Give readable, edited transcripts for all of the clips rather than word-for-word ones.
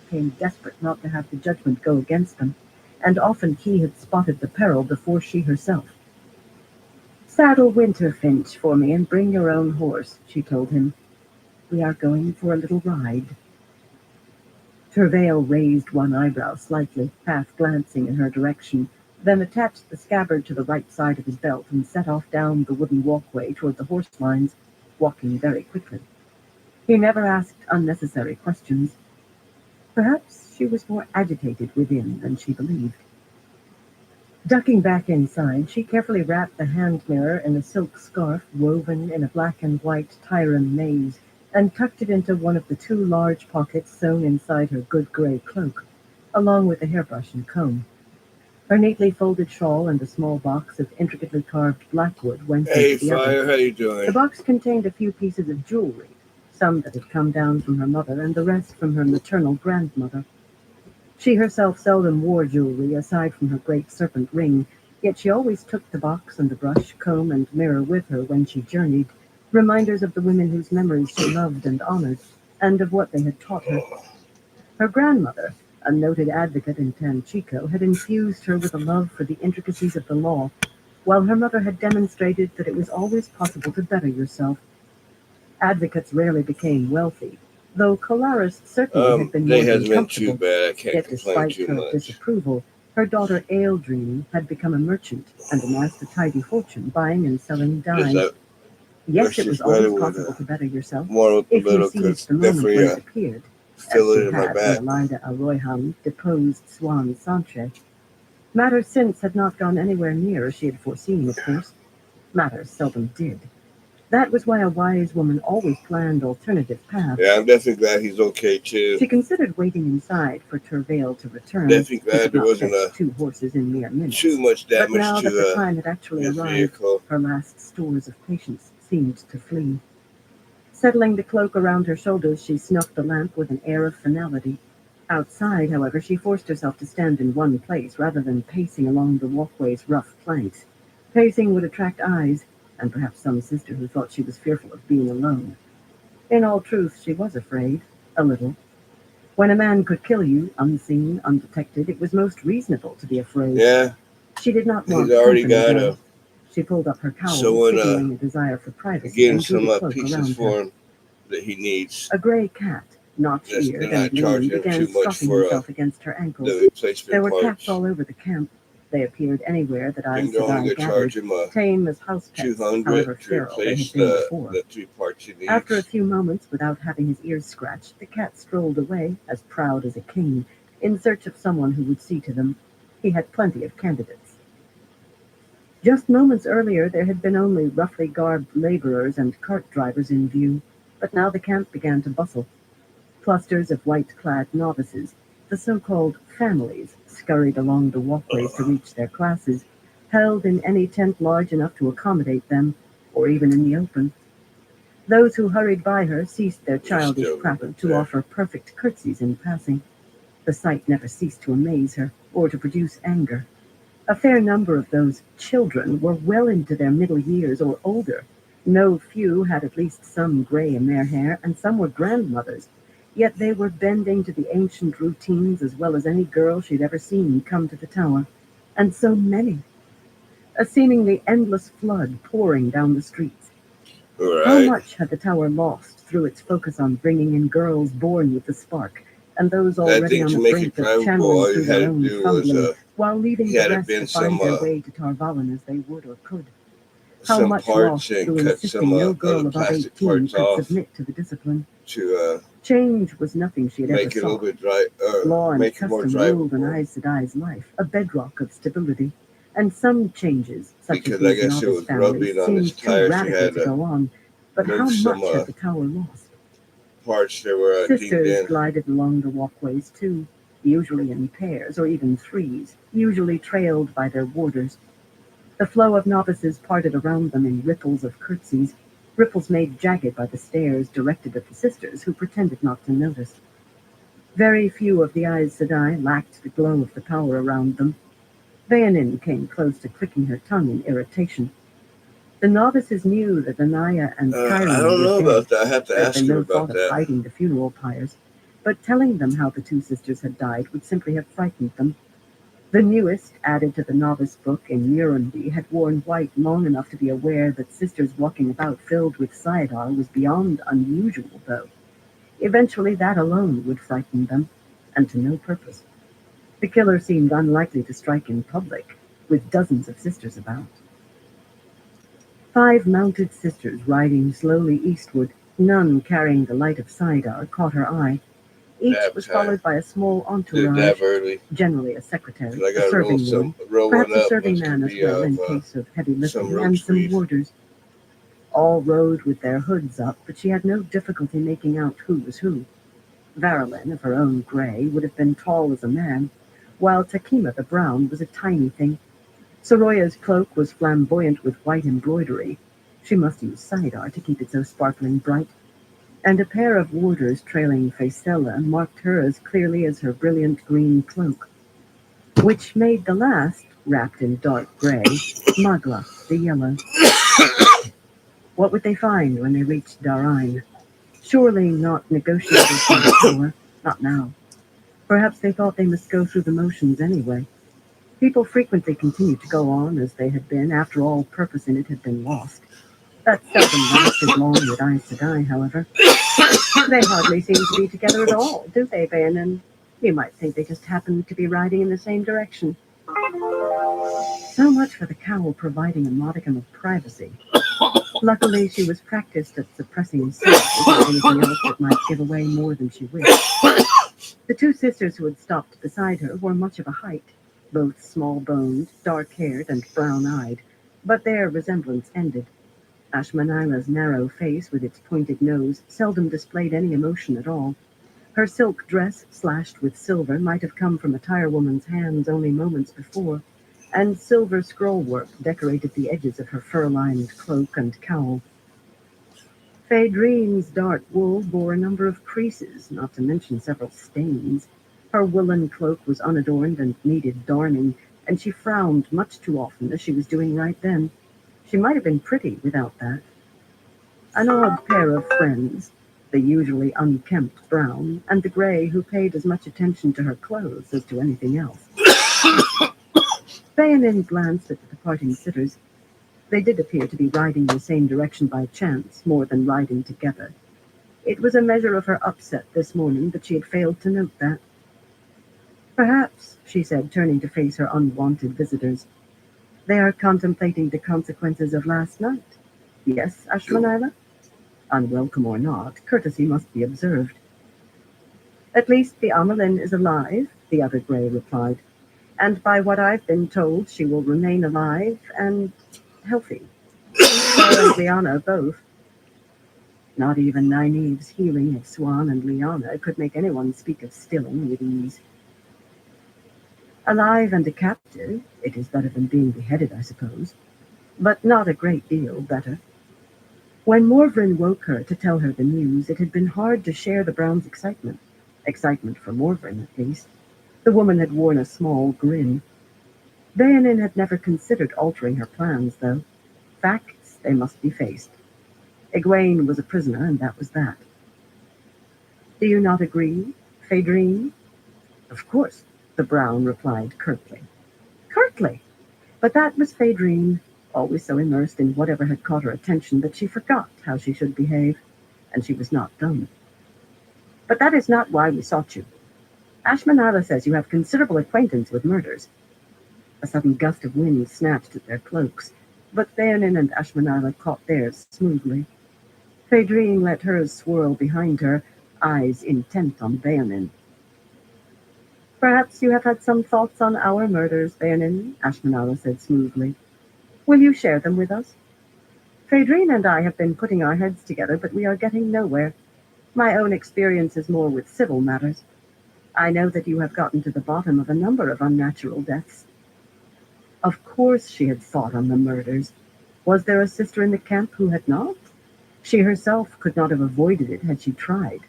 became desperate not to have the judgment go against them, and often he had spotted the peril before she herself. "Saddle Winterfinch for me and bring your own horse," she told him. "We are going for a little ride." Travail raised one eyebrow slightly, half glancing in her direction, then attached the scabbard to the right side of his belt and set off down the wooden walkway toward the horse lines, walking very quickly. He never asked unnecessary questions. Perhaps she was more agitated within than she believed. Ducking back inside, she carefully wrapped the hand mirror in a silk scarf woven in a black and white Tyron maze, and tucked it into one of the two large pockets sewn inside her good gray cloak, along with a hairbrush and comb. Her neatly folded shawl and a small box of intricately carved blackwood went Hey, into the other. Fire, how you The doing? box contained a few pieces of jewelry, some that had come down from her mother and the rest from her maternal grandmother. She herself seldom wore jewelry aside from her great serpent ring, yet she always took the box and the brush, comb, and mirror with her when she journeyed, reminders of the women whose memories she loved and honored, and of what they had taught her. Her grandmother, a noted advocate in Tanchico, had infused her with a love for the intricacies of the law, while her mother had demonstrated that it was always possible to better yourself. Advocates rarely became wealthy, though Colaris certainly had been Day more than hasn't been too comfortable. bad. I can't Yet complain despite too her much. disapproval, her daughter Aildrine had become a merchant and amassed a tidy fortune buying and selling Just dyes. Yes, it wish was it's better always with possible to better yourself, more with the if you little, seized cause the moment definitely when it appeared, as feel she it in my had when back. Elida Arroyham deposed Swan Sanchez. Matters since had not gone anywhere near as she had foreseen, of course. Matters seldom did. That was why a wise woman always planned alternative paths. Yeah, I'm definitely glad he's okay too. She considered waiting inside for Travail to return. Definitely He glad could there not wasn't fetch two horses in mere too minutes. much But damage now that the to time had actually his arrived, vehicle. her last stores of patience seemed to flee. Settling the cloak around her shoulders, she snuffed the lamp with an air of finality. Outside, however, she forced herself to stand in one place rather than pacing along the walkway's rough planks. Pacing would attract eyes, and perhaps some sister who thought she was fearful of being alone. In all truth, she was afraid, a little. When a man could kill you, unseen, undetected, it was most reasonable to be afraid. Yeah, She did not he's want already company, got though. She pulled up her cowl, someone signaling a desire for privacy, getting and drew the some cloak pieces around her. for him that he needs. A gray cat, They're notch-eared and not lean, charging him began too much stropping for himself against her the ankles. There replacement were cats parts. all over the camp. They appeared anywhere that I think Aes they're only Sedai gonna gathered, charge him tame as house pets, 200 however to feral they had replace been before. the 3 parts he After a needs. few moments, without having his ears scratched, the cat strolled away, as proud as a king, in search of someone who would see to them. He had plenty of candidates. Just moments earlier there had been only roughly garbed laborers and cart drivers in view, but now the camp began to bustle. Clusters of white-clad novices, the so-called families, scurried along the walkways to reach their classes, held in any tent large enough to accommodate them, or even in the open. Those who hurried by her ceased their There's childish still prattle right to there. offer perfect curtsies in passing. The sight never ceased to amaze her, or to produce anger. A fair number of those children were well into their middle years or older. No few had at least some gray in their hair, and some were grandmothers. Yet they were bending to the ancient routines as well as any girl she'd ever seen come to the tower. And so many. A seemingly endless flood pouring down the streets. How Alright. much had the tower lost through its focus on bringing in girls born with the spark, and those I already think on to the make it brink of drivable, channeling all you through their had to own do was fumbling, while leaving he the had to rest to bend find their way to Tarvalin as they would or could? How some much parts lost and through cut some insisting no other girl above plastic 18 parts could off submit to the discipline? to Change was nothing she had ever make it a little sought. bit dry, Law and make it more custom ruled in drivable. Aes Sedai's life, a bedrock of stability, and some changes, such as Because I these guess it novice was families, rubbing on his seemed too tire. She radical had to to go on. But how move some much had the tower lost? parts that were dinged Sisters in. glided along the walkways too, usually in pairs or even threes, usually trailed by their warders. The flow of novices parted around them in ripples of curtsies, ripples made jagged by the stares directed at the sisters, who pretended not to notice. Very few of the Aes Sedai lacked the glow of the power around them. Bayanin came close to clicking her tongue in irritation. The novices knew that Anaya and I Kyrene don't were know dead. about that. I have to There had ask been him no about thought of that. hiding the funeral pyres. but telling them how the two sisters had died would simply have frightened them. The newest, added to the novice book in Murundi, had worn white long enough to be aware that sisters walking about filled with Sayadar was beyond unusual, though. Eventually that alone would frighten them, and to no purpose. The killer seemed unlikely to strike in public, with dozens of sisters about. 5 mounted sisters riding slowly eastward, none carrying the light of Saidar, caught her eye. Each Nap was time. followed by a small Did nap entourage, early. generally a secretary, 'Cause I a gotta serving woman, roll one perhaps a up. serving Must man as be well in of case of heavy some lifting, and roach some beef. warders. All rode with their hoods up, but she had no difficulty making out who was who. Varylin, of her own grey, would have been tall as a man, while Takima the brown was a tiny thing. Soroya's cloak was flamboyant with white embroidery. She must use Saidar to keep it so sparkling bright. And a pair of warders trailing Faisella marked her as clearly as her brilliant green cloak, which made the last, wrapped in dark grey, Magla, the yellow. What would they find when they reached Darine? Surely not negotiators by the power, not now. Perhaps they thought they must go through the motions anyway. People frequently continued to go on as they had been after all purpose in it had been lost. That seldom lasted long with Aes Sedai, however. They hardly seem to be together at all, do they, Bayanin? You might think they just happened to be riding in the same direction. So much for the cowl providing a modicum of privacy. Luckily, she was practiced at suppressing sighs or anything else that might give away more than she wished. The two sisters who had stopped beside her were much of a height, both small-boned, dark-haired, and brown-eyed, but their resemblance ended. Ashmanila's narrow face, with its pointed nose, seldom displayed any emotion at all. Her silk dress, slashed with silver, might have come from a tirewoman's hands only moments before, and silver scrollwork decorated the edges of her fur-lined cloak and cowl. Phaedrine's dark wool bore a number of creases, not to mention several stains. Her woolen cloak was unadorned and needed darning, and she frowned much too often, as she was doing right then. She might have been pretty without that. An odd pair of friends, the usually unkempt brown, and the grey who paid as much attention to her clothes as to anything else. Bayanin glanced at the departing sitters. They did appear to be riding in the same direction by chance, more than riding together. It was a measure of her upset this morning that she had failed to note that. Perhaps, she said, turning to face her unwanted visitors, they are contemplating the consequences of last night. Yes, Ashmanila? Unwelcome or not, courtesy must be observed. At least the Amelin is alive, the other grey replied, and by what I've been told, she will remain alive and healthy. Her and Liana both. Not even Nynaeve's healing of Swan and Liana could make anyone speak of stilling with ease. Alive and a captive, it is better than being beheaded, I suppose, but not a great deal better. When Morvrin woke her to tell her the news, it had been hard to share the Browns' excitement. Excitement for Morvrin, at least. The woman had worn a small grin. Bayanin had never considered altering her plans, though. Facts, they must be faced. Egwene was a prisoner, and that was that. Do you not agree, Phaedrine? Of course, the Brown replied curtly. Curtly! But that was Phaedrine, always so immersed in whatever had caught her attention that she forgot how she should behave, and she was not dumb. But that is not why we sought you. Ashmanila says you have considerable acquaintance with murders. A sudden gust of wind snatched at their cloaks, but Bayanin and Ashmanila caught theirs smoothly. Phaedrine let hers swirl behind her, eyes intent on Bayanin. Perhaps you have had some thoughts on our murders, Bayanin, Ashmanila said smoothly. Will you share them with us? Phaedrine and I have been putting our heads together, but we are getting nowhere. My own experience is more with civil matters. I know that you have gotten to the bottom of a number of unnatural deaths. Of course she had thought on the murders. Was there a sister in the camp who had not? She herself could not have avoided it had she tried.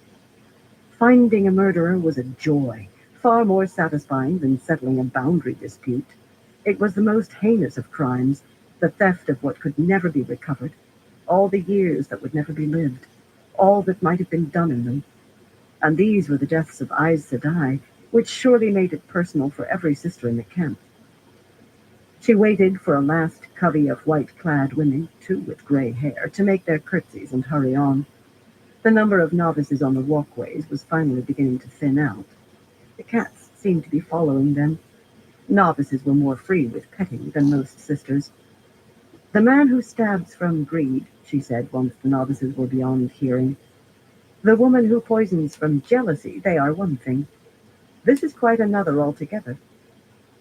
Finding a murderer was a joy, far more satisfying than settling a boundary dispute. It was the most heinous of crimes, the theft of what could never be recovered, all the years that would never be lived, all that might have been done in them. And these were the deaths of Aes Sedai, which surely made it personal for every sister in the camp. She waited for a last covey of white-clad women, two with grey hair, to make their curtsies and hurry on. The number of novices on the walkways was finally beginning to thin out. The cats seemed to be following them. Novices were more free with petting than most sisters. "The man who stabs from greed," she said once the novices were beyond hearing. "The woman who poisons from jealousy, they are one thing. This is quite another altogether.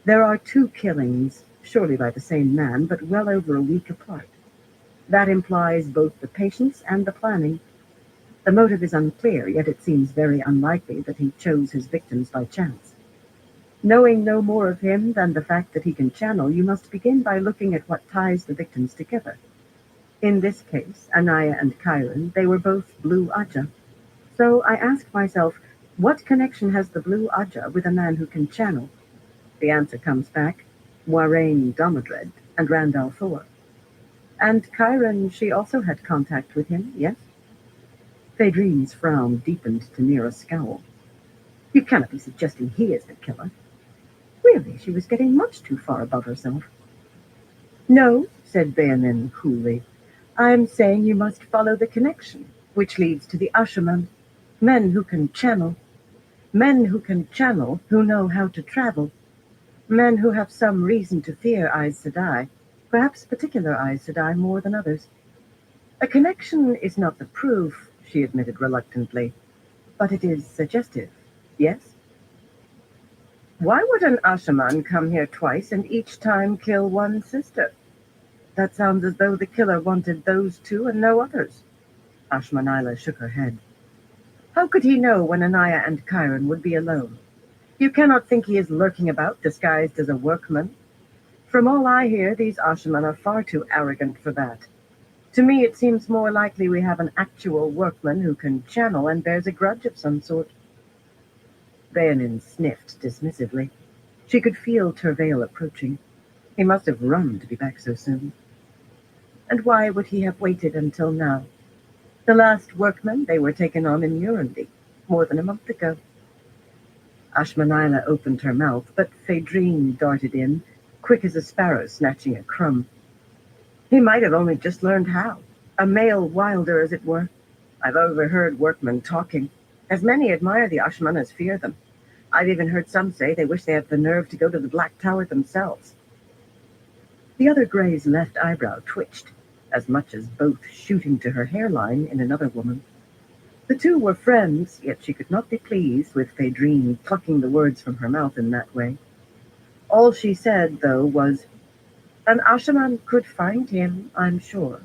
There are two killings, surely by the same man, but well over a week apart. That implies both the patience and the planning. The motive is unclear, yet it seems very unlikely that he chose his victims by chance. Knowing no more of him than the fact that he can channel, you must begin by looking at what ties the victims together. In this case, Anaya and Chiron, they were both Blue Aja. So I ask myself, what connection has the Blue Aja with a man who can channel? The answer comes back, Moiraine Domodred and Randall Thor. And Chiron, she also had contact with him, yes? Phaedrine's frown deepened to near a scowl. You cannot be suggesting he is the killer. Really, she was getting much too far above herself. No, said Beonin coolly. I am saying you must follow the connection, which leads to the Ashaman. Men who can channel. Men who can channel, who know how to travel. Men who have some reason to fear Aes Sedai, perhaps particular Aes Sedai more than others. A connection is not the proof, she admitted reluctantly, but it is suggestive, yes? Why would an Ashaman come here twice and each time kill one sister? That sounds as though the killer wanted those two and no others. Ashmanila shook her head. How could he know when Anaya and Chiron would be alone? You cannot think he is lurking about disguised as a workman. From all I hear, these Ashaman are far too arrogant for that. To me, it seems more likely we have an actual workman who can channel and bears a grudge of some sort. Beonin sniffed dismissively. She could feel Tervale approaching. He must have run to be back so soon. And why would he have waited until now? The last workmen, they were taken on in Urundi, more than a month ago. Ashmanila opened her mouth, but Phaedrine darted in, quick as a sparrow snatching a crumb. He might have only just learned how. A male wilder, as it were. I've overheard workmen talking. As many admire the Ashman as fear them. I've even heard some say they wish they had the nerve to go to the Black Tower themselves. The other Grey's left eyebrow twitched, as much as both shooting to her hairline in another woman. The two were friends, yet she could not be pleased with Phaedrine plucking the words from her mouth in that way. All she said, though, was, "An Ashaman could find him, I'm sure."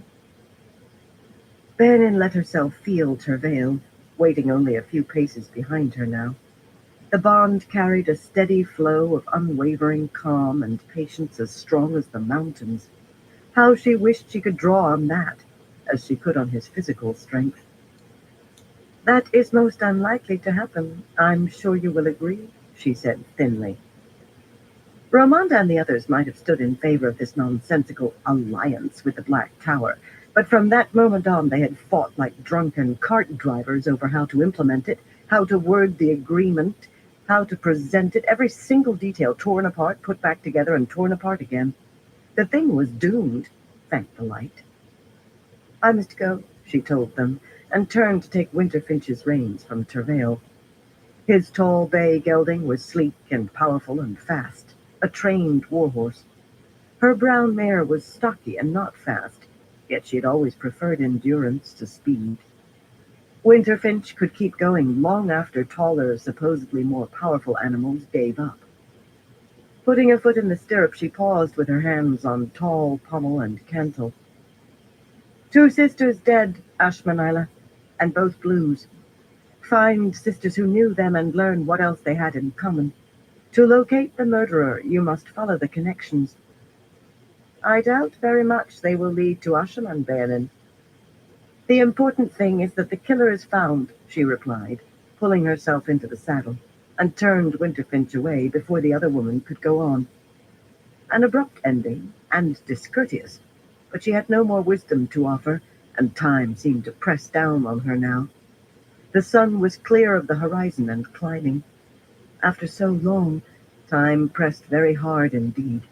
Beonin let herself feel Tervale, waiting only a few paces behind her now. The bond carried a steady flow of unwavering calm and patience as strong as the mountains. How she wished she could draw on that, as she could on his physical strength. That is most unlikely to happen, I'm sure you will agree, she said thinly. Romonda and the others might have stood in favor of this nonsensical alliance with the Black Tower, but from that moment on they had fought like drunken cart drivers over how to implement it, how to word the agreement, how to present it, every single detail torn apart, put back together, and torn apart again. The thing was doomed, thank the light. I must go, she told them, and turned to take Winterfinch's reins from Tervale. His tall bay gelding was sleek and powerful and fast, a trained warhorse. Her brown mare was stocky and not fast, yet she had always preferred endurance to speed. Winterfinch could keep going long after taller, supposedly more powerful animals gave up. Putting a foot in the stirrup, she paused with her hands on tall pommel and cantle. Two sisters dead, Ashmanila, and both blues. Find sisters who knew them and learn what else they had in common. To locate the murderer, you must follow the connections. I doubt very much they will lead to Ashaman, Beonin. The important thing is that the killer is found, she replied, pulling herself into the saddle, and turned Winterfinch away before the other woman could go on. An abrupt ending, and discourteous, but she had no more wisdom to offer, and time seemed to press down on her now. The sun was clear of the horizon and climbing. After so long, time pressed very hard indeed.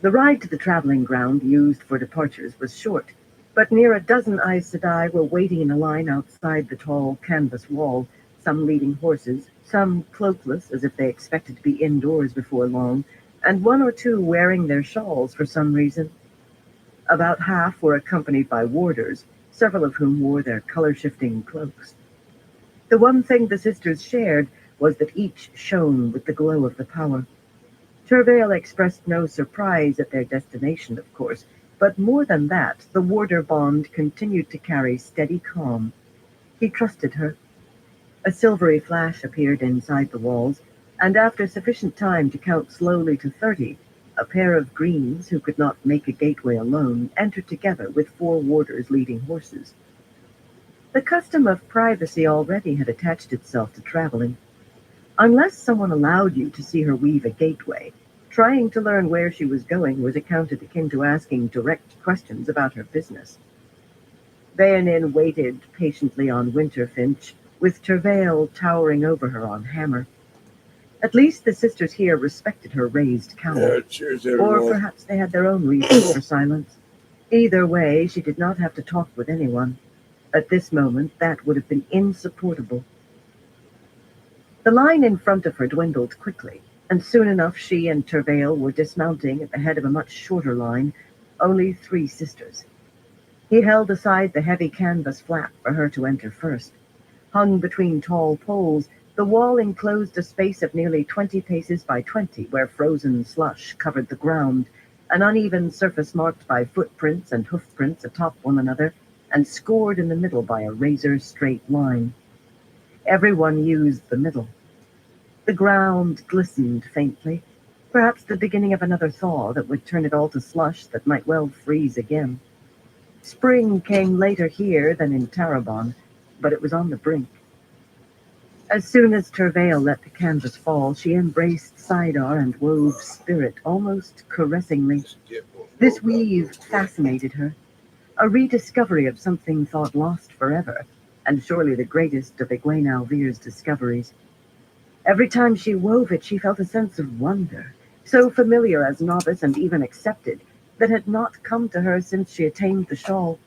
The ride to the traveling ground used for departures was short, but near a dozen Aes Sedai were waiting in a line outside the tall canvas wall, some leading horses, some cloakless as if they expected to be indoors before long, and one or two wearing their shawls for some reason. About half were accompanied by warders, several of whom wore their color-shifting cloaks. The one thing the sisters shared was that each shone with the glow of the power. Tervale expressed no surprise at their destination, of course, but more than that, the warder bond continued to carry steady calm. He trusted her. A silvery flash appeared inside the walls, and after sufficient time to count slowly to 30, a pair of greens who could not make a gateway alone entered together with 4 warders leading horses. The custom of privacy already had attached itself to traveling. Unless someone allowed you to see her weave a gateway, trying to learn where she was going was accounted akin to asking direct questions about her business. Bayanin waited patiently on Winterfinch, with Tervale towering over her on Hammer. At least the sisters here respected her raised cowl, Cheers, or everyone. perhaps they had their own reasons for silence. Either way, she did not have to talk with anyone. At this moment, that would have been insupportable. The line in front of her dwindled quickly, and soon enough she and Tervale were dismounting at the head of a much shorter line, only 3 sisters. He held aside the heavy canvas flap for her to enter first. Hung between tall poles, the wall enclosed a space of nearly 20 paces by 20 where frozen slush covered the ground, an uneven surface marked by footprints and hoofprints atop one another, and scored in the middle by a razor-straight line. Everyone used the middle. The ground glistened faintly, perhaps the beginning of another thaw that would turn it all to slush that might well freeze again. Spring came later here than in Tarabon, but it was on the brink. As soon as Tervale let the canvas fall, she embraced Sidar and wove spirit almost caressingly. This weave fascinated her, a rediscovery of something thought lost forever, and surely the greatest of Egwene Alvir's discoveries. Every time she wove it, she felt a sense of wonder, so familiar as novice and even accepted, that had not come to her since she attained the shawl.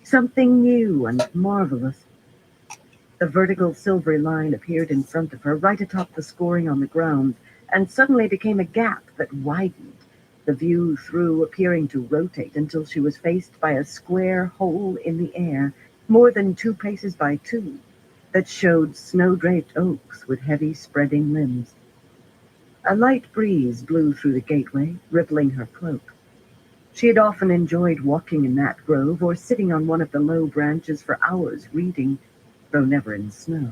Something new and marvelous. The vertical silvery line appeared in front of her, right atop the scoring on the ground, and suddenly became a gap that widened, the view through appearing to rotate until she was faced by a square hole in the air, more than 2 paces by 2, that showed snow-draped oaks with heavy spreading limbs. A light breeze blew through the gateway, rippling her cloak. She had often enjoyed walking in that grove or sitting on one of the low branches for hours reading, though never in snow.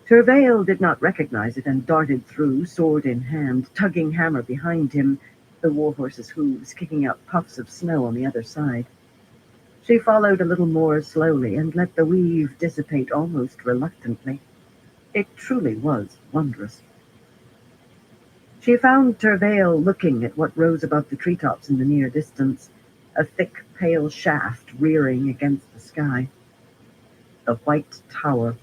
Tervale did not recognize it and darted through, sword in hand, tugging Hammer behind him, the warhorse's hooves kicking up puffs of snow on the other side. She followed a little more slowly and let the weave dissipate almost reluctantly. It truly was wondrous. She found Tervale looking at what rose above the treetops in the near distance, a thick, pale shaft rearing against the sky. The white tower.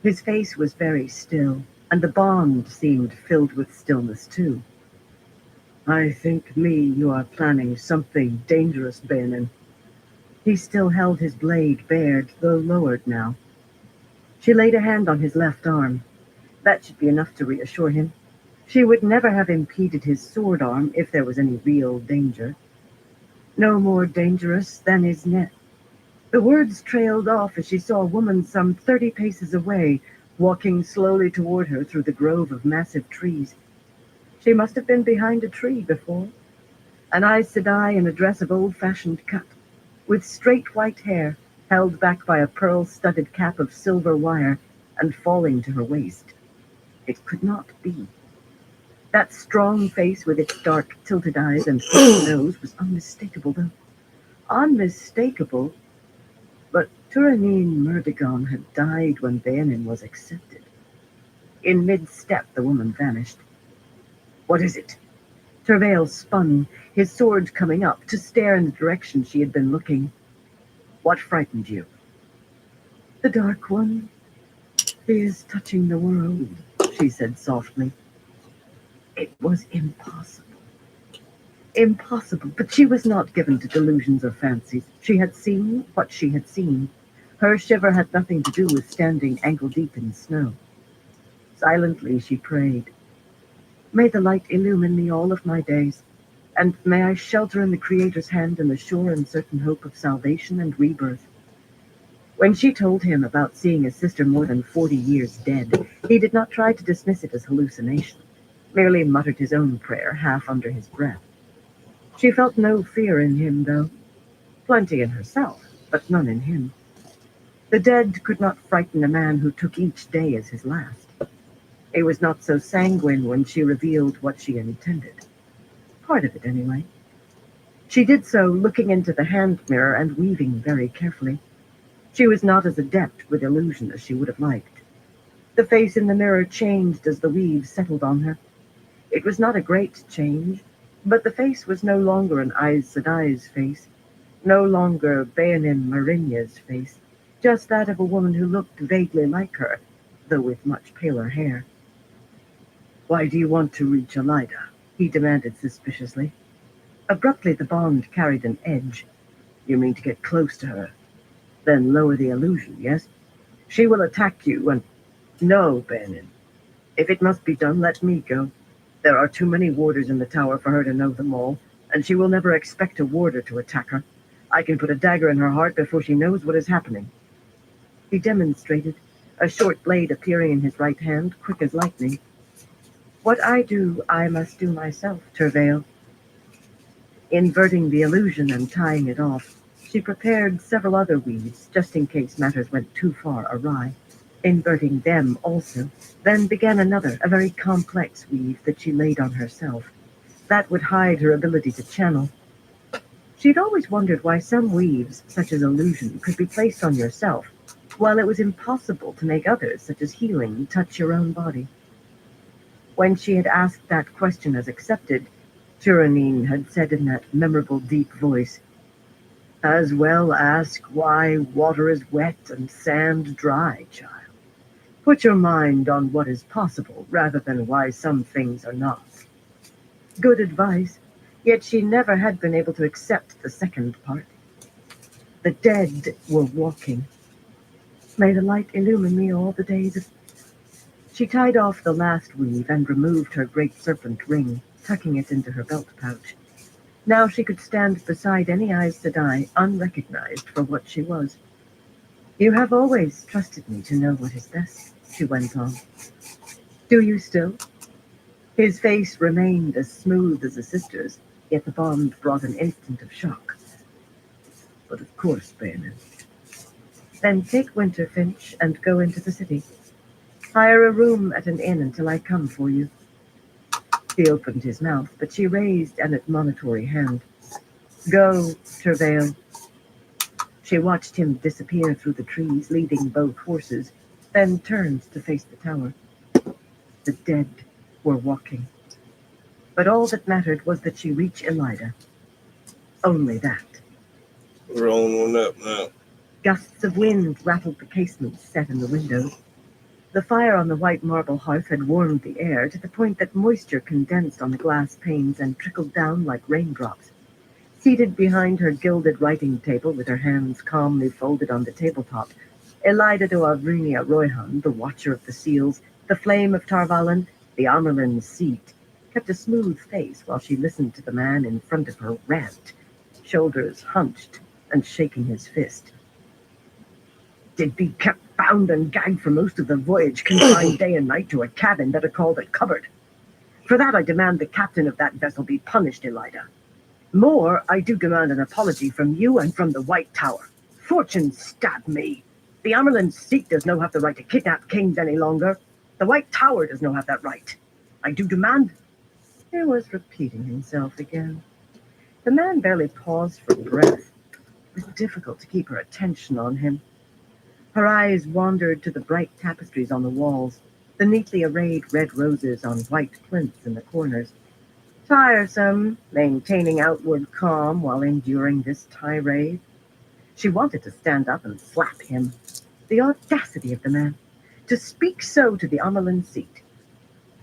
His face was very still, and the bond seemed filled with stillness too. I think you are planning something dangerous, Bayanin. He still held his blade bared, though lowered now. She laid a hand on his left arm. That should be enough to reassure him. She would never have impeded his sword arm if there was any real danger. No more dangerous than his net. The words trailed off as she saw a woman some 30 paces away, walking slowly toward her through the grove of massive trees. She must have been behind a tree before. An Aes Sedai in a dress of old-fashioned cut, with straight white hair, held back by a pearl-studded cap of silver wire, and falling to her waist. It could not be. That strong face with its dark, tilted eyes and hooked nose was unmistakable, though. Unmistakable, but Turanine Murdigon had died when Bayanin was accepted. In mid-step, the woman vanished. What is it? Tervale spun, his sword coming up, to stare in the direction she had been looking. What frightened you? The Dark One, he is touching the world, she said softly. It was impossible. Impossible, but she was not given to delusions or fancies. She had seen what she had seen. Her shiver had nothing to do with standing ankle-deep in snow. Silently she prayed, "May the light illumine me all of my days, and may I shelter in the Creator's hand in the sure and certain hope of salvation and rebirth." When she told him about seeing his sister more than 40 years dead, he did not try to dismiss it as hallucination, merely muttered his own prayer half under his breath. She felt no fear in him, though. Plenty in herself, but none in him. The dead could not frighten a man who took each day as his last. He was not so sanguine when she revealed what she intended. Part of it, anyway. She did so looking into the hand mirror and weaving very carefully. She was not as adept with illusion as she would have liked. The face in the mirror changed as the weave settled on her. It was not a great change, but the face was no longer an Aes Sedai's face, no longer Bayanin Marinya's face, just that of a woman who looked vaguely like her, though with much paler hair. "Why do you want to reach Elida?" he demanded suspiciously. Abruptly the bond carried an edge. "You mean to get close to her? Then lower the illusion, yes? She will attack you and—" "No, Bayanin. If it must be done, let me go. There are too many warders in the tower for her to know them all, and she will never expect a warder to attack her. I can put a dagger in her heart before she knows what is happening." He demonstrated, a short blade appearing in his right hand, quick as lightning. "What I do, I must do myself, Tervale." Inverting the illusion and tying it off, she prepared several other weaves, just in case matters went too far awry. Inverting them also, then began another, a very complex weave that she laid on herself. That would hide her ability to channel. She'd always wondered why some weaves, such as illusion, could be placed on yourself, while it was impossible to make others, such as healing, touch your own body. When she had asked that question as accepted, Turanine had said in that memorable deep voice, "As well ask why water is wet and sand dry, child. Put your mind on what is possible rather than why some things are not." Good advice, yet she never had been able to accept the second part. The dead were walking. "May the light illumine me all the days of—" She tied off the last weave and removed her great serpent ring, tucking it into her belt pouch. Now she could stand beside any Aes Sedai, unrecognized for what she was. "You have always trusted me to know what is best," she went on. "Do you still?" His face remained as smooth as a sister's, yet the bond brought an instant of shock. "But of course, Bayanin." "Then take Winterfinch and go into the city. Hire a room at an inn until I come for you." He opened his mouth, but she raised an admonitory hand. "Go, Tervale." She watched him disappear through the trees, leading both horses, then turned to face the tower. The dead were walking. But all that mattered was that she reach Elida. Only that. We're rolling one up now. Gusts of wind rattled the casements set in the windows. The fire on the white marble hearth had warmed the air to the point that moisture condensed on the glass panes and trickled down like raindrops. Seated behind her gilded writing table with her hands calmly folded on the tabletop, Elida de Avrinia Royhan, the watcher of the seals, the flame of Tarvalin, the Amerlin's seat, kept a smooth face while she listened to the man in front of her rant, shoulders hunched and shaking his fist. "Did be kept bound and gagged for most of the voyage, confined day and night to a cabin, better called a cupboard. For that I demand the captain of that vessel be punished, Elida. More, I do demand an apology from you and from the White Tower. Fortune stab me. The Amerlin's seat does not have the right to kidnap kings any longer. The White Tower does not have that right. I do demand—" He was repeating himself again. The man barely paused for breath. It was difficult to keep her attention on him. Her eyes wandered to the bright tapestries on the walls, the neatly arrayed red roses on white plinths in the corners. Tiresome, maintaining outward calm while enduring this tirade. She wanted to stand up and slap him. The audacity of the man! To speak so to the Amelin seat!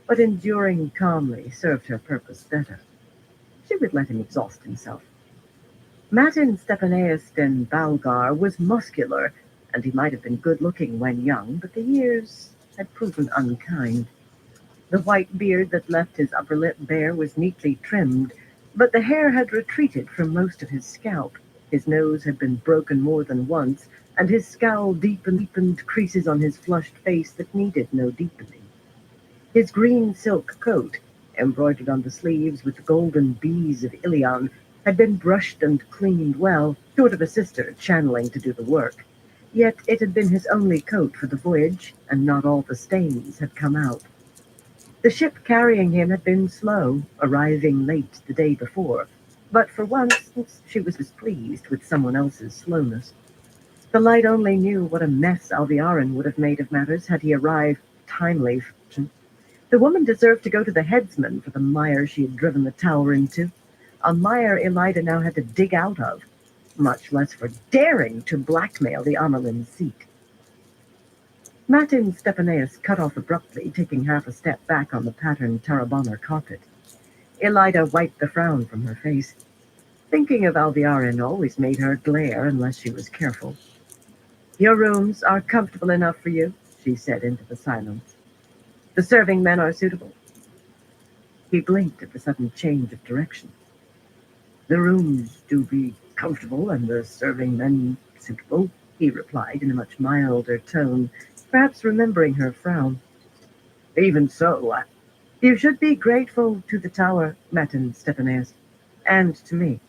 But enduring calmly served her purpose better. She would let him exhaust himself. Matin Stepaneus den Balgar was muscular, and he might have been good-looking when young, but the years had proven unkind. The white beard that left his upper lip bare was neatly trimmed, but the hair had retreated from most of his scalp. His nose had been broken more than once, and his scowl deepened creases on his flushed face that needed no deepening. His green silk coat, embroidered on the sleeves with the golden bees of Ilion, had been brushed and cleaned well, short of a sister channeling to do the work. Yet it had been his only coat for the voyage, and not all the stains had come out. The ship carrying him had been slow, arriving late the day before, but for once she was displeased with someone else's slowness. The light only knew what a mess Alviarin would have made of matters had he arrived timely. The woman deserved to go to the headsman for the mire she had driven the tower into, a mire Elida now had to dig out of, much less for daring to blackmail the Amelin seat. Matin Stepaneus cut off abruptly, taking half a step back on the patterned Tarabana carpet. Elida wiped the frown from her face. Thinking of Alviarin always made her glare unless she was careful. "Your rooms are comfortable enough for you," she said into the silence. "The serving men are suitable." He blinked at the sudden change of direction. "The rooms do be comfortable, and the serving men suitable," he replied in a much milder tone, perhaps remembering her frown. "Even so, you should be grateful to the tower, Matin Stepaneus, and to me.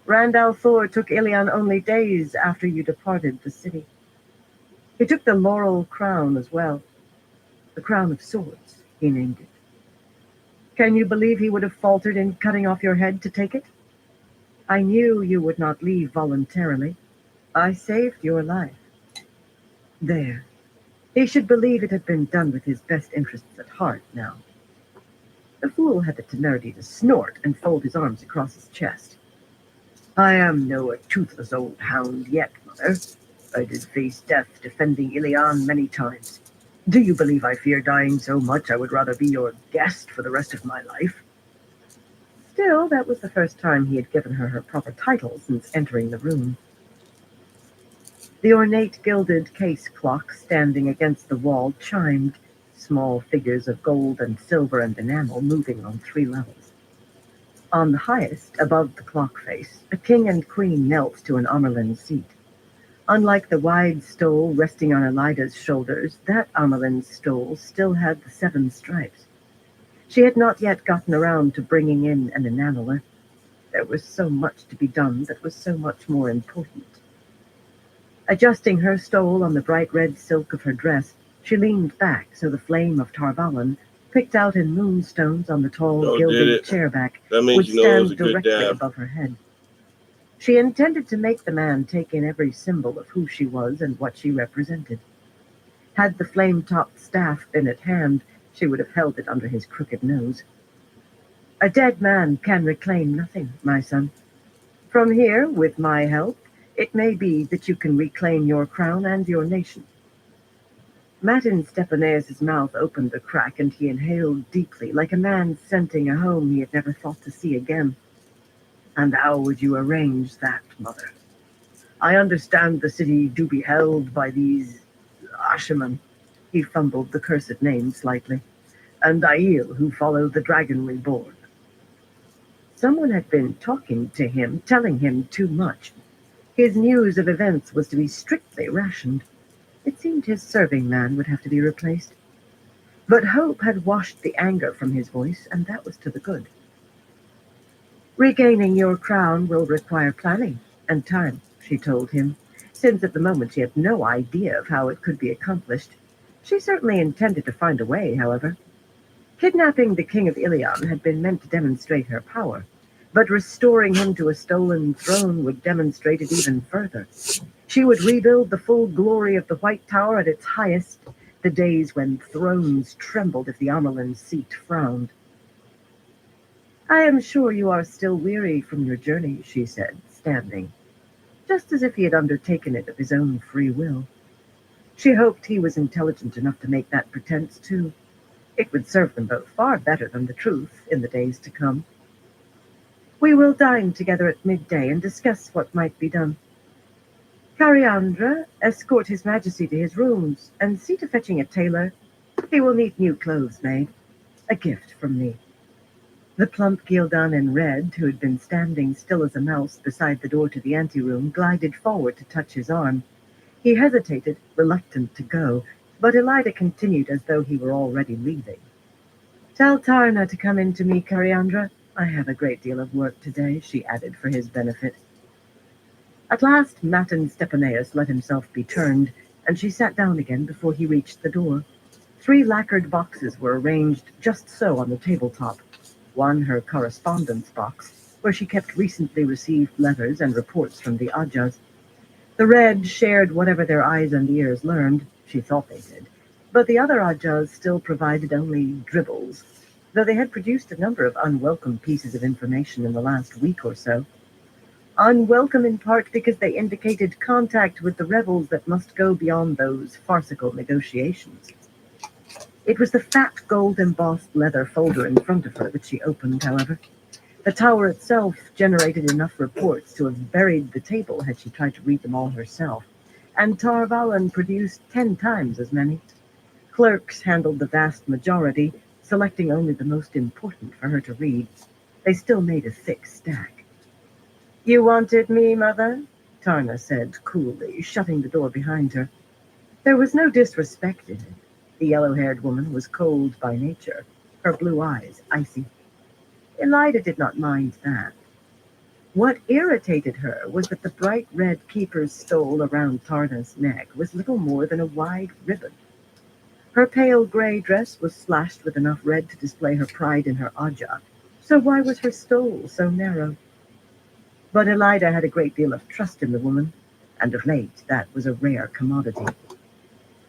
Randall Thor took Ilion only days after you departed the city. He took the laurel crown as well. The crown of swords, he named it. Can you believe he would have faltered in cutting off your head to take it? I knew you would not leave voluntarily. I saved your life. There. He should believe it had been done with his best interests at heart now." The fool had the temerity to snort and fold his arms across his chest. "I am no toothless old hound yet, mother. I did face death defending Ilion many times. Do you believe I fear dying so much I would rather be your guest for the rest of my life?" Still, that was the first time he had given her proper title since entering the room. The ornate gilded case clock standing against the wall chimed, small figures of gold and silver and enamel moving on 3 levels. On the highest, above the clock face, a king and queen knelt to an Amerlin seat. Unlike the wide stole resting on Elida's shoulders, that Amerlin's stole still had the 7 stripes. She had not yet gotten around to bringing in an enameler. There was so much to be done that was so much more important. Adjusting her stole on the bright red silk of her dress, she leaned back so the flame of Tarvalin, picked out in moonstones on the tall gilded chairback, would stand directly above her head. She intended to make the man take in every symbol of who she was and what she represented. Had the flame-topped staff been at hand, she would have held it under his crooked nose. "A dead man can reclaim nothing, my son. From here, with my help, it may be that you can reclaim your crown and your nation." Matin Stepaneus' mouth opened a crack, and he inhaled deeply, like a man scenting a home he had never thought to see again. "And how would you arrange that, mother? I understand the city do be held by these Ashemen," he fumbled the cursed name slightly, "and Aiel, who follow the dragon reborn." Someone had been talking to him, telling him too much. His news of events was to be strictly rationed. It seemed his serving man would have to be replaced. But hope had washed the anger from his voice, and that was to the good. "Regaining your crown will require planning and time," she told him, since at the moment she had no idea of how it could be accomplished. She certainly intended to find a way, however. Kidnapping the king of Ilion had been meant to demonstrate her power, but restoring him to a stolen throne would demonstrate it even further. She would rebuild the full glory of the White Tower at its highest, the days when thrones trembled if the Amelin seat frowned. "I am sure you are still weary from your journey," she said, standing, just as if he had undertaken it of his own free will. She hoped he was intelligent enough to make that pretense too. It would serve them both far better than the truth in the days to come. We will dine together at midday and discuss what might be done. Cariandra, escort His Majesty to his rooms, and see to fetching a tailor. He will need new clothes made. A gift from me. The plump Gildan in red, who had been standing still as a mouse beside the door to the anteroom, glided forward to touch his arm. He hesitated, reluctant to go, but Elida continued as though he were already leaving. Tell Tarna to come in to me, Cariandra. I have a great deal of work today, she added for his benefit. At last Matin Stepaneus let himself be turned, and she sat down again before he reached the door. 3 lacquered boxes were arranged just so on the tabletop. One her correspondence box, where she kept recently received letters and reports from the Ajas. The red shared whatever their eyes and ears learned, she thought they did, but the other Ajas still provided only dribbles, though they had produced a number of unwelcome pieces of information in the last week or so. Unwelcome in part because they indicated contact with the rebels that must go beyond those farcical negotiations. It was the fat gold-embossed leather folder in front of her that she opened, however. The tower itself generated enough reports to have buried the table had she tried to read them all herself, and Tarvalin produced 10 times as many. Clerks handled the vast majority, selecting only the most important for her to read. They still made a thick stack. You wanted me, Mother? Tarna said coolly, shutting the door behind her. There was no disrespect in it. The yellow-haired woman was cold by nature, her blue eyes icy. Elida did not mind that. What irritated her was that the bright red keeper's stole around Tarna's neck was little more than a wide ribbon. Her pale gray dress was slashed with enough red to display her pride in her Aja, so why was her stole so narrow? But Elida had a great deal of trust in the woman, and of late that was a rare commodity.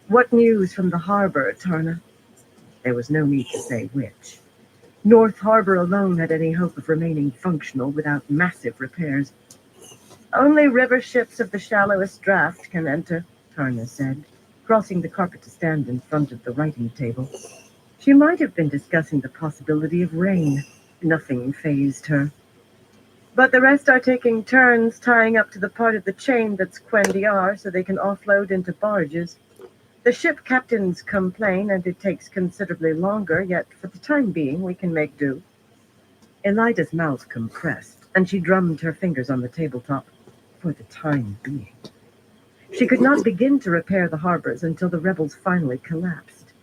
What news from the harbor, Tarna? There was no need to say which. North Harbor alone had any hope of remaining functional without massive repairs. Only river ships of the shallowest draft can enter, Tarna said, crossing the carpet to stand in front of the writing table. She might have been discussing the possibility of rain. Nothing fazed her. But the rest are taking turns tying up to the part of the chain that's Quendiar so they can offload into barges. The ship captains complain, and it takes considerably longer, yet for the time being we can make do. Elida's mouth compressed, and she drummed her fingers on the tabletop. For the time being. She could not begin to repair the harbors until the rebels finally collapsed.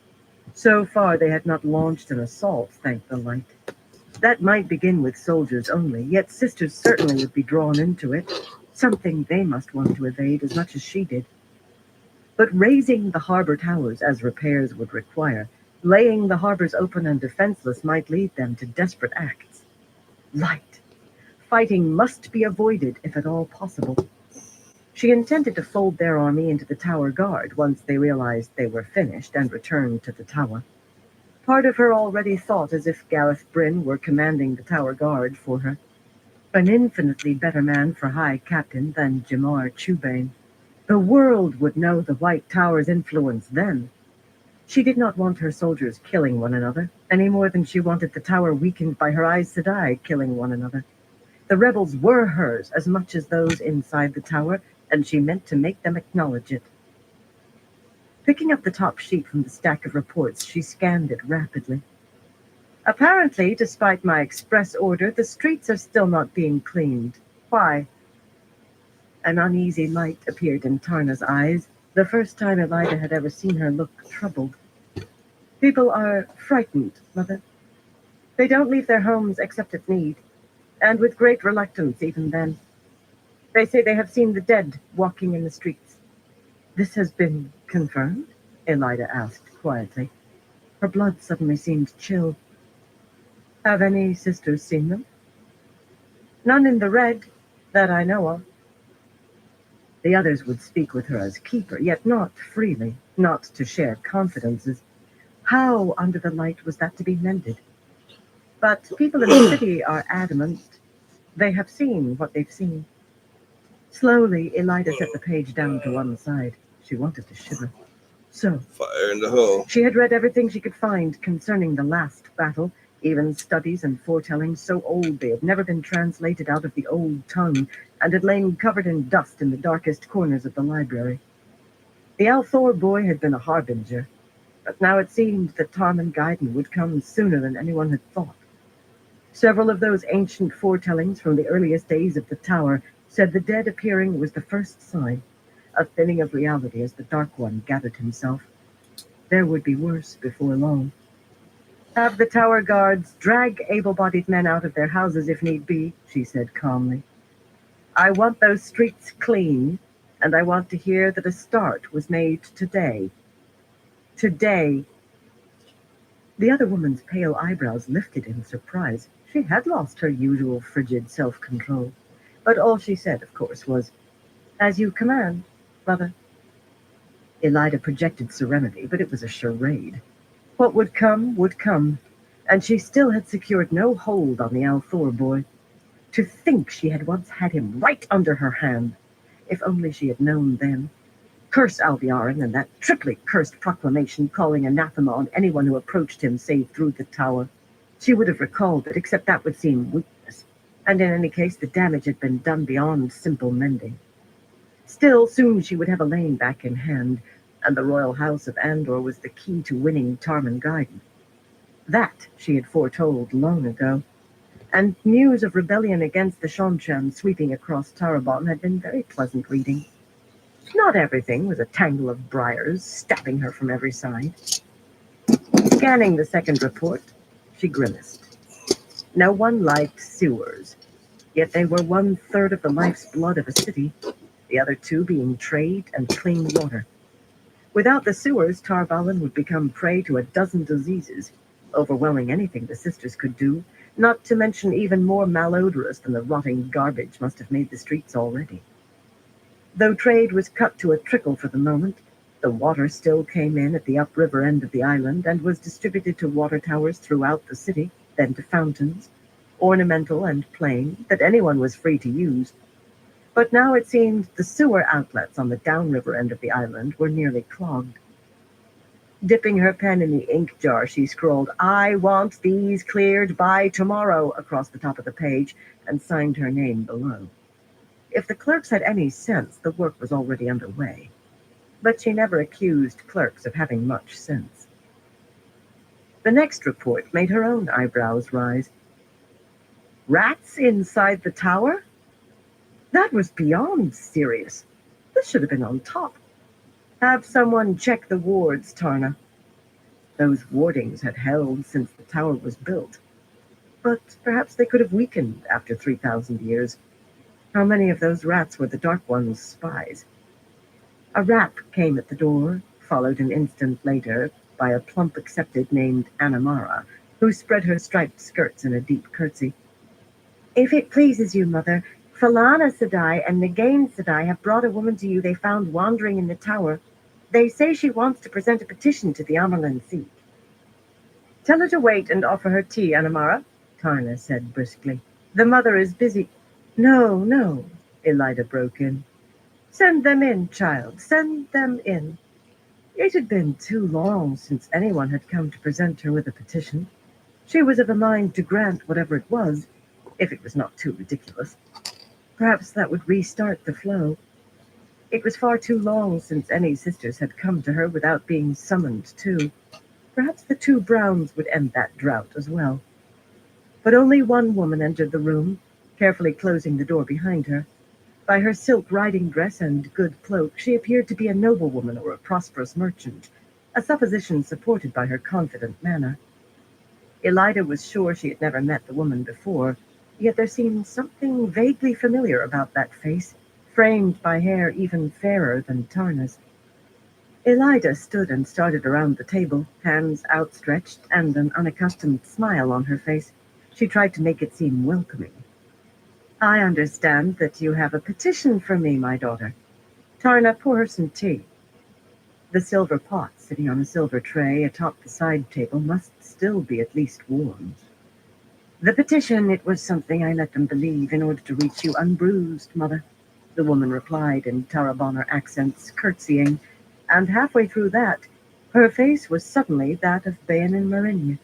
So far they had not launched an assault, thank the light. That might begin with soldiers only, yet sisters certainly would be drawn into it, something they must want to evade as much as she did. But raising the harbor towers as repairs would require, laying the harbors open and defenseless might lead them to desperate acts. Light. Fighting must be avoided if at all possible. She intended to fold their army into the tower guard once they realized they were finished and returned to the tower. Part of her already thought as if Gareth Bryn were commanding the tower guard for her. An infinitely better man for high captain than Jamar Chubane. The world would know the White Tower's influence then. She did not want her soldiers killing one another, any more than she wanted the tower weakened by her Aes Sedai killing one another. The rebels were hers as much as those inside the tower, and she meant to make them acknowledge it. Picking up the top sheet from the stack of reports, she scanned it rapidly. Apparently, despite my express order, the streets are still not being cleaned. Why? An uneasy light appeared in Tarna's eyes, the first time Elida had ever seen her look troubled. People are frightened, Mother. They don't leave their homes except at need, and with great reluctance even then. They say they have seen the dead walking in the streets. This has been confirmed? Elida asked quietly. Her blood suddenly seemed chill. Have any sisters seen them? None in the red, that I know of. The others would speak with her as keeper, yet not freely, not to share confidences. How, under the light, was that to be mended? But people in the city are adamant. They have seen what they've seen. Slowly, Elida set the page down to one side. She wanted to shiver. So, Fire in the hole. she had read everything she could find concerning the last battle, even studies and foretellings so old they had never been translated out of the old tongue, and had lain covered in dust in the darkest corners of the library. The Althor boy had been a harbinger, but now it seemed that Tarmangaiden would come sooner than anyone had thought. Several of those ancient foretellings from the earliest days of the tower said the dead appearing was the first sign, a thinning of reality as the Dark One gathered himself. There would be worse before long. Have the tower guards drag able-bodied men out of their houses if need be, she said calmly. I want those streets clean, and I want to hear that a start was made today. Today. The other woman's pale eyebrows lifted in surprise. She had lost her usual frigid self-control. But all she said, of course, was, As you command, mother. Elida projected serenity, but it was a charade. What would come, and she still had secured no hold on the Althor boy. To think she had once had him right under her hand. If only she had known then. Curse Albiarin and that triply cursed proclamation calling anathema on anyone who approached him save through the tower. She would have recalled it, except that would seem weakness, and in any case the damage had been done beyond simple mending. Still, soon she would have Elaine back in hand, and the royal house of Andor was the key to winning Tarmangaiden. That she had foretold long ago, and news of rebellion against the Shonchan sweeping across Tarabon had been very pleasant reading. Not everything was a tangle of briars stabbing her from every side. Scanning the second report, she grimaced. No one liked sewers, yet they were 1/3 of the life's blood of a city, the other two being trade and clean water. Without the sewers, Tarvalin would become prey to a dozen diseases, overwhelming anything the sisters could do, not to mention even more malodorous than the rotting garbage must have made the streets already. Though trade was cut to a trickle for the moment, the water still came in at the upriver end of the island and was distributed to water towers throughout the city, then to fountains, ornamental and plain, that anyone was free to use. But now it seemed the sewer outlets on the downriver end of the island were nearly clogged. Dipping her pen in the ink jar, she scrawled, I want these cleared by tomorrow, across the top of the page, and signed her name below. If the clerks had any sense, the work was already underway. But she never accused clerks of having much sense. The next report made her own eyebrows rise. Rats inside the tower? That was beyond serious. This should have been on top. Have someone check the wards, Tarna. Those wardings had held since the tower was built. But perhaps they could have weakened after 3,000 years. How many of those rats were the Dark One's spies? A rap came at the door, followed an instant later by a plump accepted named Anamara, who spread her striped skirts in a deep curtsy. If it pleases you, mother, Falana Sedai and Nagain Sedai have brought a woman to you they found wandering in the tower. They say she wants to present a petition to the Amerlin Seat. Tell her to wait and offer her tea, Anamara, Tarna said briskly. The mother is busy. No, Elida broke in. Send them in, child, send them in. It had been too long since anyone had come to present her with a petition. She was of a mind to grant whatever it was, if it was not too ridiculous. Perhaps that would restart the flow. It was far too long since any sisters had come to her without being summoned too. Perhaps the two Browns would end that drought as well. But only one woman entered the room, carefully closing the door behind her. By her silk riding dress and good cloak, she appeared to be a noblewoman or a prosperous merchant, a supposition supported by her confident manner. Elida was sure she had never met the woman before, yet there seemed something vaguely familiar about that face, framed by hair even fairer than Tarna's. Elida stood and started around the table, hands outstretched and an unaccustomed smile on her face. She tried to make it seem welcoming. I understand that you have a petition for me, my daughter. Tarna, pour her some tea. The silver pot sitting on a silver tray atop the side table must still be at least warm. The petition, it was something I let them believe in order to reach you unbruised, mother, the woman replied in Taraboner accents, curtsying, and halfway through that, her face was suddenly that of Bayanin Marinia.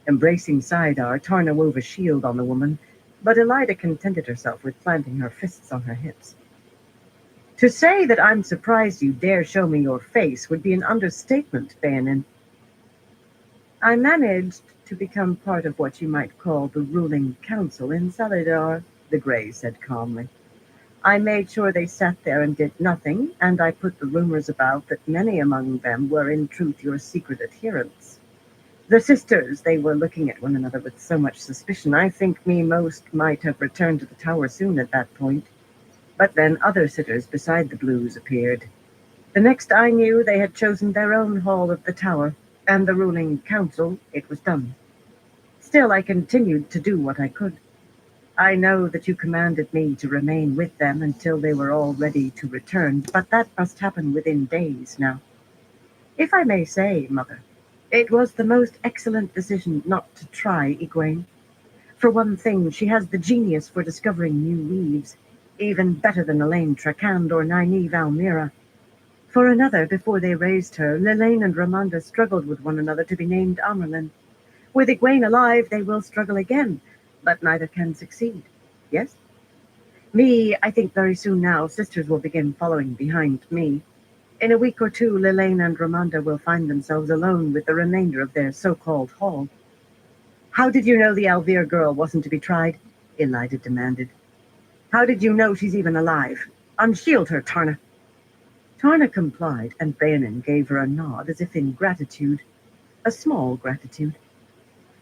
Embracing Saidar, Tarna wove a shield on the woman, but Elida contented herself with planting her fists on her hips. To say that I'm surprised you dare show me your face would be an understatement, Bayanin. I managed to become part of what you might call the ruling council in Saladar, the Grey said calmly. I made sure they sat there and did nothing, and I put the rumors about that many among them were in truth your secret adherents. The sisters, they were looking at one another with so much suspicion, I think me most might have returned to the tower soon at that point. But then other sitters beside the Blues appeared. The next I knew, they had chosen their own hall of the tower, and the ruling council, it was done. Still, I continued to do what I could. I know that you commanded me to remain with them until they were all ready to return, but that must happen within days now. If I may say, Mother, it was the most excellent decision not to try Egwene. For one thing, she has the genius for discovering new weaves, even better than Elaine Trakand or Nynaeve Almira. For another, before they raised her, Lelaine and Ramonda struggled with one another to be named Amerlin. With Egwene alive, they will struggle again, but neither can succeed. Yes? Me, I think very soon now, sisters will begin following behind me. In a week or two, Lelaine and Ramonda will find themselves alone with the remainder of their so-called haul. How did you know the Alvir girl wasn't to be tried? Elida demanded. How did you know she's even alive? Unshield her, Tarna. Tarna complied, and Bayanin gave her a nod as if in gratitude. A small gratitude.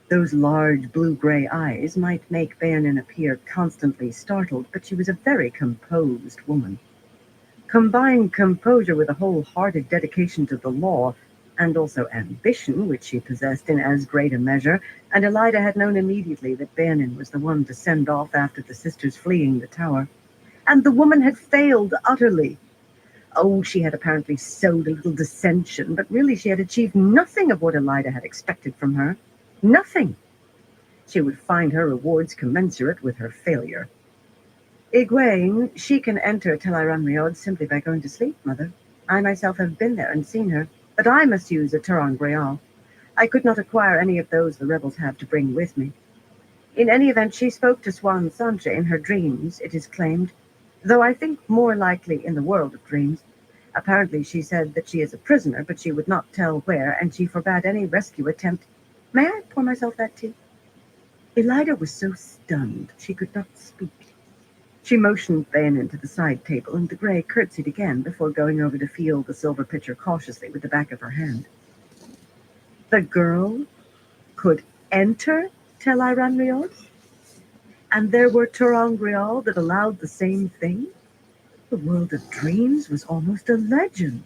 Those large blue-gray eyes might make Bayanin appear constantly startled, but she was a very composed woman. Combine composure with a wholehearted dedication to the law, and also ambition, which she possessed in as great a measure, and Elida had known immediately that Bayanin was the one to send off after the sisters fleeing the tower. And the woman had failed utterly. Oh, she had apparently sowed a little dissension, but really she had achieved nothing of what Elida had expected from her. Nothing. She would find her rewards commensurate with her failure. Egwene, she can enter Tel'aran'rhiod simply by going to sleep, Mother. I myself have been there and seen her, but I must use a ter'angreal. I could not acquire any of those the rebels have to bring with me. In any event, she spoke to Swan Sanche in her dreams, it is claimed, though I think more likely in the world of dreams. Apparently she said that she is a prisoner, but she would not tell where, and she forbade any rescue attempt. May I pour myself that tea? Elida was so stunned she could not speak. She motioned Bayanin to the side table, and the Grey curtsied again before going over to feel the silver pitcher cautiously with the back of her hand. The girl could enter Tel'aran'rhiod? And there were ter'angreal that allowed the same thing? The world of dreams was almost a legend.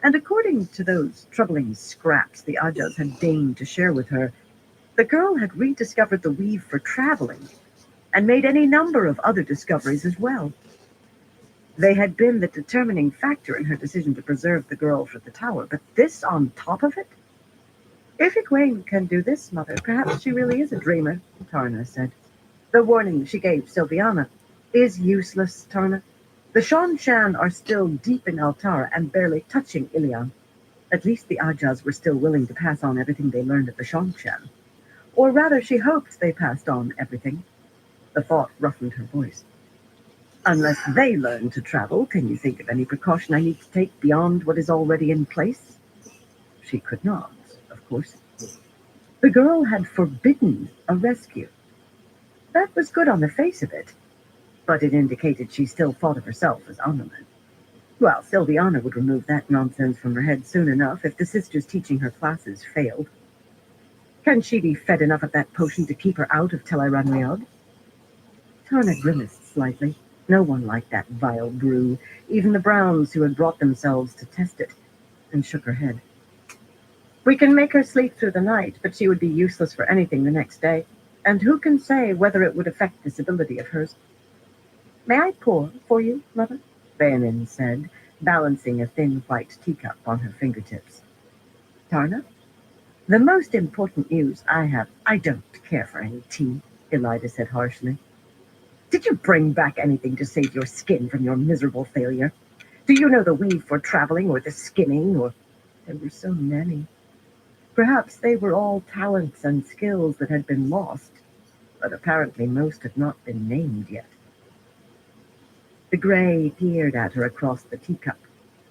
And according to those troubling scraps the Ajahs had deigned to share with her, the girl had rediscovered the weave for traveling, and made any number of other discoveries as well. They had been the determining factor in her decision to preserve the girl for the tower, but this on top of it? If Egwene can do this, Mother, perhaps she really is a dreamer, Tarna said. The warning she gave Sylviana is useless, Tarna. The Shan are still deep in Altara and barely touching Ilion. At least the Ajahs were still willing to pass on everything they learned at the Shan. Or rather, she hoped they passed on everything. The thought roughened her voice. Unless they learn to travel, can you think of any precaution I need to take beyond what is already in place? She could not, of course. The girl had forbidden a rescue. That was good on the face of it, but it indicated she still thought of herself as Amerlin. Well, Sylviana would remove that nonsense from her head soon enough if the sisters teaching her classes failed. Can she be fed enough of that potion to keep her out of Tel'aran'rhiod? Tarna grimaced slightly. No one liked that vile brew, even the Browns who had brought themselves to test it, and shook her head. We can make her sleep through the night, but she would be useless for anything the next day, and who can say whether it would affect this ability of hers? May I pour for you, Mother? Bayanin said, balancing a thin white teacup on her fingertips. Tarna? The most important news I have. I don't care for any tea, Elida said harshly. Did you bring back anything to save your skin from your miserable failure? Do you know the weave for traveling or the skinning or... There were so many. Perhaps they were all talents and skills that had been lost, but apparently most had not been named yet. The grey peered at her across the teacup,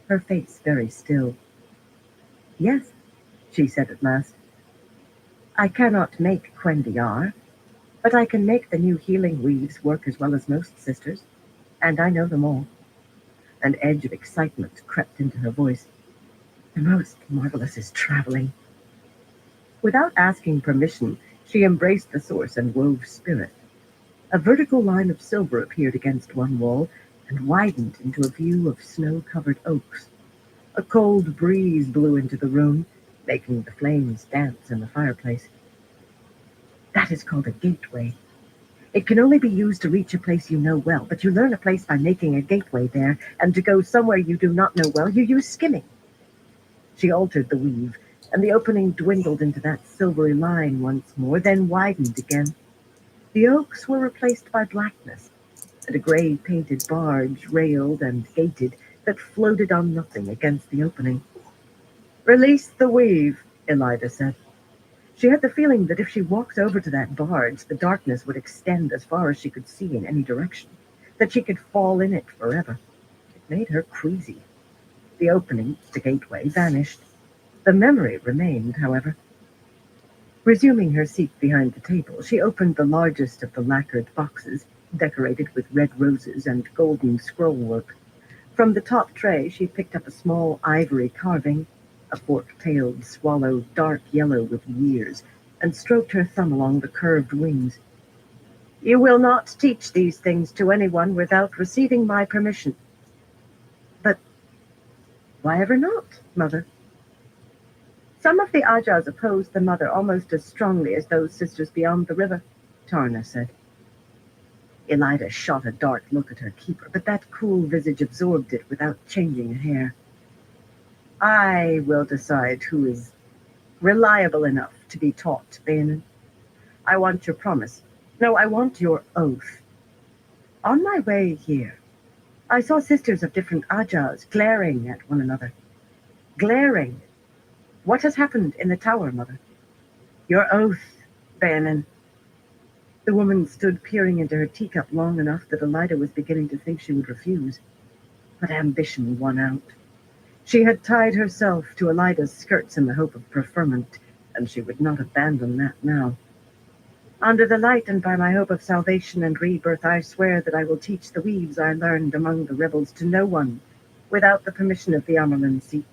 her face very still. Yes, she said at last. I cannot make Quendiar, but I can make the new healing weaves work as well as most sisters, and I know them all. An edge of excitement crept into her voice. The most marvelous is traveling. Without asking permission, she embraced the source and wove spirit. A vertical line of silver appeared against one wall and widened into a view of snow-covered oaks. A cold breeze blew into the room, making the flames dance in the fireplace. That is called a gateway. It can only be used to reach a place you know well, but you learn a place by making a gateway there, and to go somewhere you do not know well, you use skimming. She altered the weave, and the opening dwindled into that silvery line once more, then widened again. The oaks were replaced by blackness, and a grey painted barge, railed and gated, that floated on nothing against the opening. Release the weave, Elida said. She had the feeling that if she walked over to that barge, the darkness would extend as far as she could see in any direction, that she could fall in it forever. It made her queasy. The opening, the gateway, vanished. The memory remained, however. Resuming her seat behind the table, she opened the largest of the lacquered boxes, decorated with red roses and golden scrollwork. From the top tray, she picked up a small ivory carving, a fork-tailed swallow dark yellow with years, and stroked her thumb along the curved wings. You will not teach these things to anyone without receiving my permission. But why ever not, Mother? Some of the Ajahs opposed the Mother almost as strongly as those sisters beyond the river, Tarna said. Elida shot a dark look at her keeper, but that cool visage absorbed it without changing a hair. I will decide who is reliable enough to be taught, Bayanin. I want your promise. No, I want your oath. On my way here, I saw sisters of different Ajahs glaring at one another. Glaring. What has happened in the tower, Mother? Your oath, Bayanin. The woman stood peering into her teacup long enough that Elida was beginning to think she would refuse. But ambition won out. She had tied herself to Elida's skirts in the hope of preferment, and she would not abandon that now. Under the light and by my hope of salvation and rebirth, I swear that I will teach the weaves I learned among the rebels to no one without the permission of the Amerlin seat.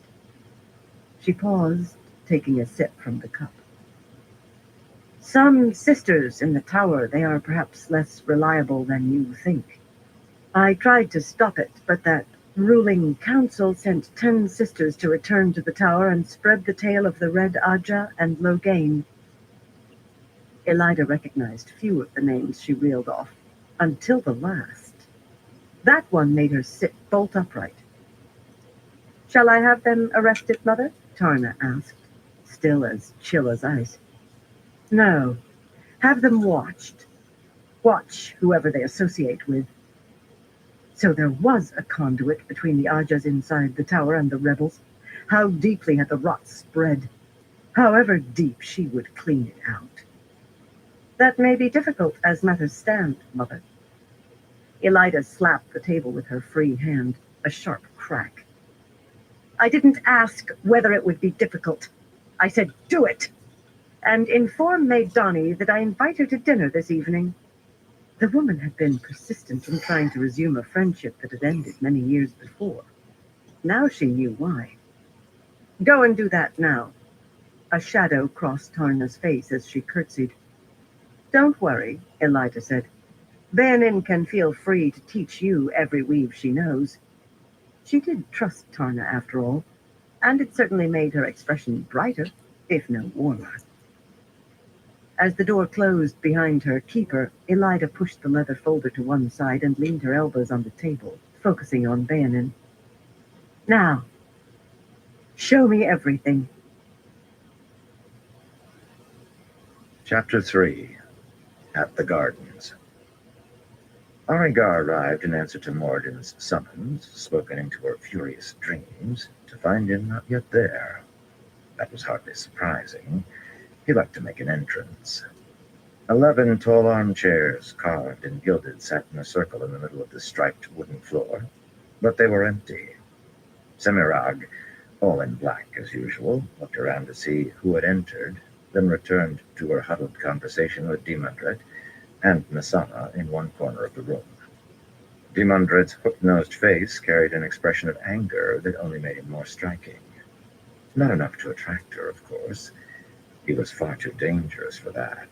She paused, taking a sip from the cup. Some sisters in the tower, they are perhaps less reliable than you think. I tried to stop it, but that ruling council sent 10 sisters to return to the tower and spread the tale of the Red Ajah and Loghain. Elida recognized few of the names she reeled off, until the last. That one made her sit bolt upright. Shall I have them arrested, Mother? Tarna asked, still as chill as ice. No. Have them watched. Watch whoever they associate with. So there was a conduit between the Ajahs inside the tower and the rebels. How deeply had the rot spread? However deep, she would clean it out. That may be difficult as matters stand, Mother. Elida slapped the table with her free hand, a sharp crack. I didn't ask whether it would be difficult. I said, do it. And inform Maid Donny that I invite her to dinner this evening. The woman had been persistent in trying to resume a friendship that had ended many years before. Now she knew why. Go and do that now. A shadow crossed Tarna's face as she curtsied. Don't worry, Elida said. Bayanin can feel free to teach you every weave she knows. She did trust Tarna after all, and it certainly made her expression brighter, if no warmer. As the door closed behind her keeper, Elida pushed the leather folder to one side and leaned her elbows on the table, focusing on Bayanin. Now, show me everything. Chapter 3. At the Gardens. Arengar arrived in answer to Moradin's summons, spoken into her furious dreams, to find him not yet there. That was hardly surprising. He liked to make an entrance. 11 tall armchairs, carved and gilded, sat in a circle in the middle of the striped wooden floor, but they were empty. Semirag, all in black as usual, looked around to see who had entered, then returned to her huddled conversation with Dimandret and Nasana in one corner of the room. Dimandret's hook-nosed face carried an expression of anger that only made him more striking. Not enough to attract her, of course. He was far too dangerous for that.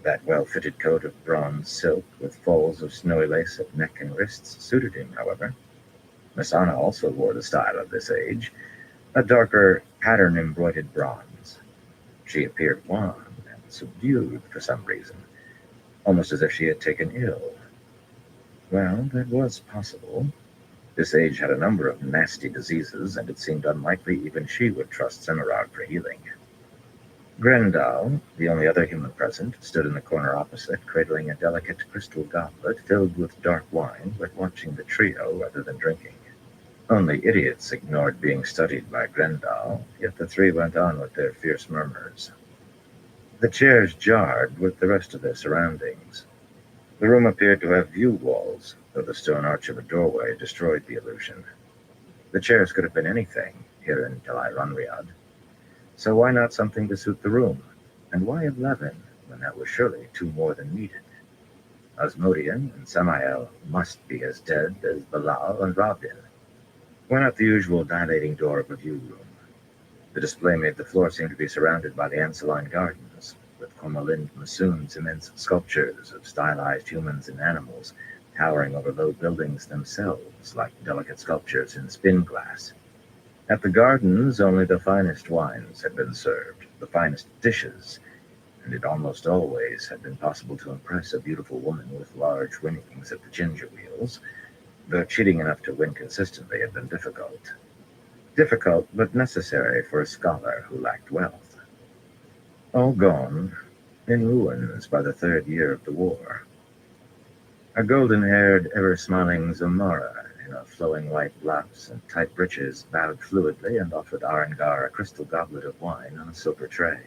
That well-fitted coat of bronze silk with folds of snowy lace at neck and wrists suited him, however. Nasana also wore the style of this age, a darker pattern-embroidered bronze. She appeared wan and subdued for some reason, almost as if she had taken ill. Well, that was possible. This age had a number of nasty diseases, and it seemed unlikely even she would trust Semirag for healing. Grendel, the only other human present, stood in the corner opposite, cradling a delicate crystal goblet filled with dark wine, but watching the trio rather than drinking. Only idiots ignored being studied by Grendel, yet the three went on with their fierce murmurs. The chairs jarred with the rest of their surroundings. The room appeared to have view walls, though the stone arch of a doorway destroyed the illusion. The chairs could have been anything here in Telairanriad. So why not something to suit the room? And why 11, when that was surely two more than needed? Asmodean and Samael must be as dead as Bilal and Rabin. Why not the usual dilating door of a view room? The display made the floor seem to be surrounded by the Anseline Gardens, with Komalind Masoon's immense sculptures of stylized humans and animals towering over low buildings themselves like delicate sculptures in spin glass. At the gardens, only the finest wines had been served, the finest dishes, and it almost always had been possible to impress a beautiful woman with large winnings at the ginger wheels, though cheating enough to win consistently had been difficult. Difficult, but necessary for a scholar who lacked wealth. All gone, in ruins by the third year of the war. A golden-haired, ever-smiling Zamora in a flowing white blouse and tight breeches bowed fluidly and offered Arengar a crystal goblet of wine on a silver tray.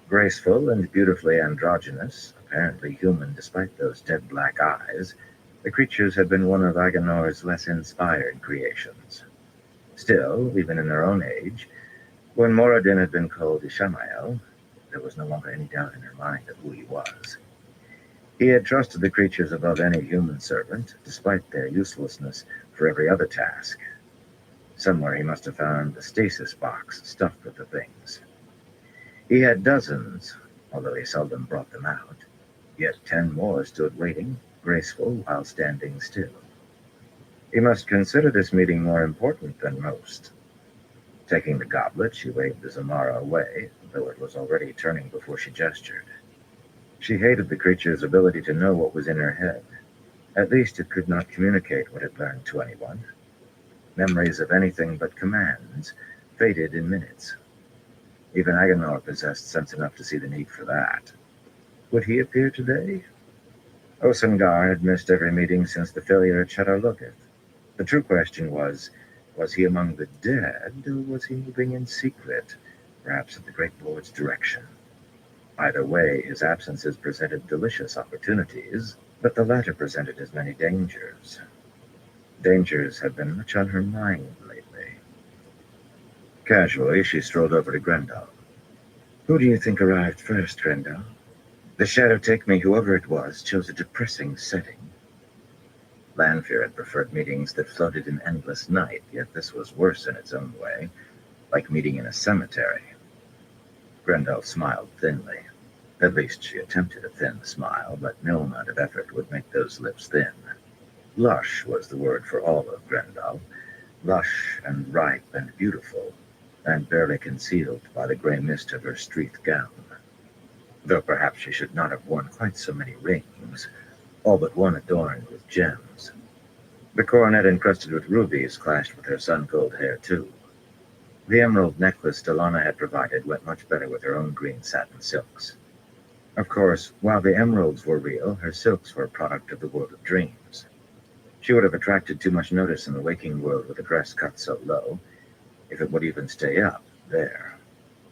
Graceful and beautifully androgynous, apparently human despite those dead black eyes, the creatures had been one of Agenor's less inspired creations. Still, even in their own age, when Moradin had been called Ishamael, there was no longer any doubt in her mind of who he was. He had trusted the creatures above any human servant, despite their uselessness for every other task. Somewhere he must have found a stasis box stuffed with the things. He had dozens, although he seldom brought them out, yet 10 more stood waiting, graceful while standing still. He must consider this meeting more important than most. Taking the goblet, she waved the Zamara away, though it was already turning before she gestured. She hated the creature's ability to know what was in her head. At least it could not communicate what it learned to anyone. Memories of anything but commands faded in minutes. Even Agenor possessed sense enough to see the need for that. Would he appear today? Osengar had missed every meeting since the failure at Shadowlooketh. The true question was he among the dead, or was he moving in secret, perhaps at the Great Lord's direction? Either way, his absences presented delicious opportunities, but the latter presented as many dangers. Dangers had been much on her mind lately. Casually, she strolled over to Grendel. Who do you think arrived first, Grendel? The Shadow Take Me, whoever it was, chose a depressing setting. Lanfear had preferred meetings that floated in endless night, yet this was worse in its own way, like meeting in a cemetery. Grendel smiled thinly. At least she attempted a thin smile, but no amount of effort would make those lips thin. Lush was the word for all of Grendel, lush and ripe and beautiful, and barely concealed by the gray mist of her streethed gown. Though perhaps she should not have worn quite so many rings, all but one adorned with gems. The coronet encrusted with rubies clashed with her sun-gold hair, too. The emerald necklace Delana had provided went much better with her own green satin silks. Of course, while the emeralds were real, her silks were a product of the world of dreams. She would have attracted too much notice in the waking world with a dress cut so low, if it would even stay up there.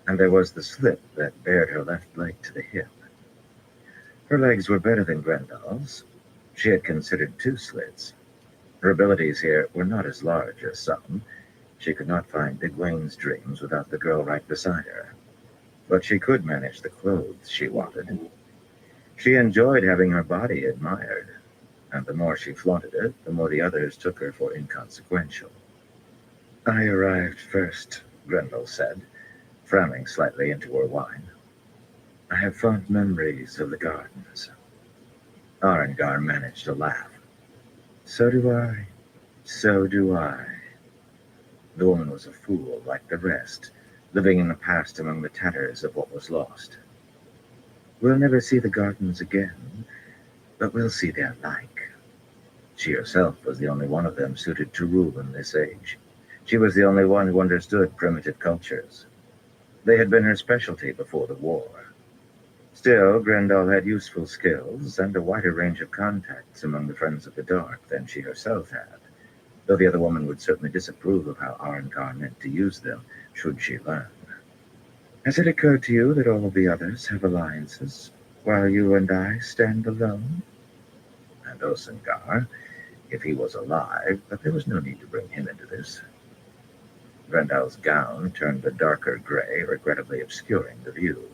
And there was the slip that bared her left leg to the hip. Her legs were better than Grendal's. She had considered 2 slits. Her abilities here were not as large as some. She could not find Egwene's dreams without the girl right beside her. But she could manage the clothes she wanted. She enjoyed having her body admired, and the more she flaunted it, the more the others took her for inconsequential. I arrived first, Grendel said, frowning slightly into her wine. I have fond memories of the gardens. Arengar managed to laugh. So do I. So do I. The woman was a fool like the rest, living in the past among the tatters of what was lost. We'll never see the gardens again, but we'll see their like. She herself was the only one of them suited to rule in this age. She was the only one who understood primitive cultures. They had been her specialty before the war. Still, Grendel had useful skills and a wider range of contacts among the Friends of the Dark than she herself had, though the other woman would certainly disapprove of how Arengar meant to use them, should she learn. Has it occurred to you that all of the others have alliances, while you and I stand alone? And Osengar, if he was alive, but there was no need to bring him into this. Grendel's gown turned a darker gray, regrettably obscuring the view.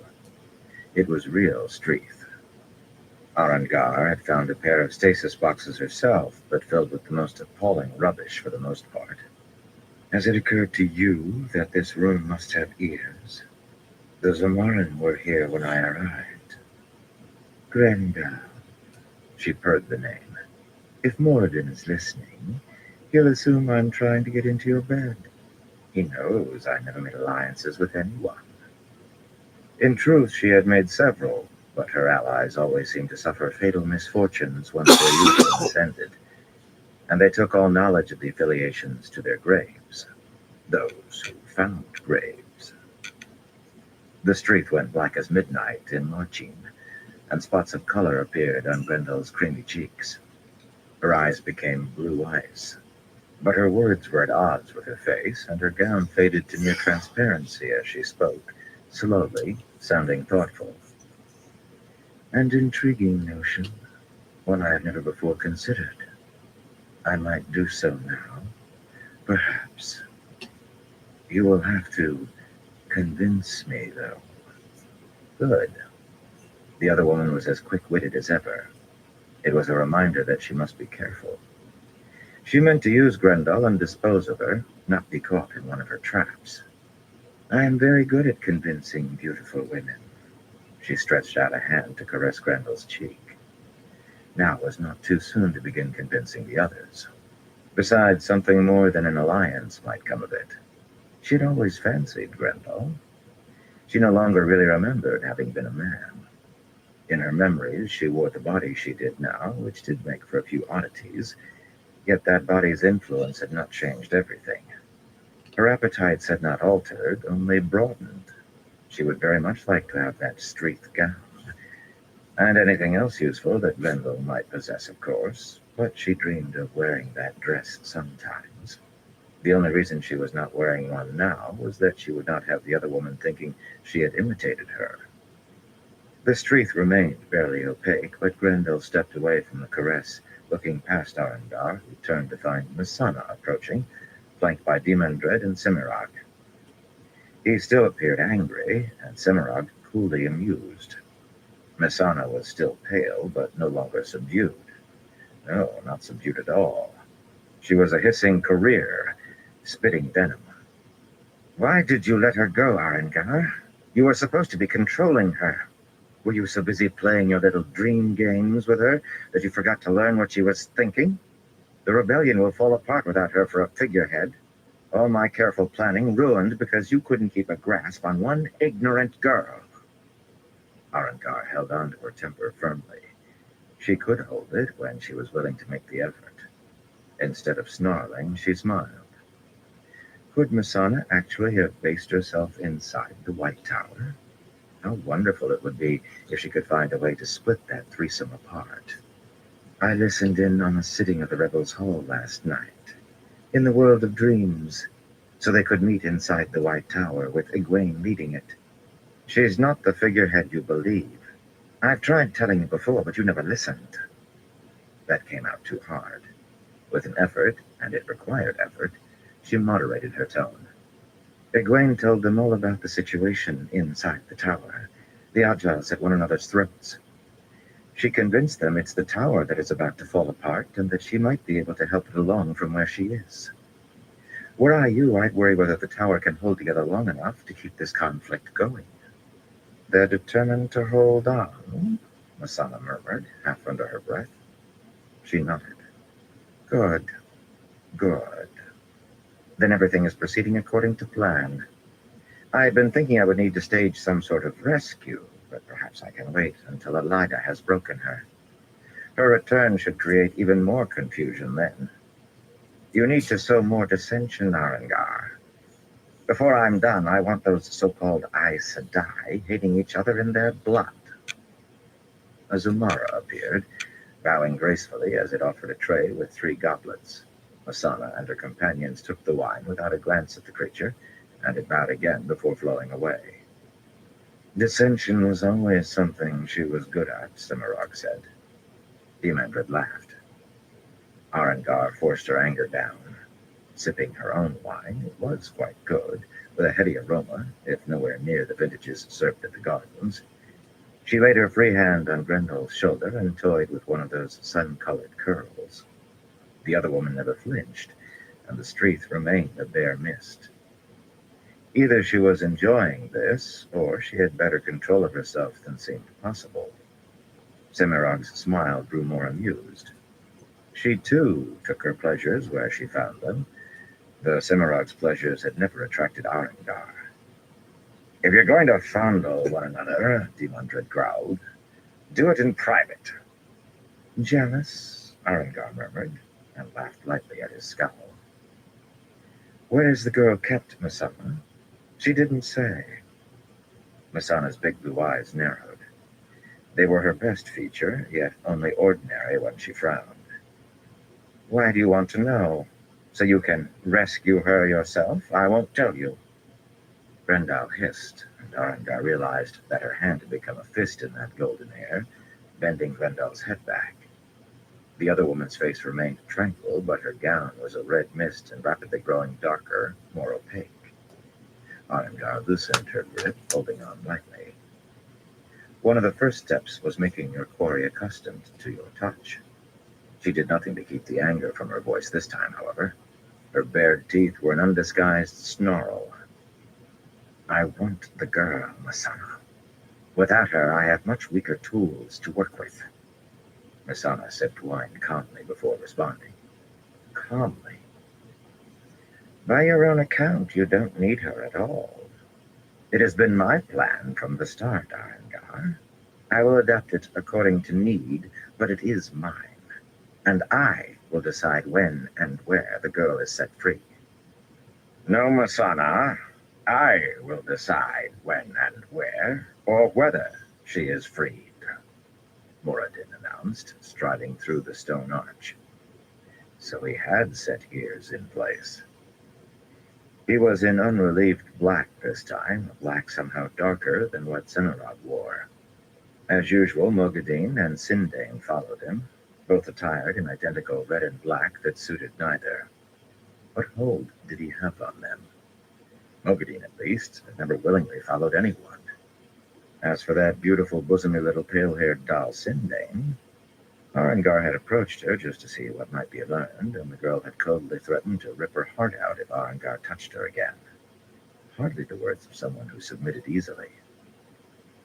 It was real Streeth. Arengar had found a pair of stasis boxes herself, but filled with the most appalling rubbish for the most part. Has it occurred to you that this room must have ears? The Zamorin were here when I arrived. Grendel. She purred the name. If Moradin is listening, he'll assume I'm trying to get into your bed. He knows I never made alliances with anyone. In truth, she had made several, but her allies always seemed to suffer fatal misfortunes once their usefulness ended, and they took all knowledge of the affiliations to their graves. Those who found graves. The street went black as midnight in marching, and spots of color appeared on Grendel's creamy cheeks. Her eyes became blue ice, but her words were at odds with her face, and her gown faded to near transparency as she spoke, slowly, sounding thoughtful. An intriguing notion, one I had never before considered. I might do so now, perhaps. You will have to convince me, though. Good. The other woman was as quick-witted as ever. It was a reminder that she must be careful. She meant to use Grendel and dispose of her, not be caught in one of her traps. I am very good at convincing beautiful women. She stretched out a hand to caress Grendel's cheek. Now was not too soon to begin convincing the others. Besides, something more than an alliance might come of it. She had always fancied Grendel. She no longer really remembered having been a man. In her memories, she wore the body she did now, which did make for a few oddities, yet that body's influence had not changed everything. Her appetites had not altered, only broadened. She would very much like to have that Streeth gown, and anything else useful that Grendel might possess, of course, but she dreamed of wearing that dress sometimes. The only reason she was not wearing one now was that she would not have the other woman thinking she had imitated her. The Streeth remained barely opaque, but Grendel stepped away from the caress, looking past Arengar, who turned to find Messana approaching, flanked by Demandred and Cimarag. He still appeared angry, and Cimarag coolly amused. Messana was still pale, but no longer subdued. No, not subdued at all. She was a hissing career, spitting venom. Why did you let her go, Arengar? You were supposed to be controlling her. Were you so busy playing your little dream games with her that you forgot to learn what she was thinking? The rebellion will fall apart without her for a figurehead. All my careful planning ruined because you couldn't keep a grasp on one ignorant girl. Arengar held on to her temper firmly. She could hold it when she was willing to make the effort. Instead of snarling, she smiled. Could Messana actually have based herself inside the White Tower? How wonderful it would be if she could find a way to split that threesome apart. I listened in on a sitting of the Rebels' Hall last night, in the world of dreams, so they could meet inside the White Tower with Egwene leading it. She's not the figurehead you believe. I've tried telling you before, but you never listened. That came out too hard. With an effort, and it required effort, she moderated her tone. Egwene told them all about the situation inside the tower, the Ajahs at one another's throats. She convinced them it's the tower that is about to fall apart and that she might be able to help it along from where she is. Were I you, I'd worry whether the tower can hold together long enough to keep this conflict going. They're determined to hold on, Masana murmured, half under her breath. She nodded. Good, good. Then everything is proceeding according to plan. I've been thinking I would need to stage some sort of rescue, but perhaps I can wait until Elida has broken her. Her return should create even more confusion then. You need to sow more dissension, Arengar. Before I'm done, I want those so-called Aes Sedai hating each other in their blood. Azumara appeared, bowing gracefully as it offered a tray with 3 goblets. Masana and her companions took the wine without a glance at the creature, and it bowed again before flowing away. Dissension was always something she was good at, Cimarog said. Demandred laughed. Arengar forced her anger down. Sipping her own wine, it was quite good, with a heady aroma, if nowhere near the vintages served at the gardens. She laid her free hand on Grendel's shoulder and toyed with one of those sun-colored curls. The other woman never flinched, and the street remained a bare mist. Either she was enjoying this, or she had better control of herself than seemed possible. Cimarog's smile grew more amused. She, too, took her pleasures where she found them. The Cimarog's pleasures had never attracted Arengar. If you're going to fondle one another, Demundred growled, do it in private. Jealous, Arengar murmured, and laughed lightly at his scowl. Where is the girl kept, Masana? She didn't say. Masana's big blue eyes narrowed. They were her best feature, yet only ordinary when she frowned. Why do you want to know? So you can rescue her yourself? I won't tell you. Grendel hissed, and Arengar realized that her hand had become a fist in that golden hair, bending Grendel's head back. The other woman's face remained tranquil, but her gown was a red mist and rapidly growing darker, more opaque. Arengar loosened her grip, holding on lightly. One of the first steps was making your quarry accustomed to your touch. She did nothing to keep the anger from her voice this time, however. Her bared teeth were an undisguised snarl. I want the girl, Masana. Without her, I have much weaker tools to work with. Masana sipped wine calmly before responding. Calmly? By your own account, you don't need her at all. It has been my plan from the start, Arengar. I will adapt it according to need, but it is mine. And I will decide when and where the girl is set free. No, Masana. I will decide when and where, or whether she is freed, Moradin announced, striding through the stone arch. So he had set gears in place. He was in unrelieved black this time, a black somehow darker than what Cimarog wore. As usual, Mogadin and Sindane followed him, both attired in identical red and black that suited neither. What hold did he have on them? Mogadin, at least, had never willingly followed anyone. As for that beautiful, bosomy little pale-haired doll Sindane, Arengar had approached her just to see what might be learned, and the girl had coldly threatened to rip her heart out if Arengar touched her again. Hardly the words of someone who submitted easily.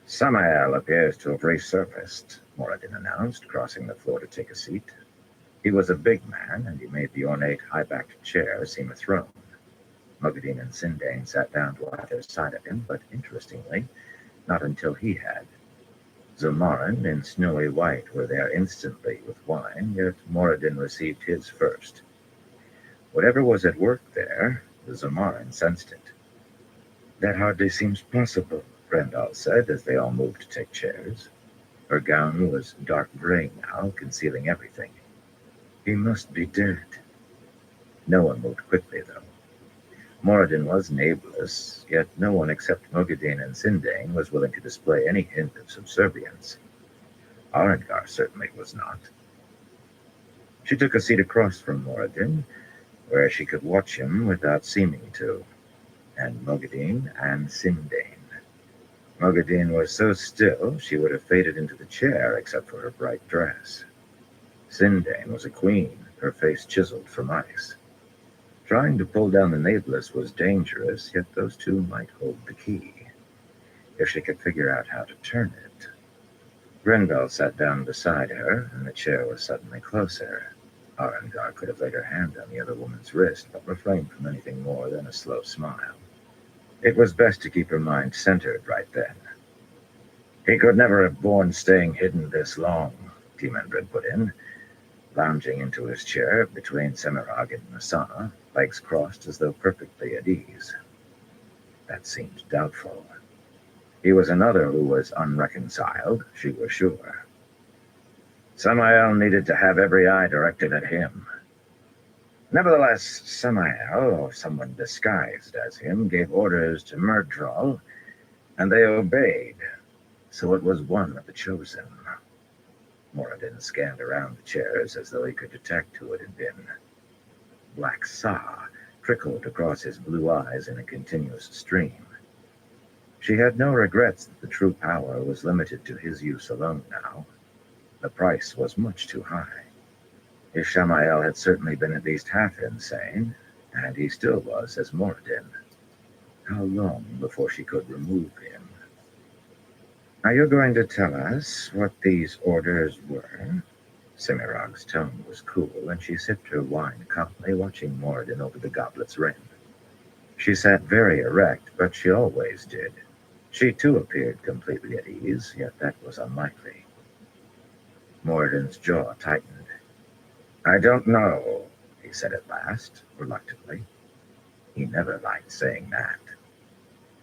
Samael appears to have resurfaced, Moradin announced, crossing the floor to take a seat. He was a big man, and he made the ornate, high-backed chair seem a throne. Mogadin and Sindane sat down to either side of him, but interestingly, not until he had. Zulmarin in snowy white were there instantly with wine, yet Moradin received his first. Whatever was at work there, the Zulmarin sensed it. That hardly seems possible, Grendel said as they all moved to take chairs. Her gown was dark gray now, concealing everything. He must be dead. No one moved quickly, though. Moradin was nameless, yet no one except Mogadin and Sindane was willing to display any hint of subservience. Arengar certainly was not. She took a seat across from Moradin, where she could watch him without seeming to, and Mogadin and Sindane. Mogadin was so still she would have faded into the chair except for her bright dress. Sindane was a queen, her face chiseled from ice. Trying to pull down the nameless was dangerous, yet those two might hold the key, if she could figure out how to turn it. Grendel sat down beside her, and the chair was suddenly closer. Arengar could have laid her hand on the other woman's wrist, but refrained from anything more than a slow smile. It was best to keep her mind centered right then. He could never have borne staying hidden this long, Demandred put in, lounging into his chair between Semirhage and Masana, legs crossed as though perfectly at ease. That seemed doubtful. He was another who was unreconciled, she was sure. Samael needed to have every eye directed at him. Nevertheless, Samael, or someone disguised as him, gave orders to Myrddraal, and they obeyed, so it was one of the chosen. Moradin scanned around the chairs as though he could detect who it had been. Black Sa trickled across his blue eyes in a continuous stream. She had no regrets that the true power was limited to his use alone now. The price was much too high. Ishamael had certainly been at least half insane, and he still was as Moradin. How long before she could remove him? Are you going to tell us what these orders were? Semirog's tone was cool, and she sipped her wine calmly, watching Moradin over the goblet's rim. She sat very erect, but she always did. She too appeared completely at ease, yet that was unlikely. Moradin's jaw tightened. I don't know, he said at last, reluctantly. He never liked saying that.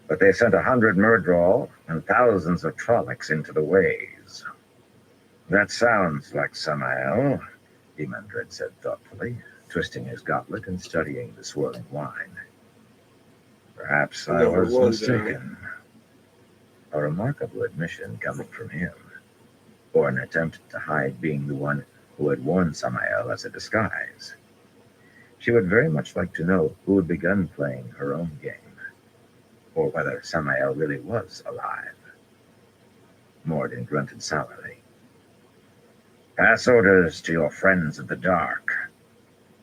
But they sent 100 Myrddraal and thousands of Trollocs into the ways. That sounds like Samael, Demandred said thoughtfully, twisting his goblet and studying the swirling wine. Perhaps I was mistaken. A remarkable admission coming from him, or an attempt to hide being the one who had worn Samael as a disguise. She would very much like to know who had begun playing her own game, or whether Samael really was alive. Moradin grunted sourly. Pass orders to your friends of the dark.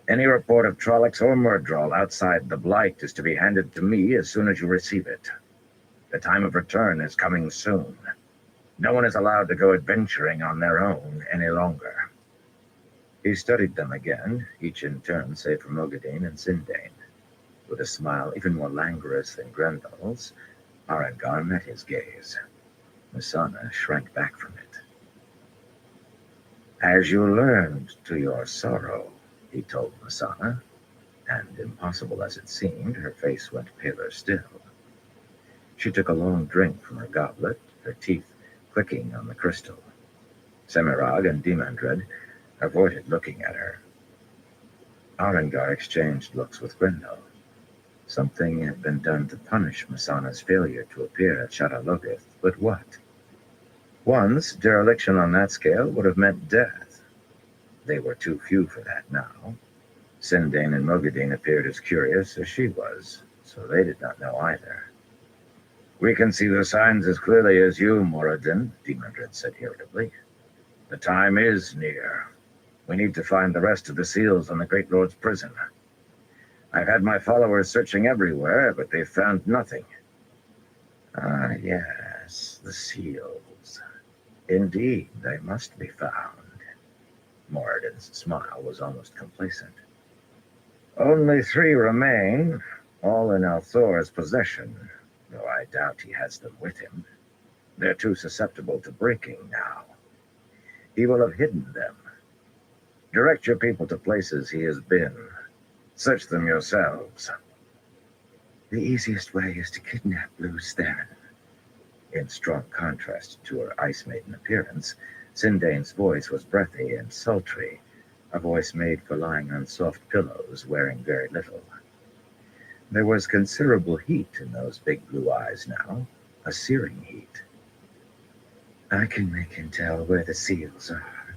Any report of Trollocs or Myrddraal outside the Blight is to be handed to me as soon as you receive it. The time of return is coming soon. No one is allowed to go adventuring on their own any longer. He studied them again, each in turn save for Mogadin and Sindane. With a smile even more languorous than Grendel's, Arengar met his gaze. Masana shrank back from it. As you learned to your sorrow, he told Masana, and impossible as it seemed, her face went paler still. She took a long drink from her goblet, her teeth clicking on the crystal. Semirhage and Demandred avoided looking at her. Arengar exchanged looks with Grendel. Something had been done to punish Masana's failure to appear at Shadalogith, but what? Once, dereliction on that scale would have meant death. They were too few for that now. Sindane and Mogadin appeared as curious as she was, so they did not know either. We can see the signs as clearly as you, Moradin, Demandred said irritably. The time is near. We need to find the rest of the seals in the Great Lord's prison. I've had my followers searching everywhere, but they've found nothing. Ah, yes, the seals. Indeed, they must be found. Moradin's smile was almost complacent. Only 3 remain, all in Althor's possession, though I doubt he has them with him. They're too susceptible to breaking now. He will have hidden them. Direct your people to places he has been. Search them yourselves. The easiest way is to kidnap Lews Therin. In strong contrast to her ice maiden appearance, Sindane's voice was breathy and sultry, a voice made for lying on soft pillows, wearing very little. There was considerable heat in those big blue eyes now, a searing heat. I can make him tell where the seals are.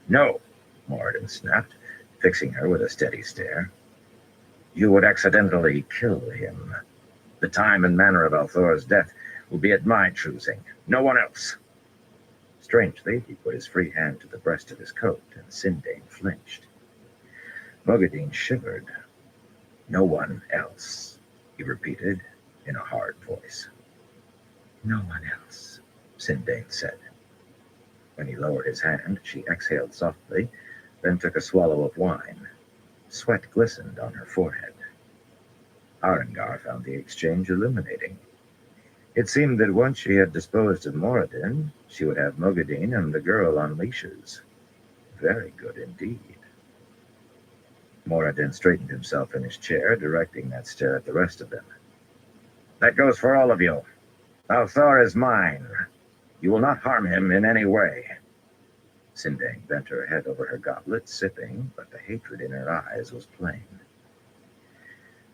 No, Moradin snapped, fixing her with a steady stare. You would accidentally kill him. The time and manner of Althor's death will be at my choosing, no one else. Strangely, he put his free hand to the breast of his coat, and Sindane flinched. Mogadine shivered. No one else, he repeated in a hard voice. No one else, Sindane said. When he lowered his hand, she exhaled softly, then took a swallow of wine. Sweat glistened on her forehead. Arengar found the exchange illuminating. It seemed that once she had disposed of Moradin, she would have Mogadine and the girl on leashes. Very good indeed. Moradin straightened himself in his chair, directing that stare at the rest of them. That goes for all of you. Althor is mine. You will not harm him in any way. Sindane bent her head over her goblet, sipping, but the hatred in her eyes was plain.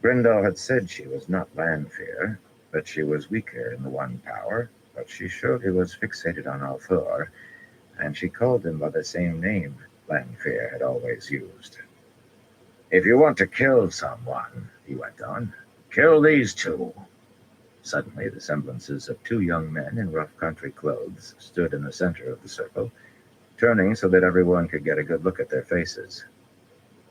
Grendel had said she was not Lanfear, that she was weaker in the one power, but she surely was fixated on Althor, and she called him by the same name Lanfear had always used. If you want to kill someone, he went on, kill these two. Suddenly, the semblances of two young men in rough country clothes stood in the center of the circle, turning so that everyone could get a good look at their faces.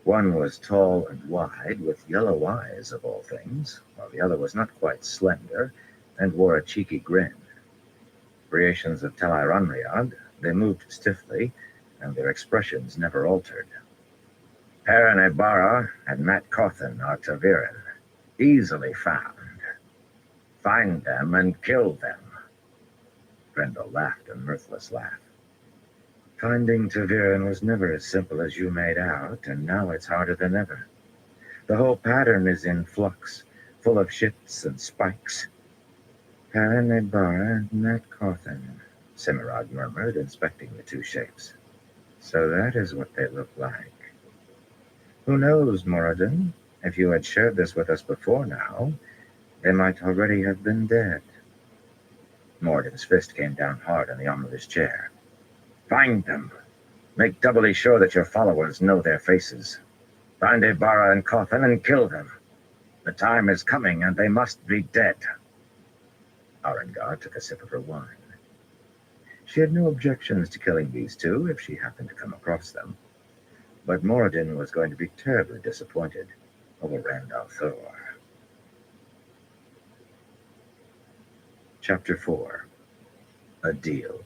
One was tall and wide, with yellow eyes of all things, while the other was not quite slender and wore a cheeky grin. Creations of Tel'aran'rhiod, they moved stiffly, and their expressions never altered. Perrin Ebara and Matt Cawthon are Ta'Viren, easily found. Find them and kill them. Grendel laughed a mirthless laugh. Finding Ta'Viren was never as simple as you made out, and now it's harder than ever. The whole pattern is in flux, full of shifts and spikes. Perrin Ebara and Matt Cawthon, Cimarog murmured, inspecting the two shapes. So that is what they look like. Who knows, Moradin? If you had shared this with us before now, they might already have been dead. Moradin's fist came down hard on the arm of his chair. Find them. Make doubly sure that your followers know their faces. Find Ebara and Cawthon and kill them. The time is coming, and they must be dead. Arengar took a sip of her wine. She had no objections to killing these two if she happened to come across them. But Moradin was going to be terribly disappointed over Rand al'Thor. Chapter 4. A Deal.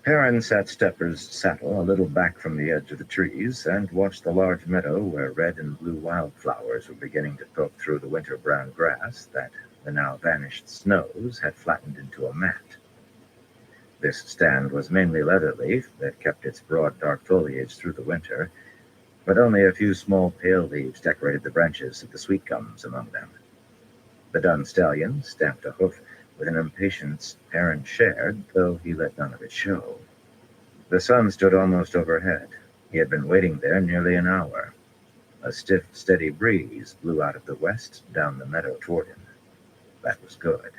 Perrin sat Stepper's saddle a little back from the edge of the trees and watched the large meadow where red and blue wildflowers were beginning to poke through the winter-brown grass that the now vanished snows had flattened into a mat. This stand was mainly leatherleaf that kept its broad dark foliage through the winter, but only a few small pale leaves decorated the branches of the sweet gums among them. The dun stallion stamped a hoof with an impatience Perrin shared, though he let none of it show. The sun stood almost overhead. He had been waiting there nearly an hour. A stiff, steady breeze blew out of the west down the meadow toward him. That was good.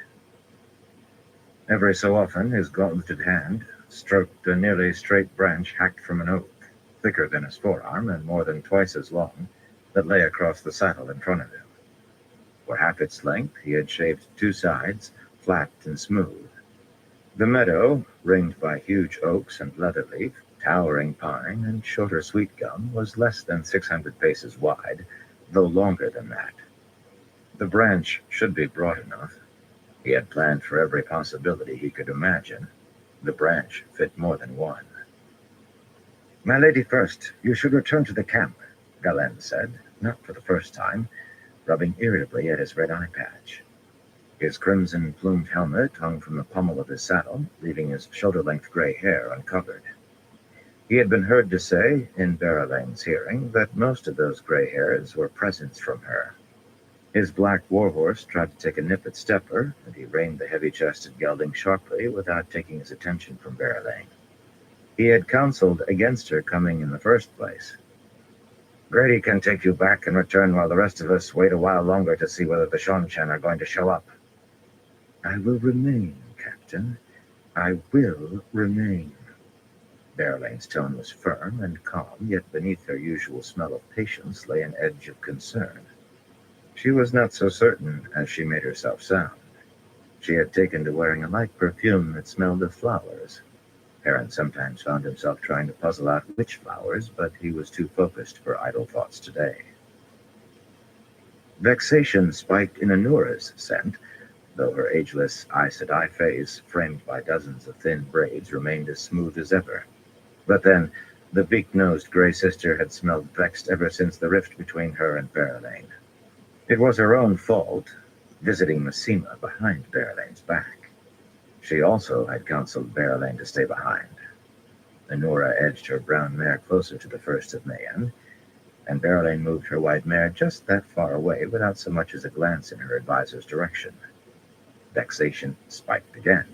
Every so often, his gauntleted hand stroked a nearly straight branch hacked from an oak, thicker than his forearm and more than twice as long, that lay across the saddle in front of him. For half its length, he had shaved two sides, flat and smooth. The meadow, ringed by huge oaks and leatherleaf, towering pine, and shorter sweet gum, was less than 600 paces wide, though longer than that. The branch should be broad enough. He had planned for every possibility he could imagine. The branch fit more than one. My lady first, you should return to the camp, Galen said, not for the first time, rubbing irritably at his red eye patch. His crimson-plumed helmet hung from the pommel of his saddle, leaving his shoulder-length gray hair uncovered. He had been heard to say, in Berelane's hearing, that most of those gray hairs were presents from her. His black warhorse tried to take a nip at Stepper, and he reined the heavy-chested gelding sharply without taking his attention from Berelain. He had counseled against her coming in the first place. Grady can take you back and return while the rest of us wait a while longer to see whether the Shonchan are going to show up. I will remain, Captain. I will remain. Berelain's tone was firm and calm, yet beneath her usual smell of patience lay an edge of concern. She was not so certain as she made herself sound. She had taken to wearing a light perfume that smelled of flowers. Perrin sometimes found himself trying to puzzle out which flowers, but he was too focused for idle thoughts today. Vexation spiked in Anura's scent, though her ageless Aes Sedai face, framed by dozens of thin braids, remained as smooth as ever. But then, the beak-nosed Grey Sister had smelled vexed ever since the rift between her and Berelain. It was her own fault, visiting Massima behind Berelain's back. She also had counseled Berelain to stay behind. Anura edged her brown mare closer to the first of Mayen, and Berelain moved her white mare just that far away without so much as a glance in her advisor's direction. Vexation spiked again.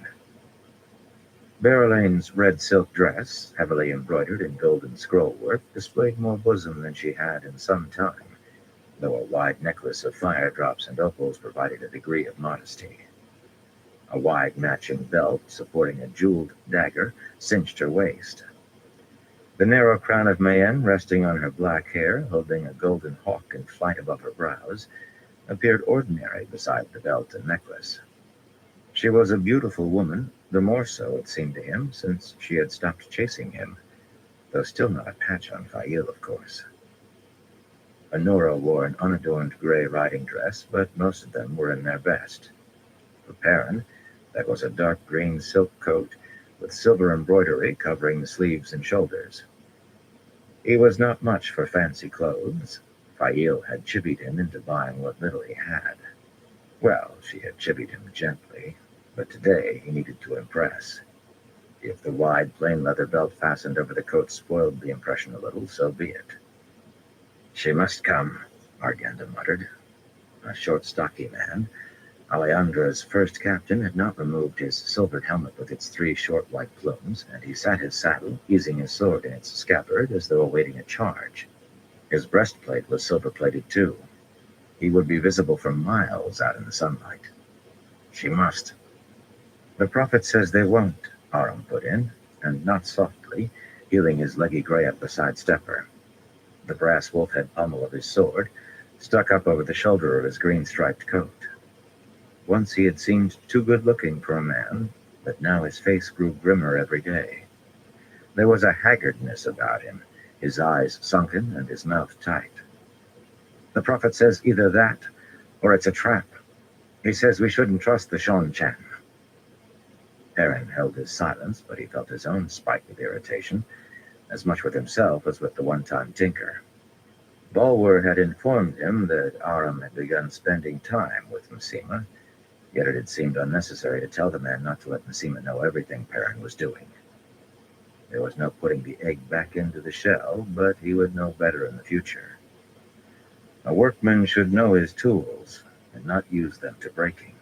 Berelain's red silk dress, heavily embroidered in golden scrollwork, displayed more bosom than she had in some time, though a wide necklace of fire drops and opals provided a degree of modesty. A wide matching belt, supporting a jeweled dagger, cinched her waist. The narrow crown of Mayen, resting on her black hair, holding a golden hawk in flight above her brows, appeared ordinary beside the belt and necklace. She was a beautiful woman, the more so, it seemed to him, since she had stopped chasing him, though still not a patch on Fail, of course. Anura wore an unadorned gray riding dress, but most of them were in their best. For Perrin, that was a dark green silk coat with silver embroidery covering the sleeves and shoulders. He was not much for fancy clothes. Fail had chivied him into buying what little he had. Well, she had chivied him gently, but today he needed to impress. If the wide plain leather belt fastened over the coat spoiled the impression a little, so be it. She must come, Arganda muttered. A short, stocky man, Aleandra's first captain, had not removed his silvered helmet with its 3 short white plumes, and he sat his saddle, easing his sword in its scabbard as though awaiting a charge. His breastplate was silver-plated too. He would be visible for miles out in the sunlight. She must. The prophet says they won't, Aram put in, and not softly, heeling his leggy gray up beside Stepper. The brass wolf-head pommel of his sword stuck up over the shoulder of his green-striped coat. Once he had seemed too good-looking for a man, but now his face grew grimmer every day. There was a haggardness about him, his eyes sunken and his mouth tight. The prophet says either that, or it's a trap. He says we shouldn't trust the Shonchan. Perrin held his silence, but he felt his own spike of irritation, as much with himself as with the one-time tinker. Bulwer had informed him that Aram had begun spending time with Massima, yet it had seemed unnecessary to tell the man not to let Massima know everything Perrin was doing. There was no putting the egg back into the shell, but he would know better in the future. A workman should know his tools, and not use them to breaking.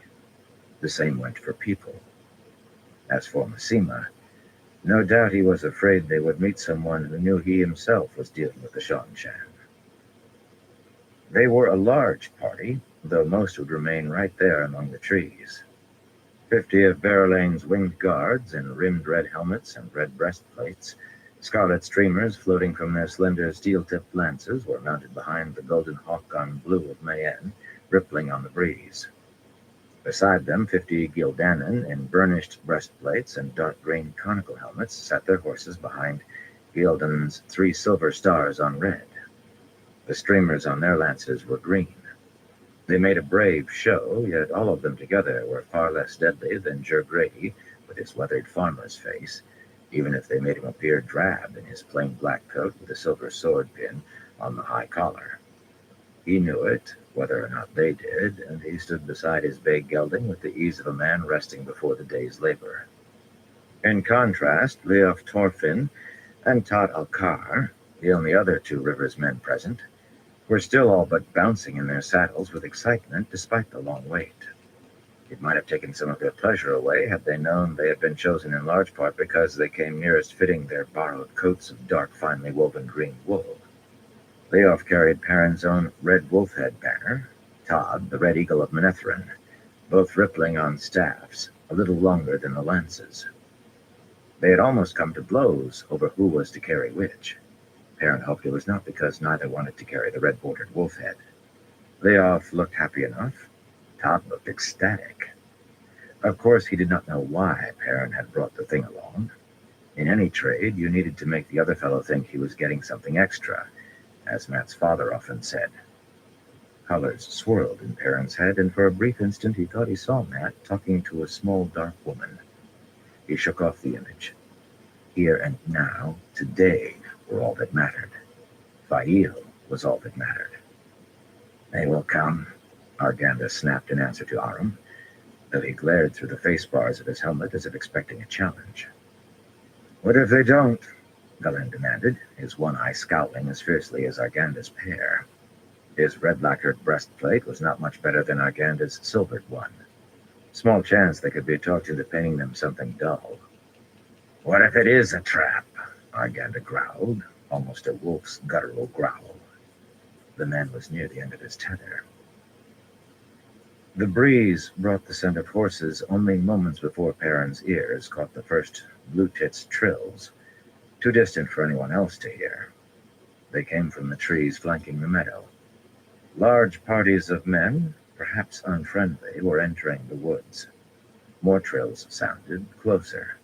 The same went for people. As for Massima, no doubt he was afraid they would meet someone who knew he himself was dealing with the Shonchan. They were a large party, though most would remain right there among the trees. 50 of Berelain's winged guards in rimmed red helmets and red breastplates, scarlet streamers floating from their slender steel-tipped lances, were mounted behind the golden hawk on blue of Mayen, rippling on the breeze. Beside them, 50 Gildanan in burnished breastplates and dark green conical helmets sat their horses behind Gildan's 3 silver stars on red. The streamers on their lances were green. They made a brave show, yet all of them together were far less deadly than Jer Grady, with his weathered farmer's face, even if they made him appear drab in his plain black coat with a silver sword pin on the high collar. He knew it, whether or not they did, and he stood beside his bay gelding with the ease of a man resting before the day's labor. In contrast, Leof Torfin and Todd Alcar, the only other 2 Rivers men present, were still all but bouncing in their saddles with excitement despite the long wait. It might have taken some of their pleasure away had they known they had been chosen in large part because they came nearest fitting their borrowed coats of dark, finely woven green wool. Leof carried Perrin's own red wolf-head banner, Todd the red eagle of Manetheren, both rippling on staffs, a little longer than the lances. They had almost come to blows over who was to carry which. Perrin hoped it was not because neither wanted to carry the red-bordered wolf head. Leof looked happy enough. Todd looked ecstatic. Of course, he did not know why Perrin had brought the thing along. In any trade, you needed to make the other fellow think he was getting something extra, as Matt's father often said. Colors swirled in Perrin's head, and for a brief instant he thought he saw Matt talking to a small, dark woman. He shook off the image. Here and now, today, were all that mattered. Fail was all that mattered. They will come, Arganda snapped in answer to Aram, though he glared through the face bars of his helmet as if expecting a challenge. What if they don't? Galen demanded, his one eye scowling as fiercely as Arganda's pair. His red-lacquered breastplate was not much better than Arganda's silvered one. Small chance they could be talked into painting them something dull. What if it is a trap? Arganda growled, almost a wolf's guttural growl. The man was near the end of his tether. The breeze brought the scent of horses only moments before Perrin's ears caught the first blue tits trills, too distant for anyone else to hear. They came from the trees flanking the meadow. Large parties of men, perhaps unfriendly, were entering the woods. More trills sounded, closer.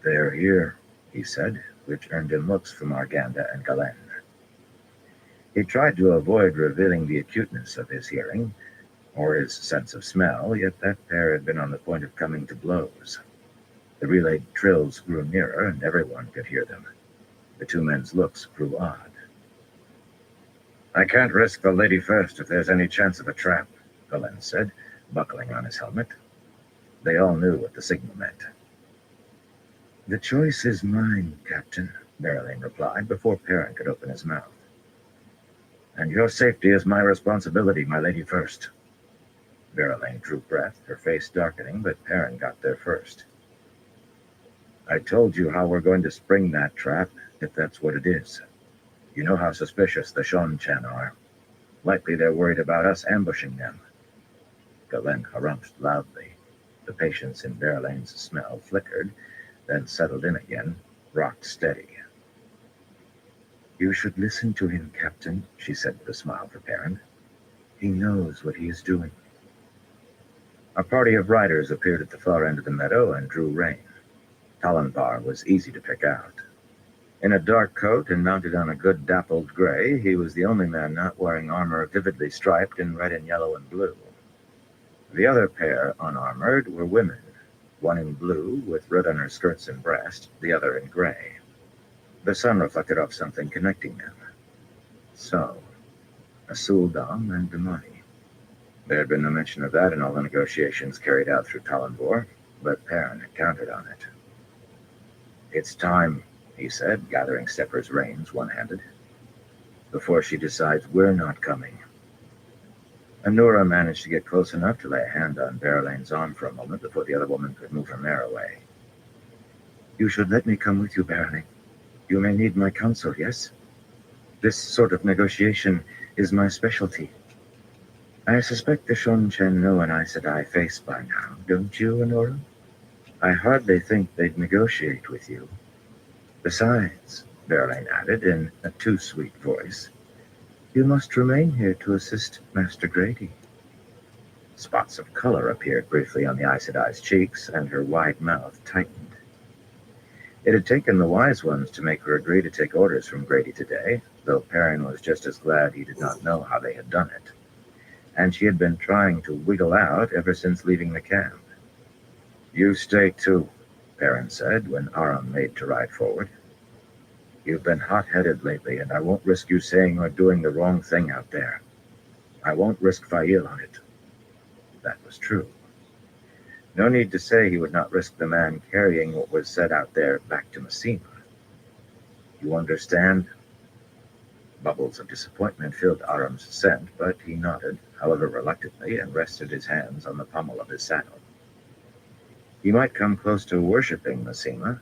They're here, he said, which earned him looks from Arganda and Galen. He tried to avoid revealing the acuteness of his hearing, or his sense of smell, yet that pair had been on the point of coming to blows. The relayed trills grew nearer, and everyone could hear them. The two men's looks grew odd. I can't risk the lady first if there's any chance of a trap, Galen said, buckling on his helmet. They all knew what the signal meant. The choice is mine, Captain, Berylane replied before Perrin could open his mouth. And your safety is my responsibility, my lady first. Berylane drew breath, her face darkening, but Perrin got there first. I told you how we're going to spring that trap, if that's what it is. You know how suspicious the Shon-Chan are. Likely they're worried about us ambushing them. Galen harumphed loudly. The patience in Berylane's smell flickered, then settled in again, rocked steady. You should listen to him, Captain, she said with a smile for Perrin. He knows what he is doing. A party of riders appeared at the far end of the meadow and drew rein. Talanvar was easy to pick out. In a dark coat and mounted on a good dappled gray, he was the only man not wearing armor vividly striped in red and yellow and blue. The other pair, unarmored, were women, one in blue with red on her skirts and breast, the other in gray. The sun reflected off something connecting them. So, a Suldam and Damani. There had been no mention of that in all the negotiations carried out through Talanvor, but Perrin had counted on it. It's time, he said, gathering Stepper's reins one-handed. Before she decides we're not coming. Anura managed to get close enough to lay a hand on Berylane's arm for a moment before the other woman could move her mare away. You should let me come with you, Berylane. You may need my counsel, yes? This sort of negotiation is my specialty. I suspect the Shon-Chen know an Aes Sedai face by now, don't you, Anura? I hardly think they'd negotiate with you. Besides, Berylane added in a too sweet voice, you must remain here to assist Master Grady. Spots of color appeared briefly on the Aes Sedai's cheeks, and her wide mouth tightened. It had taken the wise ones to make her agree to take orders from Grady today, though Perrin was just as glad he did not know how they had done it. And she had been trying to wiggle out ever since leaving the camp. You stay too, Perrin said when Aram made to ride forward. You've been hot-headed lately, and I won't risk you saying or doing the wrong thing out there. I won't risk Fail on it. That was true. No need to say he would not risk the man carrying what was said out there back to Messina. You understand? Bubbles of disappointment filled Aram's scent, but he nodded, however reluctantly, and rested his hands on the pommel of his saddle. He might come close to worshipping Massima,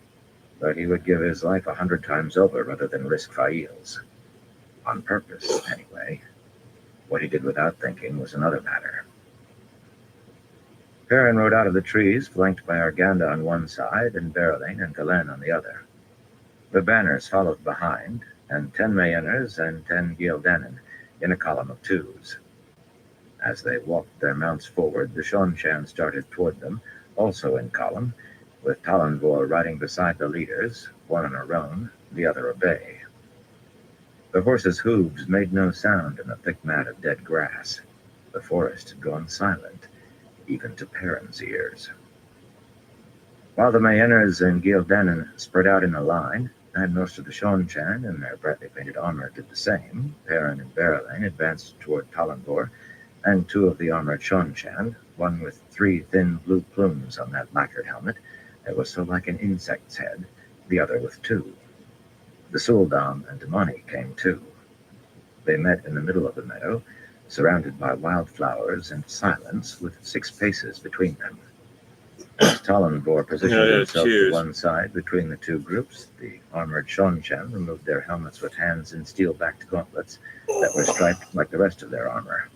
but he would give his life 100 times over rather than risk Fail's. On purpose, anyway. What he did without thinking was another matter. Perrin rode out of the trees, flanked by Arganda on one side and Berelain and Galen on the other. The banners followed behind, and 10 Mayenners and 10 Gildanen in a column of twos. As they walked their mounts forward, the Seanchan started toward them, also in column, with Talonvor riding beside the leaders, one on a roan, the other a bay. The horses' hooves made no sound in the thick mat of dead grass. The forest had gone silent, even to Perrin's ears. While the Mayenners and Gildanen spread out in a line, and most of the Seanchan in their brightly painted armor did the same, Perrin and Berelain advanced toward Talonvor, and 2 of the armored Seanchan, one with 3 thin blue plumes on that lacquered helmet that was so like an insect's head, the other with 2. The Suldam and Damani came too. They met in the middle of the meadow, surrounded by wildflowers and silence, with 6 paces between them. As Talonvor positioned himself to one side between the 2 groups, the armored Seanchan removed their helmets with hands in steel-backed gauntlets that were striped like the rest of their armor.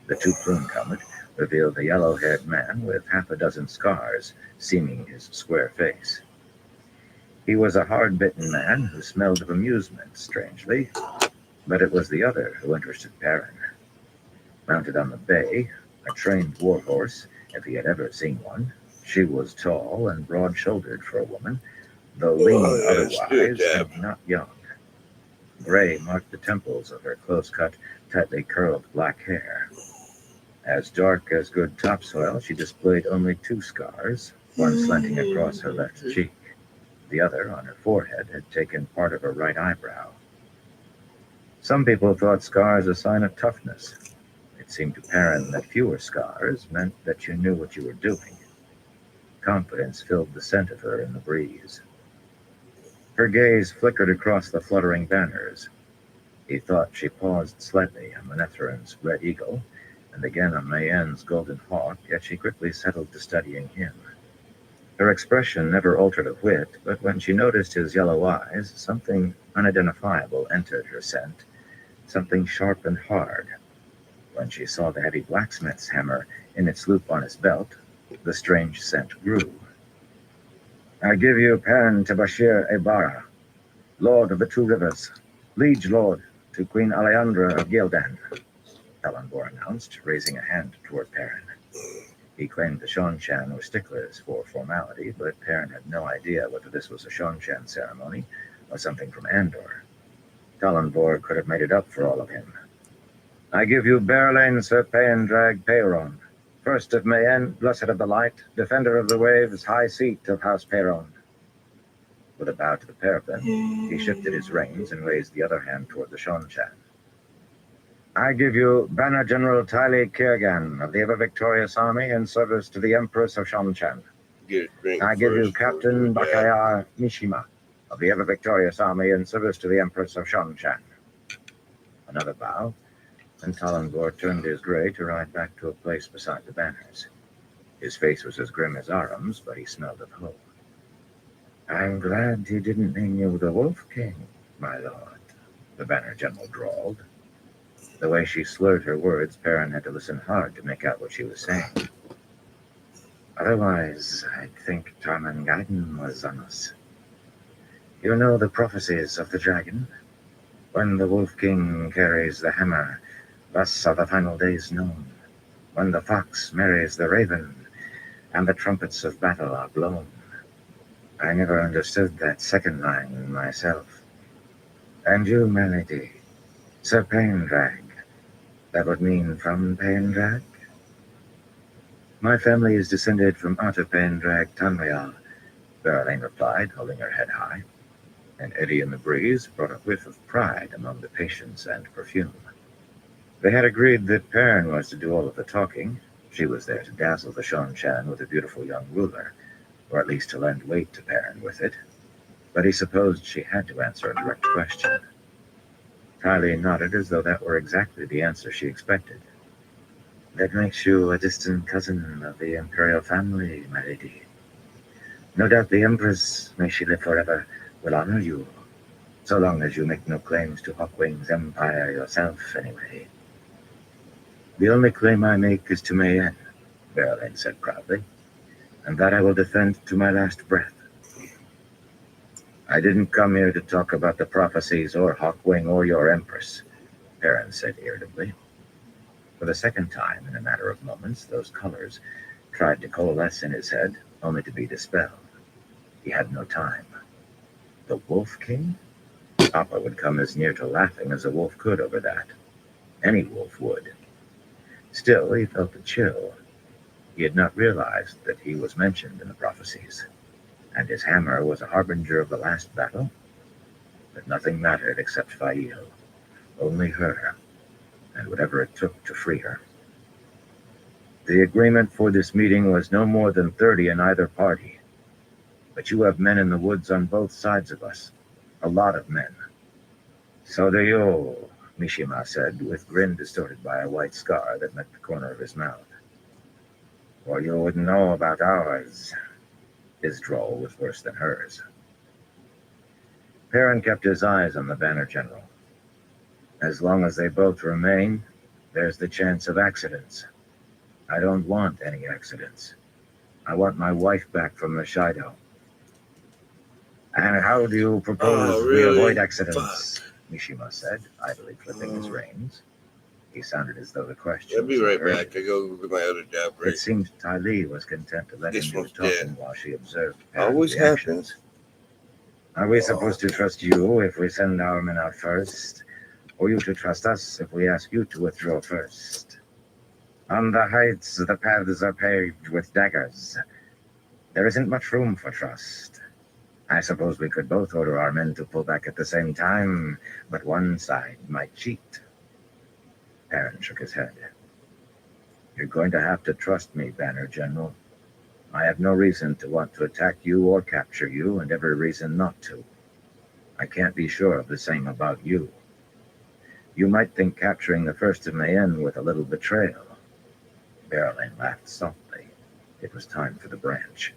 The 2-plumed helmet revealed a yellow-haired man with half a dozen scars seaming his square face. He was a hard-bitten man who smelled of amusement, strangely, but it was the other who interested Perrin. Mounted on the bay, a trained warhorse, if he had ever seen one, she was tall and broad-shouldered for a woman, though lean otherwise and not young. Gray marked the temples of her close-cut, tightly curled black hair. As dark as good topsoil, she displayed only 2 scars, one slanting across her left cheek. The other, on her forehead, had taken part of her right eyebrow. Some people thought scars a sign of toughness. It seemed to Perrin that fewer scars meant that you knew what you were doing. Confidence filled the scent of her in the breeze. Her gaze flickered across the fluttering banners. He thought she paused slightly on Manetherin's red eagle, and again on Mayenne's golden hawk, yet she quickly settled to studying him. Her expression never altered a whit, but when she noticed his yellow eyes, something unidentifiable entered her scent, something sharp and hard. When she saw the heavy blacksmith's hammer in its loop on his belt, the strange scent grew. I give you Perrin Tebashir Ebara, Lord of the 2 Rivers, Liege Lord to Queen Aleandra of Gildan, Talonvor announced, raising a hand toward Perrin. He claimed the Seanchan were sticklers for formality, but Perrin had no idea whether this was a Seanchan ceremony or something from Andor. Talonvor could have made it up for all of him. I give you Berelain Sir Paendrag Peyron, first of Mayenne, blessed of the light, defender of the waves, high seat of House Peyron. With a bow to the pair of them, he shifted his reins and raised the other hand toward the Seanchan. I give you Banner General Tylee Kirgan of the ever-victorious army in service to the Empress of Seanchan. I give you Captain Bakayar Mishima of the ever-victorious army in service to the Empress of Seanchan. Another bow, and Talonvor turned his gray to ride back to a place beside the banners. His face was as grim as Aram's, but he smelled of hope. I'm glad he didn't name you the Wolf King, my lord, the banner general drawled. The way she slurred her words, Perrin had to listen hard to make out what she was saying. Otherwise, I'd think Tarmangaiden was on us. You know the prophecies of the dragon? When the Wolf King carries the hammer, thus are the final days known. When the fox marries the raven, and the trumpets of battle are blown. I never understood that second line myself. And you, my lady, Sir Paendrag, that would mean from Paendrag? My family is descended from Arthur Paendrag Tanreal, Berelain replied, holding her head high. An eddy in the breeze brought a whiff of pride among the patience and perfume. They had agreed that Perrin was to do all of the talking. She was there to dazzle the Seanchan with a beautiful young ruler, or at least to lend weight to Perrin with it. But he supposed she had to answer a direct question. Tylee nodded as though that were exactly the answer she expected. That makes you a distant cousin of the imperial family, my lady. No doubt the Empress, may she live forever, will honor you, so long as you make no claims to Hawkwing's empire yourself, anyway. The only claim I make is to Mayenne, Berlin said proudly, and that I will defend to my last breath. I didn't come here to talk about the prophecies or Hawkwing or your Empress, Perrin said irritably. For the second time in a matter of moments, those colors tried to coalesce in his head, only to be dispelled. He had no time. The Wolf King? Papa would come as near to laughing as a wolf could over that. Any wolf would. Still, he felt a chill. He had not realized that he was mentioned in the prophecies, and his hammer was a harbinger of the last battle. But nothing mattered except Fail. Only her, and whatever it took to free her. The agreement for this meeting was no more than 30 in either party. But you have men in the woods on both sides of us. A lot of men. So do you, Mishima said, with grin distorted by a white scar that met the corner of his mouth. Or you wouldn't know about ours. His drawl was worse than hers. Perrin kept his eyes on the Banner General. As long as they both remain, there's the chance of accidents. I don't want any accidents. I want my wife back from the Shido. And how do you propose we avoid accidents? Fuck. Mishima said, idly flipping his reins. He sounded as though the question I'll be right back. I go with my other dab break. It seemed Tylee was content to let him do the talking while she observed Always reactions. Are we supposed to trust you if we send our men out first? Or you to trust us if we ask you to withdraw first? On the heights, the paths are paved with daggers. There isn't much room for trust. I suppose we could both order our men to pull back at the same time, but one side might cheat. Perrin shook his head. You're going to have to trust me, Banner General. I have no reason to want to attack you or capture you, and every reason not to. I can't be sure of the same about you. You might think capturing the first of Mayenne with a little betrayal. Berlin laughed softly. It was time for the branch.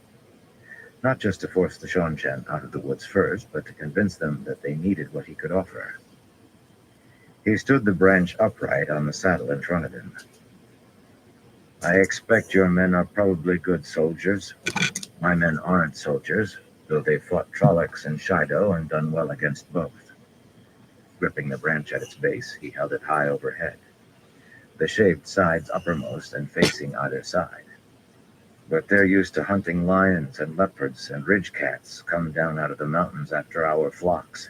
Not just to force the Shonshan out of the woods first, but to convince them that they needed what he could offer. He stood the branch upright on the saddle in front of him. I expect your men are probably good soldiers. My men aren't soldiers, though they fought Trollocs and Shido and done well against both. Gripping the branch at its base, he held it high overhead, the shaved sides uppermost and facing either side. But they're used to hunting lions and leopards and ridge cats come down out of the mountains after our flocks,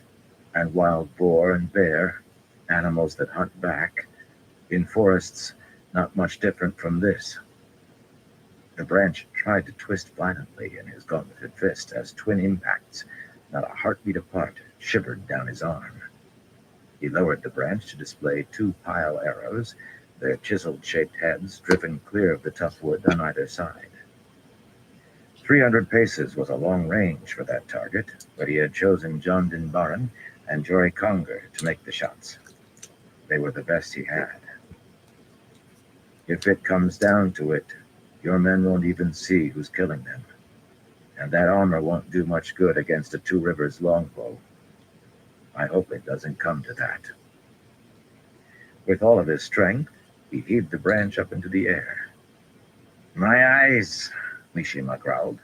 and wild boar and bear, animals that hunt back, in forests not much different from this. The branch tried to twist violently in his gauntleted fist as twin impacts, not a heartbeat apart, shivered down his arm. He lowered the branch to display 2 pile arrows, their chiseled-shaped heads driven clear of the tough wood on either side. 300 paces was a long range for that target, but he had chosen John Dinbaran and Jory Conger to make the shots. They were the best he had. If it comes down to it, your men won't even see who's killing them. And that armor won't do much good against a Two Rivers longbow. I hope it doesn't come to that. With all of his strength, he heaved the branch up into the air. My eyes, Mishima growled,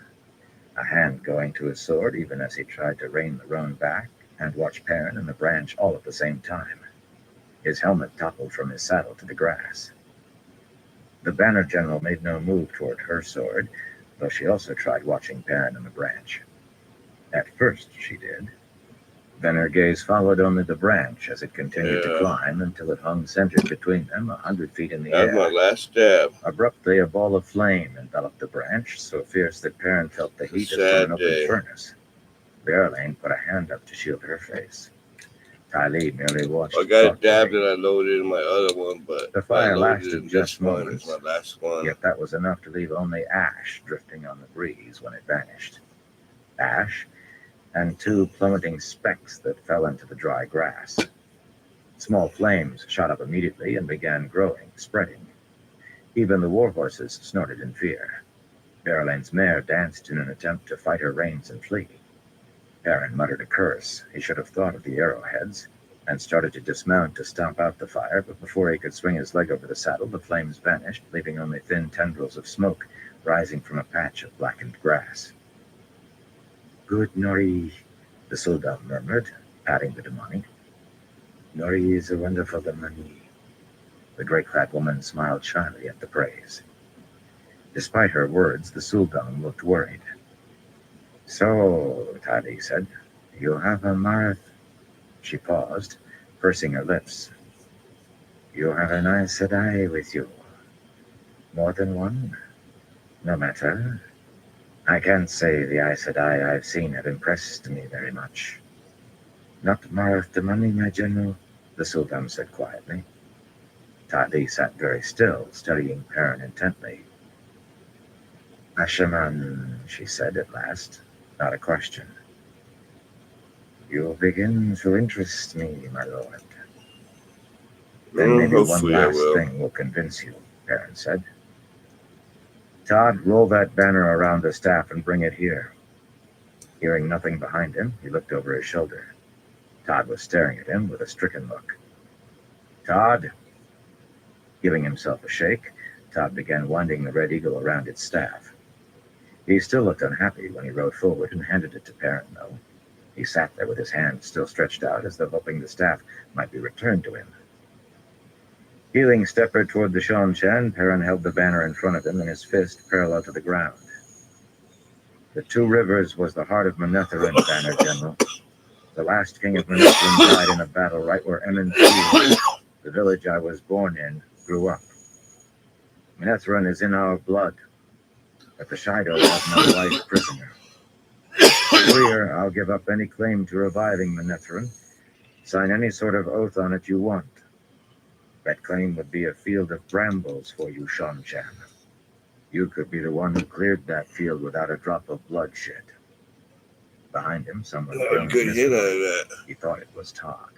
a hand going to his sword even as he tried to rein the roan back and watch Perrin and the branch all at the same time. His helmet toppled from his saddle to the grass. The Banner General made no move toward her sword, though she also tried watching Perrin and the branch. At first she did. Then her gaze followed only the branch as it continued to climb until it hung centered between them 100 feet in the air. That was my last stab. Abruptly, a ball of flame enveloped the branch, so fierce that Perrin felt the heat as from an open furnace. Berlane put a hand up to shield her face. Tylee merely watched. I got a dab that I loaded in my other one, but the fire lasted just moments. It's my last one. Yet that was enough to leave only ash drifting on the breeze when it vanished. Ash and 2 plummeting specks that fell into the dry grass. Small flames shot up immediately and began growing, spreading. Even the war horses snorted in fear. Bereline's mare danced in an attempt to fight her reins and flee. Perrin muttered a curse. He should have thought of the arrowheads, and started to dismount to stomp out the fire, but before he could swing his leg over the saddle, the flames vanished, leaving only thin tendrils of smoke rising from a patch of blackened grass. Good Nori, the Sultan murmured, patting the demonic. Nori is a wonderful demoni. The gray-clad woman smiled shyly at the praise. Despite her words, the Sultan looked worried. So, Tadi said, you have a Marath. She paused, pursing her lips. You have an Aes Sedai with you. More than one? No matter. I can't say the Aes Sedai I've seen have impressed me very much. Not Marath the money, my general, the Sultan said quietly. Tadi sat very still, studying Perrin intently. Ashaman, she said at last, not a question. You begin to interest me, my lord. Then maybe one Hopefully I last will. thing will convince you, Perrin said. Todd, roll that banner around the staff and bring it here. Hearing nothing behind him, he looked over his shoulder. Todd was staring at him with a stricken look. Todd! Giving himself a shake, Todd began winding the red eagle around its staff. He still looked unhappy when he rode forward and handed it to Perrin, though. He sat there with his hand still stretched out, as though hoping the staff might be returned to him. Heeling stepward toward the Shan-Chan, Perrin held the banner in front of him in his fist parallel to the ground. The Two Rivers was the heart of Manetheren, Banner General. The last king of Manetheren died in a battle right where Emin Field, the village I was born in, grew up. Manetheren is in our blood, but the Shido has my wife prisoner. Here, I'll give up any claim to reviving Manetheren. Sign any sort of oath on it you want. That claim would be a field of brambles for you, Shan-Chan. You could be the one who cleared that field without a drop of bloodshed. Behind him, someone Got a groaned good hit out miserably. of that. He thought it was Todd.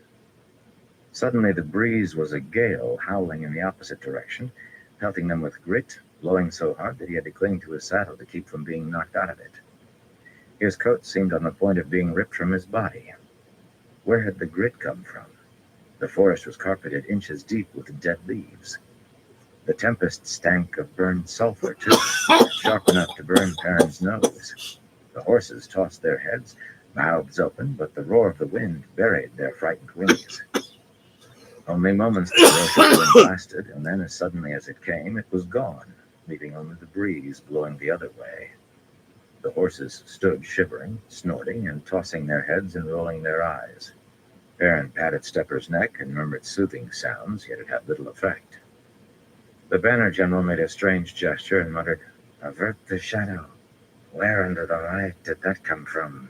Suddenly, the breeze was a gale, howling in the opposite direction, pelting them with grit, blowing so hard that he had to cling to his saddle to keep from being knocked out of it. His coat seemed on the point of being ripped from his body. Where had the grit come from? The forest was carpeted inches deep with dead leaves. The tempest stank of burned sulfur, too, sharp enough to burn Perrin's nose. The horses tossed their heads, mouths open, but the roar of the wind buried their frightened wings. Only moments the ferocious wind lasted, and then as suddenly as it came, it was gone, leaving only the breeze blowing the other way. The horses stood shivering, snorting, and tossing their heads and rolling their eyes. Perrin patted Stepper's neck and murmured soothing sounds, yet it had little effect. The banner general made a strange gesture and muttered, Avert the shadow. Where under the right did that come from?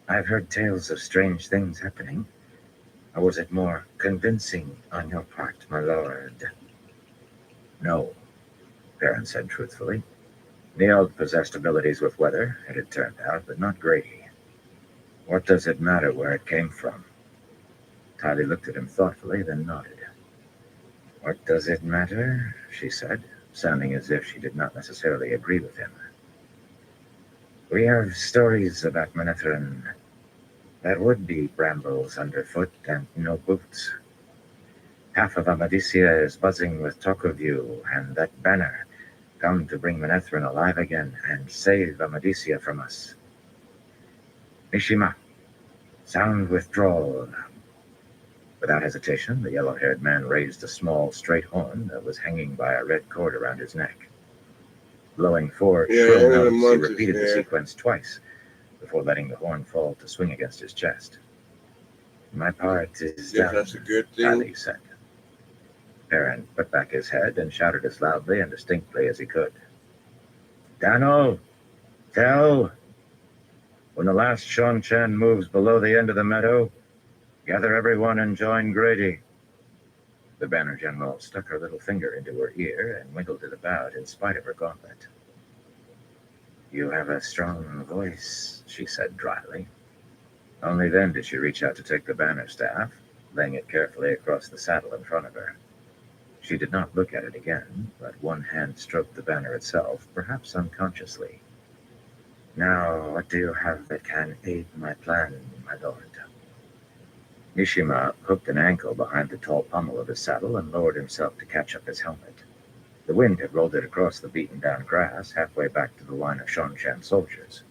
I've heard tales of strange things happening. Or was it more convincing on your part, my lord? No, Perrin said truthfully. Nield possessed abilities with weather, it had turned out, but not Grady. What does it matter where it came from? Tali looked at him thoughtfully, then nodded. What does it matter? She said, sounding as if she did not necessarily agree with him. We have stories about Manetheren. There would be brambles underfoot and no boots. Half of Amadisia is buzzing with talk of you and that banner, come to bring Manetheren alive again and save Amadisia from us. Mishima, sound withdrawal. Without hesitation, the yellow-haired man raised a small, straight horn that was hanging by a red cord around his neck. Blowing four shrill notes, he repeated the sequence twice before letting the horn fall to swing against his chest. My part is done, That's a good thing. Ali said. Perrin put back his head and shouted as loudly and distinctly as he could. Dano, tell! When the last Shan-Chan moves below the end of the meadow, gather everyone and join Grady. The banner general stuck her little finger into her ear and wiggled it about in spite of her gauntlet. You have a strong voice, she said dryly. Only then did she reach out to take the banner staff, laying it carefully across the saddle in front of her. She did not look at it again, but one hand stroked the banner itself, perhaps unconsciously. Now, what do you have that can aid my plan, my lord? Mishima hooked an ankle behind the tall pommel of his saddle and lowered himself to catch up his helmet. The wind had rolled it across the beaten-down grass, halfway back to the line of Shonchan soldiers.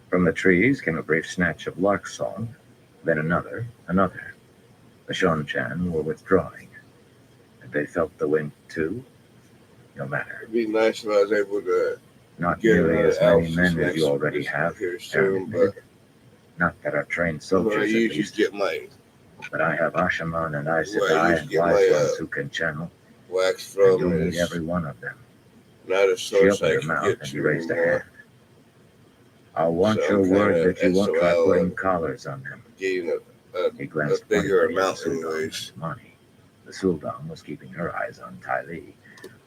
From the trees came a brief snatch of lark song, then another. The Shonchan were withdrawing. Had they felt the wind too? No matter. It'd be nice if I was able to Not get nearly another as many Alpha men as next you already have, here Aaron soon, admitted. but Not that are trained I soldiers, at usually least. get my But I have Ashaman and Aes Where I Sedai used and to get wise my, ones who can channel, wax and from, you'll and need it's every one of them. not a She source opened I her can mouth get and he to raised a hand. anymore. I'll want So your I'm word kind that of you won't try SOL putting of collars on them. getting He a glanced bigger pointedly at amount the Suldong anyways. and Mani. The Suldong was keeping her eyes on Tai Li,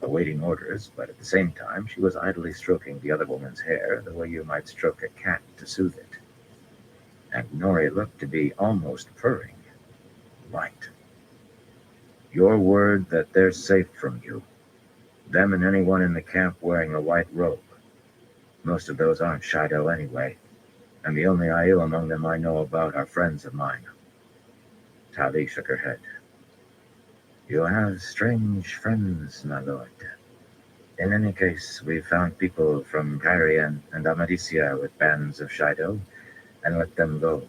awaiting orders, but at the same time she was idly stroking the other woman's hair the way you might stroke a cat to soothe it. And Nori looked to be almost purring. Right. Your word that they're safe from you. Them and anyone in the camp wearing a white robe. Most of those aren't Shido anyway, and the only Aiel among them I know about are friends of mine. Tali shook her head. You have strange friends, my lord. In any case, we've found people from Kyrian and Amadisia with bands of Shido, and let them go.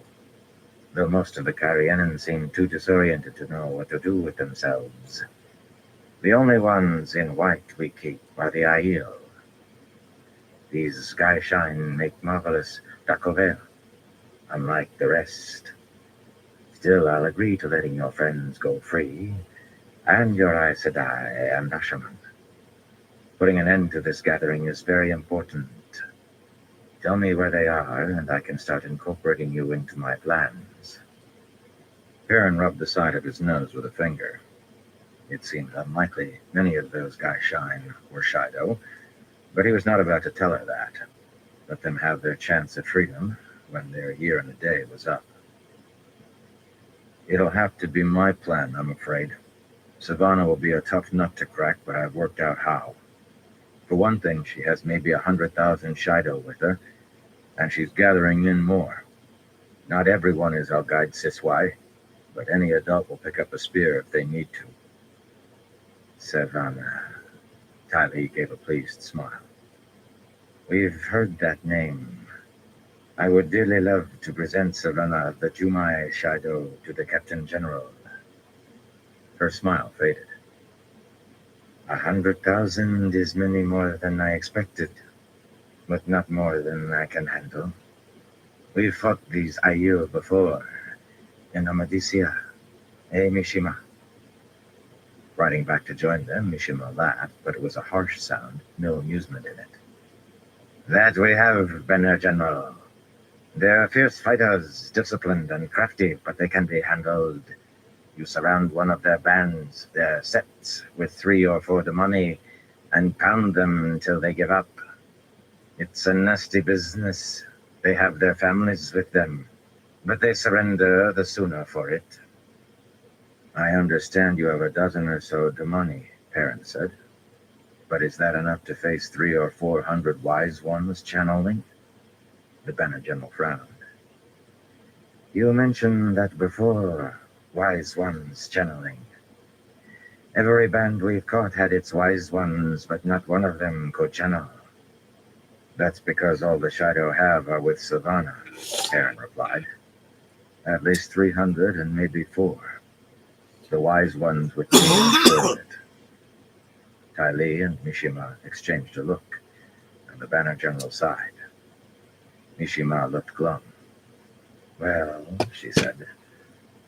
Though most of the Kyrianen seem too disoriented to know what to do with themselves. The only ones in white we keep are the Aiel. These sky shine make marvelous Dakover, unlike the rest. Still, I'll agree to letting your friends go free, and your Aes Sedai and Ashaman. Putting an end to this gathering is very important. Tell me where they are, and I can start incorporating you into my plans. Perrin rubbed the side of his nose with a finger. It seemed unlikely many of those Gaishain were Shido, but he was not about to tell her that. Let them have their chance at freedom when their year and a day was up. It'll have to be my plan, I'm afraid. Savannah will be a tough nut to crack, but I've worked out how. For one thing, she has maybe 100,000 Shido with her, and she's gathering in more. Not everyone is our guide Siswai, but any adult will pick up a spear if they need to. Savannah. Tylee gave a pleased smile. We've heard that name. I would dearly love to present Savannah the Jumai Shido to the Captain General. Her smile faded. 100,000 is many more than I expected, but not more than I can handle. We've fought these Aiel before, in Amadisia, Mishima. Riding back to join them, Mishima laughed, but it was a harsh sound, no amusement in it. That we have, Banner General. They're fierce fighters, disciplined and crafty, but they can be handled. You surround one of their bands, their sets, with 3 or 4 Damani, and pound them until they give up. It's a nasty business. They have their families with them, but they surrender the sooner for it. I understand you have a dozen or so Damani, Perrin said. But is that enough to face 300 or 400 wise ones channeling? The Banner General frowned. You mentioned that before, wise ones channeling. Every band we've caught had its wise ones, but not one of them could channel. That's because all the Shido have are with Savannah, Perrin replied. At least 300 and maybe 4. The wise ones with me spoiled it. Tylee and Mishima exchanged a look, and the Banner General sighed. Mishima looked glum. Well, she said,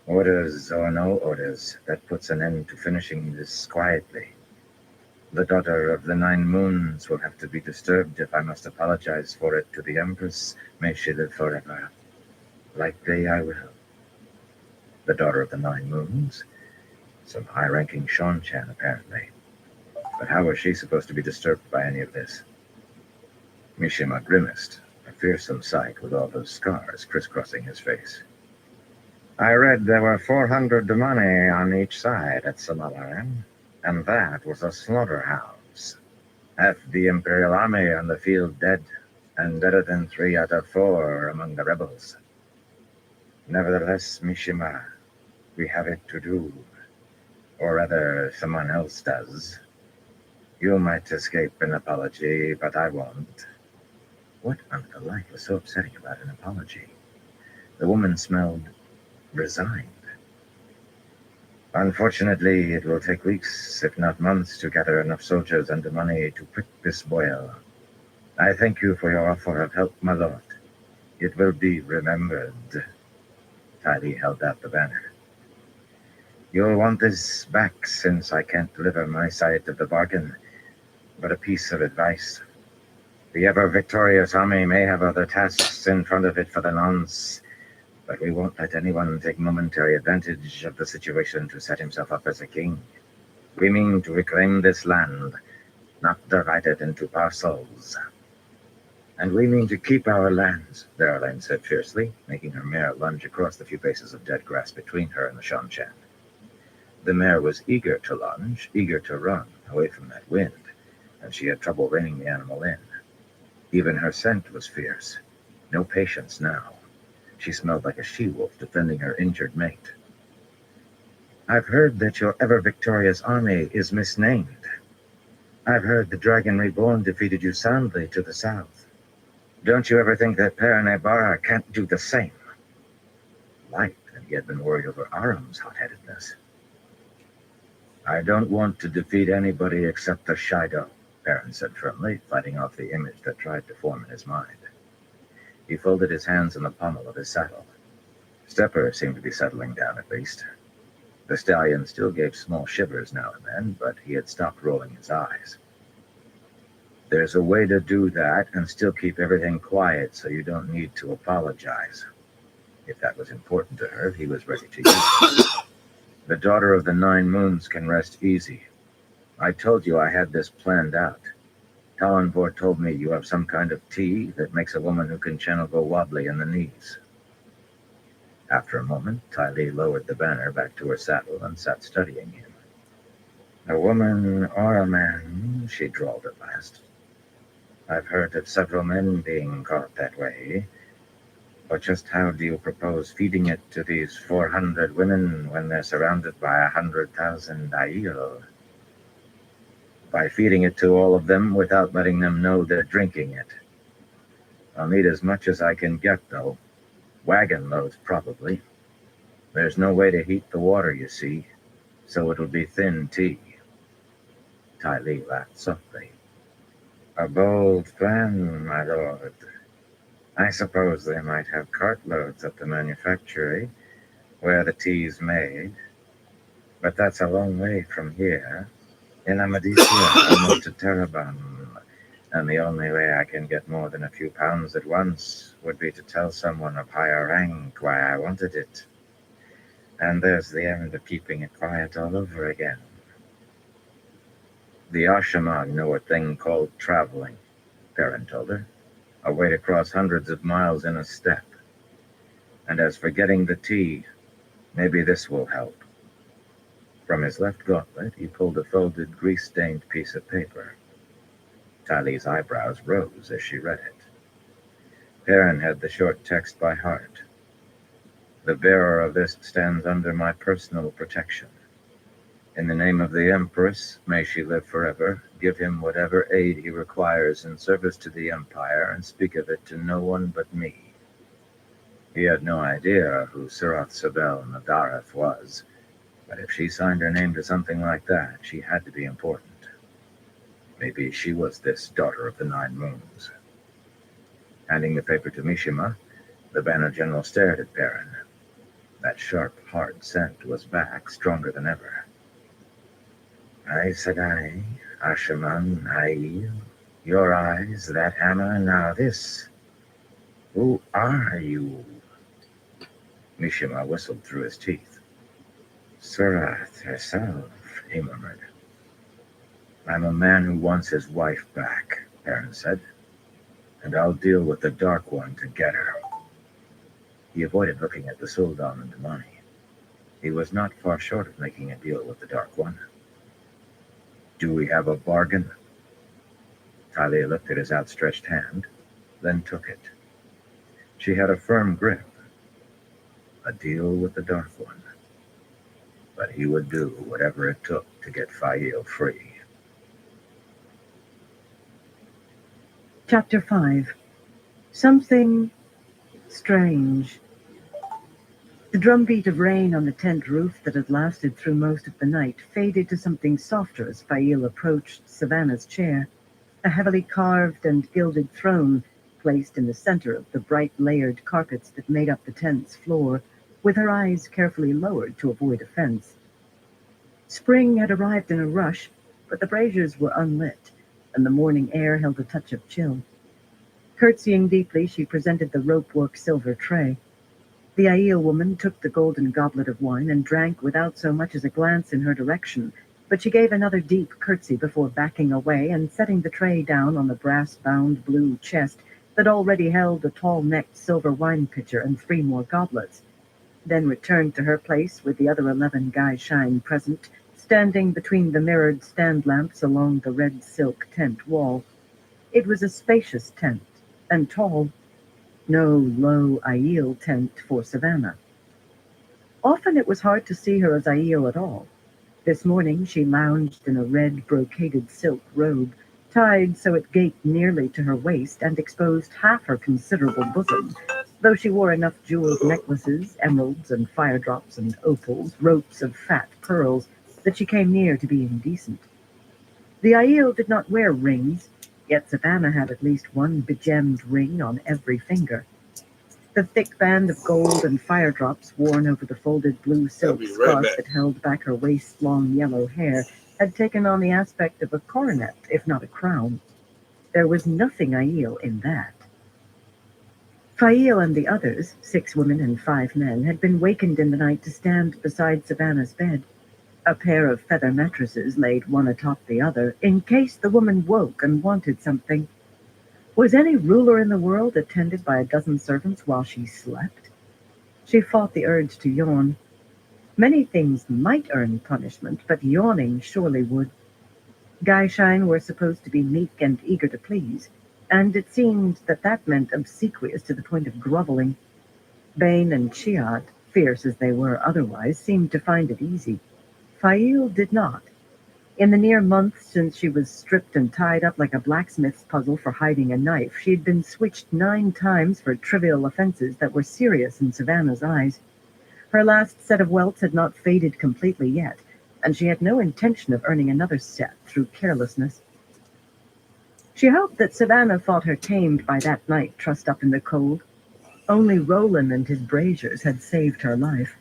orders or no orders, that puts an end to finishing this quietly. The daughter of the 9 moons will have to be disturbed if I must apologize for it to the Empress. May she live forever. Likely I will. The daughter of the 9 moons? Some high-ranking Shonchan, apparently. But how was she supposed to be disturbed by any of this? Mishima grimaced, a fearsome sight with all those scars crisscrossing his face. I read there were 400 money on each side at Somaliland, and that was a slaughterhouse. Half the Imperial Army on the field dead, and better than 3 out of 4 among the rebels. Nevertheless, Mishima, we have it to do. Or rather, someone else does. You might escape an apology, but I won't. What on the life was so upsetting about an apology? The woman smelled resigned. Unfortunately, it will take weeks, if not months, to gather enough soldiers and the money to prick this boil. I thank you for your offer of help, my lord. It will be remembered. Tylee held out the banner. You'll want this back, since I can't deliver my side of the bargain, but a piece of advice. The ever-victorious army may have other tasks in front of it for the nonce, but we won't let anyone take momentary advantage of the situation to set himself up as a king. We mean to reclaim this land, not divide it into parcels. And we mean to keep our lands, Veroline said fiercely, making her mare lunge across the few paces of dead grass between her and the Shanchan. The mare was eager to lunge, eager to run away from that wind, and she had trouble reining the animal in. Even her scent was fierce. No patience now. She smelled like a she-wolf defending her injured mate. I've heard that your ever-victorious army is misnamed. I've heard the Dragon Reborn defeated you soundly to the south. Don't you ever think that Perenebara can't do the same? Light, and he had been worried over Aram's hot-headedness. I don't want to defeat anybody except the Shido, Perrin said firmly, fighting off the image that tried to form in his mind. He folded his hands on the pommel of his saddle. Stepper seemed to be settling down at least. The stallion still gave small shivers now and then, but he had stopped rolling his eyes. There's a way to do that and still keep everything quiet so you don't need to apologize. If that was important to her, he was ready to use it. The Daughter of the Nine Moons can rest easy. I told you I had this planned out. Talonvor told me you have some kind of tea that makes a woman who can channel go wobbly in the knees. After a moment, Tylee lowered the banner back to her saddle and sat studying him. A woman or a man, she drawled at last. I've heard of several men being caught that way, but just how do you propose feeding it to these 400 women when they're surrounded by 100,000 Aiel? By feeding it to all of them without letting them know they're drinking it. I'll need as much as I can get, though. Wagon loads, probably. There's no way to heat the water, you see, so it'll be thin tea. Tylee laughed softly. A bold plan, my lord. I suppose they might have cartloads at the manufactory, where the tea's made. But that's a long way from here. In Amadisia, I moved to Terabam, and the only way I can get more than a few pounds at once would be to tell someone of higher rank why I wanted it. And there's the end of keeping it quiet all over again. The Ashaman know a thing called traveling, Perrin told her. A way to cross hundreds of miles in a step. And as for getting the tea, maybe this will help. From his left gauntlet, he pulled a folded, grease-stained piece of paper. Tylee's eyebrows rose as she read it. Perrin had the short text by heart. The bearer of this stands under my personal protection. In the name of the Empress, may she live forever, give him whatever aid he requires in service to the Empire, and speak of it to no one but me. He had no idea who Surath Sabel Nadareth was, but if she signed her name to something like that, she had to be important. Maybe she was this Daughter of the Nine Moons. Handing the paper to Mishima, the Banner General stared at Perrin. That sharp, hard scent was back, stronger than ever. Aye, said I, Ashaman, aye, your eyes, that hammer, now this. Who are you? Mishima whistled through his teeth. Surath herself, he murmured. I'm a man who wants his wife back, Perrin said, and I'll deal with the Dark One to get her. He avoided looking at the Sultan and the money. He was not far short of making a deal with the Dark One. Do we have a bargain? Talia looked at his outstretched hand, then took it. She had a firm grip. A deal with the Dark One. But he would do whatever it took to get Fail free. Chapter 5. Something strange. The drumbeat of rain on the tent roof that had lasted through most of the night faded to something softer as Fail approached Savannah's chair, a heavily carved and gilded throne placed in the center of the bright layered carpets that made up the tent's floor, with her eyes carefully lowered to avoid offense. Spring had arrived in a rush, but the braziers were unlit, and the morning air held a touch of chill. Curtsying deeply, she presented the rope-work silver tray. The Aiel woman took the golden goblet of wine and drank without so much as a glance in her direction, but she gave another deep curtsy before backing away and setting the tray down on the brass-bound blue chest that already held a tall-necked silver wine pitcher and 3 more goblets, then returned to her place with the other 11 Gaishine present, standing between the mirrored stand lamps along the red silk tent wall. It was a spacious tent, and tall. No low Aiel tent for Savannah. Often it was hard to see her as Aiel at all. This morning she lounged in a red brocaded silk robe, tied so it gaped nearly to her waist and exposed half her considerable bosom, though she wore enough jeweled necklaces, emeralds and fire drops and opals, ropes of fat pearls, that she came near to being decent. The Aiel did not wear rings, yet Savannah had at least one begemmed ring on every finger. The thick band of gold and fire drops worn over the folded blue silk scarf that held back her waist-long yellow hair had taken on the aspect of a coronet, if not a crown. There was nothing Aiel in that. Fail and the others, 6 women and 5 men, had been wakened in the night to stand beside Savannah's bed. A pair of feather mattresses laid one atop the other, in case the woman woke and wanted something. Was any ruler in the world attended by a dozen servants while she slept? She fought the urge to yawn. Many things might earn punishment, but yawning surely would. Gaishine were supposed to be meek and eager to please, and it seemed that meant obsequious to the point of groveling. Bane and Chiad, fierce as they were otherwise, seemed to find it easy. Fail did not. In the near month since she was stripped and tied up like a blacksmith's puzzle for hiding a knife, she had been switched 9 times for trivial offenses that were serious in Savannah's eyes. Her last set of welts had not faded completely yet, and she had no intention of earning another set through carelessness. She hoped that Savannah thought her tamed by that night trussed up in the cold. Only Roland and his braziers had saved her life.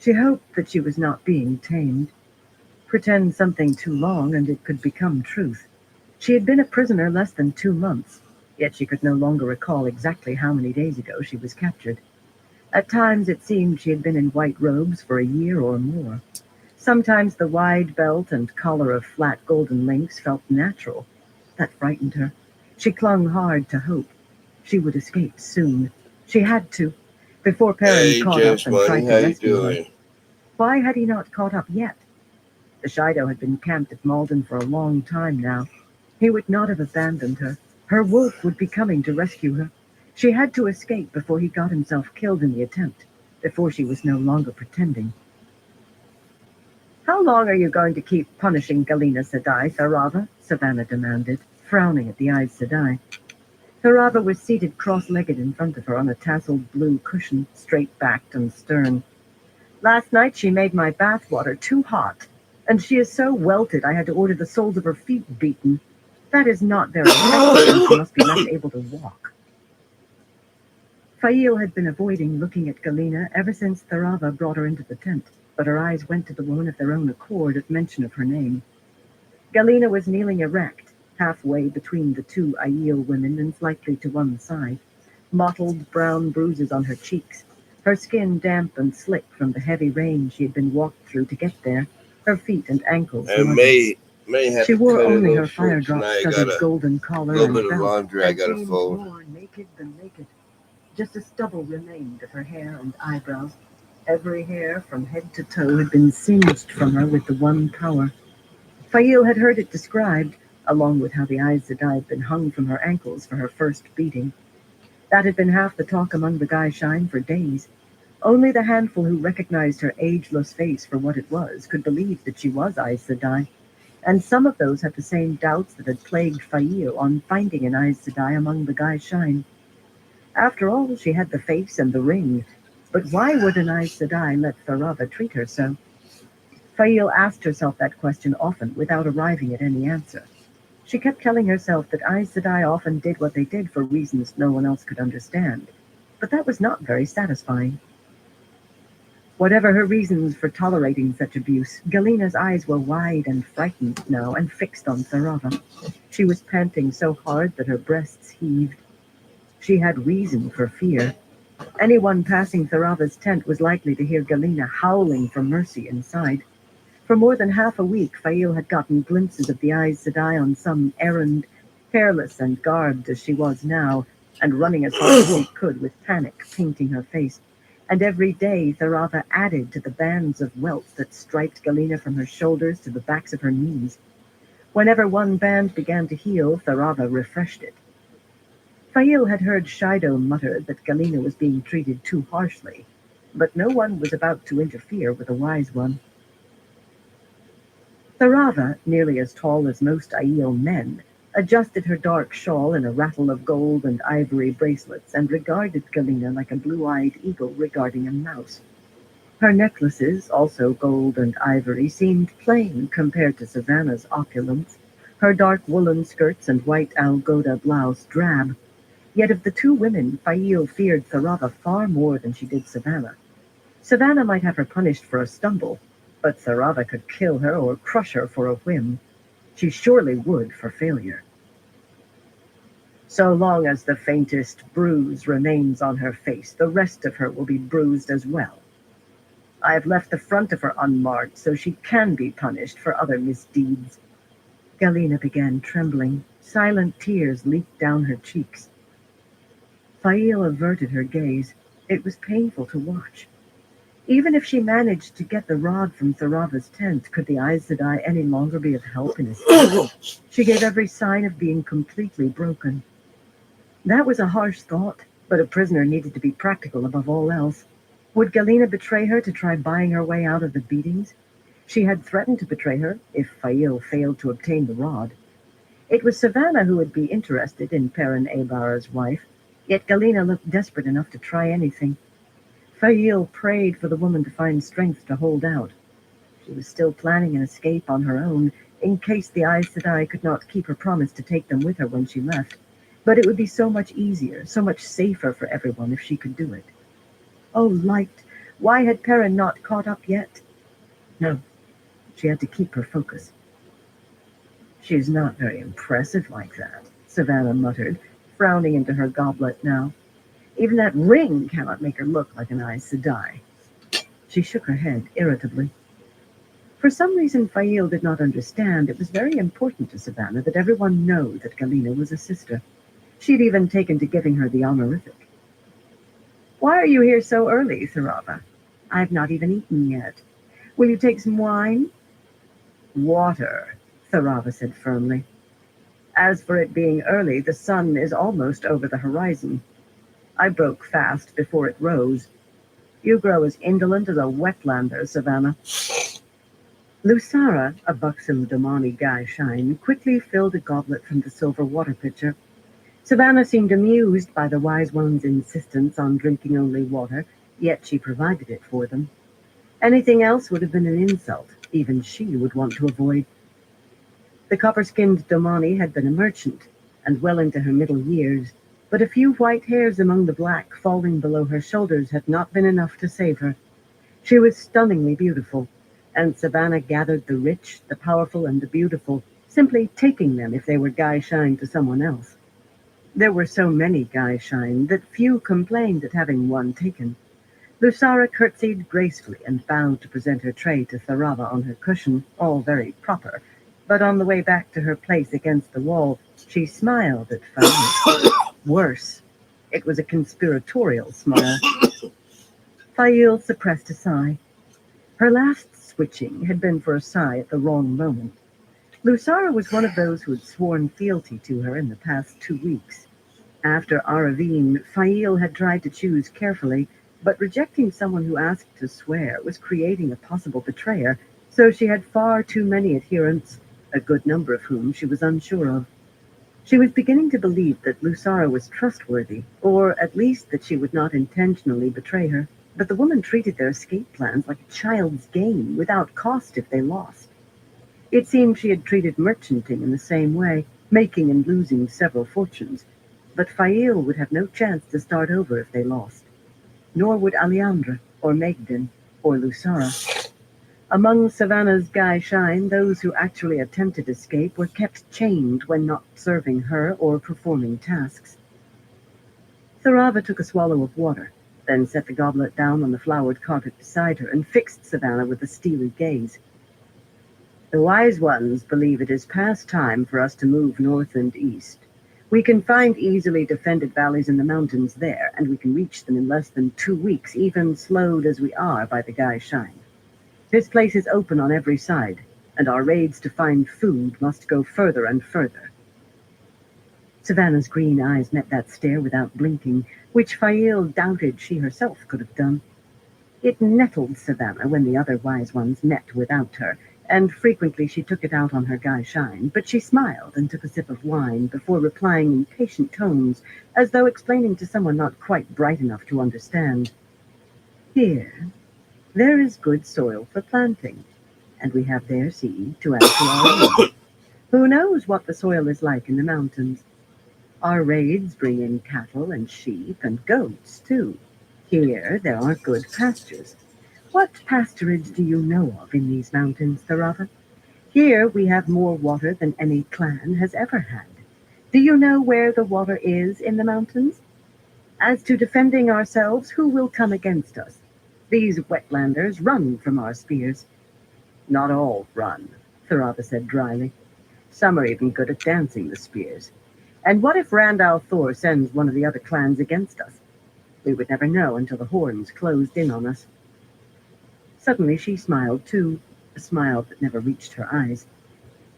She hoped that she was not being tamed. Pretend something too long and it could become truth. She had been a prisoner less than 2 months, yet she could no longer recall exactly how many days ago she was captured. At times it seemed she had been in white robes for a year or more. Sometimes the wide belt and collar of flat golden links felt natural. That frightened her. She clung hard to hope. She would escape soon. She had to, before Perrin caught up and tried to rescue her. Why had he not caught up yet? The Shido had been camped at Malden for a long time now. He would not have abandoned her. Her wolf would be coming to rescue her. She had to escape before he got himself killed in the attempt, before she was no longer pretending. How long are you going to keep punishing Galina Sedai, Tharava? Savannah demanded, frowning at the Aes Sedai. Tharava was seated cross-legged in front of her on a tasseled blue cushion, straight-backed and stern. Last night she made my bathwater too hot, and she is so welted I had to order the soles of her feet beaten. That is not very effective, and she must be less able to walk. Fail had been avoiding looking at Galina ever since Tharava brought her into the tent, but her eyes went to the woman of their own accord at mention of her name. Galina was kneeling erect, halfway between the 2 Aiel women and slightly to one side, mottled brown bruises on her cheeks, her skin damp and slick from the heavy rain she had been walked through to get there, her feet and ankles muddy. She wore only her fire-drop studded golden collar and belt, laundry I gotta fold. More naked than naked. Just a stubble remained of her hair and eyebrows. Every hair from head to toe had been singed from her with the one power. Fail had heard it described, along with how the Aes Sedai had been hung from her ankles for her first beating. That had been half the talk among the Gaishine for days. Only the handful who recognized her ageless face for what it was could believe that she was Aes Sedai, and some of those had the same doubts that had plagued Fail on finding an Aes Sedai among the Gaishine. After all, she had the face and the ring, but why would an Aes Sedai let Tharava treat her so? Fail asked herself that question often without arriving at any answer. She kept telling herself that Aes Sedai often did what they did for reasons no one else could understand, but that was not very satisfying. Whatever her reasons for tolerating such abuse, Galena's eyes were wide and frightened now and fixed on Tharava. She was panting so hard that her breasts heaved. She had reason for fear. Anyone passing Tharava's tent was likely to hear Galena howling for mercy inside. For more than half a week, Fail had gotten glimpses of the Aes Sedai on some errand, hairless and garbed as she was now, and running as hard as she could with panic painting her face. And every day Tharava added to the bands of welts that striped Galena from her shoulders to the backs of her knees. Whenever one band began to heal, Tharava refreshed it. Fail had heard Shido mutter that Galena was being treated too harshly, but no one was about to interfere with a wise one. Tharava, nearly as tall as most Aiel men, adjusted her dark shawl in a rattle of gold and ivory bracelets and regarded Galena like a blue-eyed eagle regarding a mouse. Her necklaces, also gold and ivory, seemed plain compared to Savannah's opulence, her dark woolen skirts and white algoda blouse drab. Yet of the two women, Fail feared Tharava far more than she did Savannah. Savannah might have her punished for a stumble, but Tharava could kill her or crush her for a whim. She surely would for failure. So long as the faintest bruise remains on her face, the rest of her will be bruised as well. I have left the front of her unmarked so she can be punished for other misdeeds. Galena began trembling. Silent tears leaked down her cheeks. Fail averted her gaze. It was painful to watch. Even if she managed to get the rod from Tharava's tent, could the Aes Sedai any longer be of help in escape? She gave every sign of being completely broken. That was a harsh thought, but a prisoner needed to be practical above all else. Would Galena betray her to try buying her way out of the beatings? She had threatened to betray her if Fail failed to obtain the rod. It was Savannah who would be interested in Perrin Abar's wife, yet Galena looked desperate enough to try anything. Fail prayed for the woman to find strength to hold out. She was still planning an escape on her own, in case the Aes Sedai could not keep her promise to take them with her when she left. But it would be so much easier, so much safer for everyone if she could do it. Oh, Light, why had Perrin not caught up yet? No, she had to keep her focus. She's not very impressive like that, Savannah muttered, frowning into her goblet now. Even that ring cannot make her look like an Aes Sedai. She shook her head irritably. For some reason Fail did not understand, it was very important to Savannah that everyone know that Galena was a sister. She'd even taken to giving her the honorific. Why are you here so early, Tharava? I've not even eaten yet. Will you take some wine? Water, Tharava said firmly. As for it being early, the sun is almost over the horizon. I broke fast before it rose. You grow as indolent as a wetlander, Savannah. Lusara, a buxom Domani Gaishine, quickly filled a goblet from the silver water pitcher. Savannah seemed amused by the wise one's insistence on drinking only water, yet she provided it for them. Anything else would have been an insult, even she would want to avoid. The copper-skinned Domani had been a merchant, and well into her middle years, but a few white hairs among the black falling below her shoulders had not been enough to save her. She was stunningly beautiful, and Savannah gathered the rich, the powerful, and the beautiful, simply taking them if they were Gaishine to someone else. There were so many Gaishine that few complained at having one taken. Lusara curtsied gracefully and bowed to present her tray to Tharava on her cushion, all very proper, but on the way back to her place against the wall, she smiled at Fail. Worse. It was a conspiratorial smile. Fail suppressed a sigh. Her last switching had been for a sigh at the wrong moment. Lusara was one of those who had sworn fealty to her in the past 2 weeks. After Aravine, Fail had tried to choose carefully, but rejecting someone who asked to swear was creating a possible betrayer, so she had far too many adherents, a good number of whom she was unsure of. She was beginning to believe that Lusara was trustworthy, or at least that she would not intentionally betray her, but the woman treated their escape plans like a child's game, without cost if they lost. It seemed she had treated merchanting in the same way, making and losing several fortunes, but Fail would have no chance to start over if they lost. Nor would Aleandra, or Megden, or Lusara. Among Savannah's Guy Shine, those who actually attempted escape were kept chained when not serving her or performing tasks. Tharava took a swallow of water, then set the goblet down on the flowered carpet beside her and fixed Savannah with a steely gaze. The wise ones believe it is past time for us to move north and east. We can find easily defended valleys in the mountains there, and we can reach them in less than 2 weeks, even slowed as we are by the Guy Shine. This place is open on every side, and our raids to find food must go further and further. Savannah's green eyes met that stare without blinking, which Fail doubted she herself could have done. It nettled Savannah when the other wise ones met without her, and frequently she took it out on her Guy Shine, but she smiled and took a sip of wine before replying in patient tones, as though explaining to someone not quite bright enough to understand. Here, there is good soil for planting, and we have their seed to add to our own. Who knows what the soil is like in the mountains? Our raids bring in cattle and sheep and goats, too. Here, there are good pastures. What pasturage do you know of in these mountains, Tharava? Here we have more water than any clan has ever had. Do you know where the water is in the mountains? As to defending ourselves, who will come against us? These wetlanders run from our spears. Not all run, Tharava said dryly. Some are even good at dancing the spears. And what if Randall Thor sends one of the other clans against us? We would never know until the horns closed in on us. Suddenly she smiled too, a smile that never reached her eyes.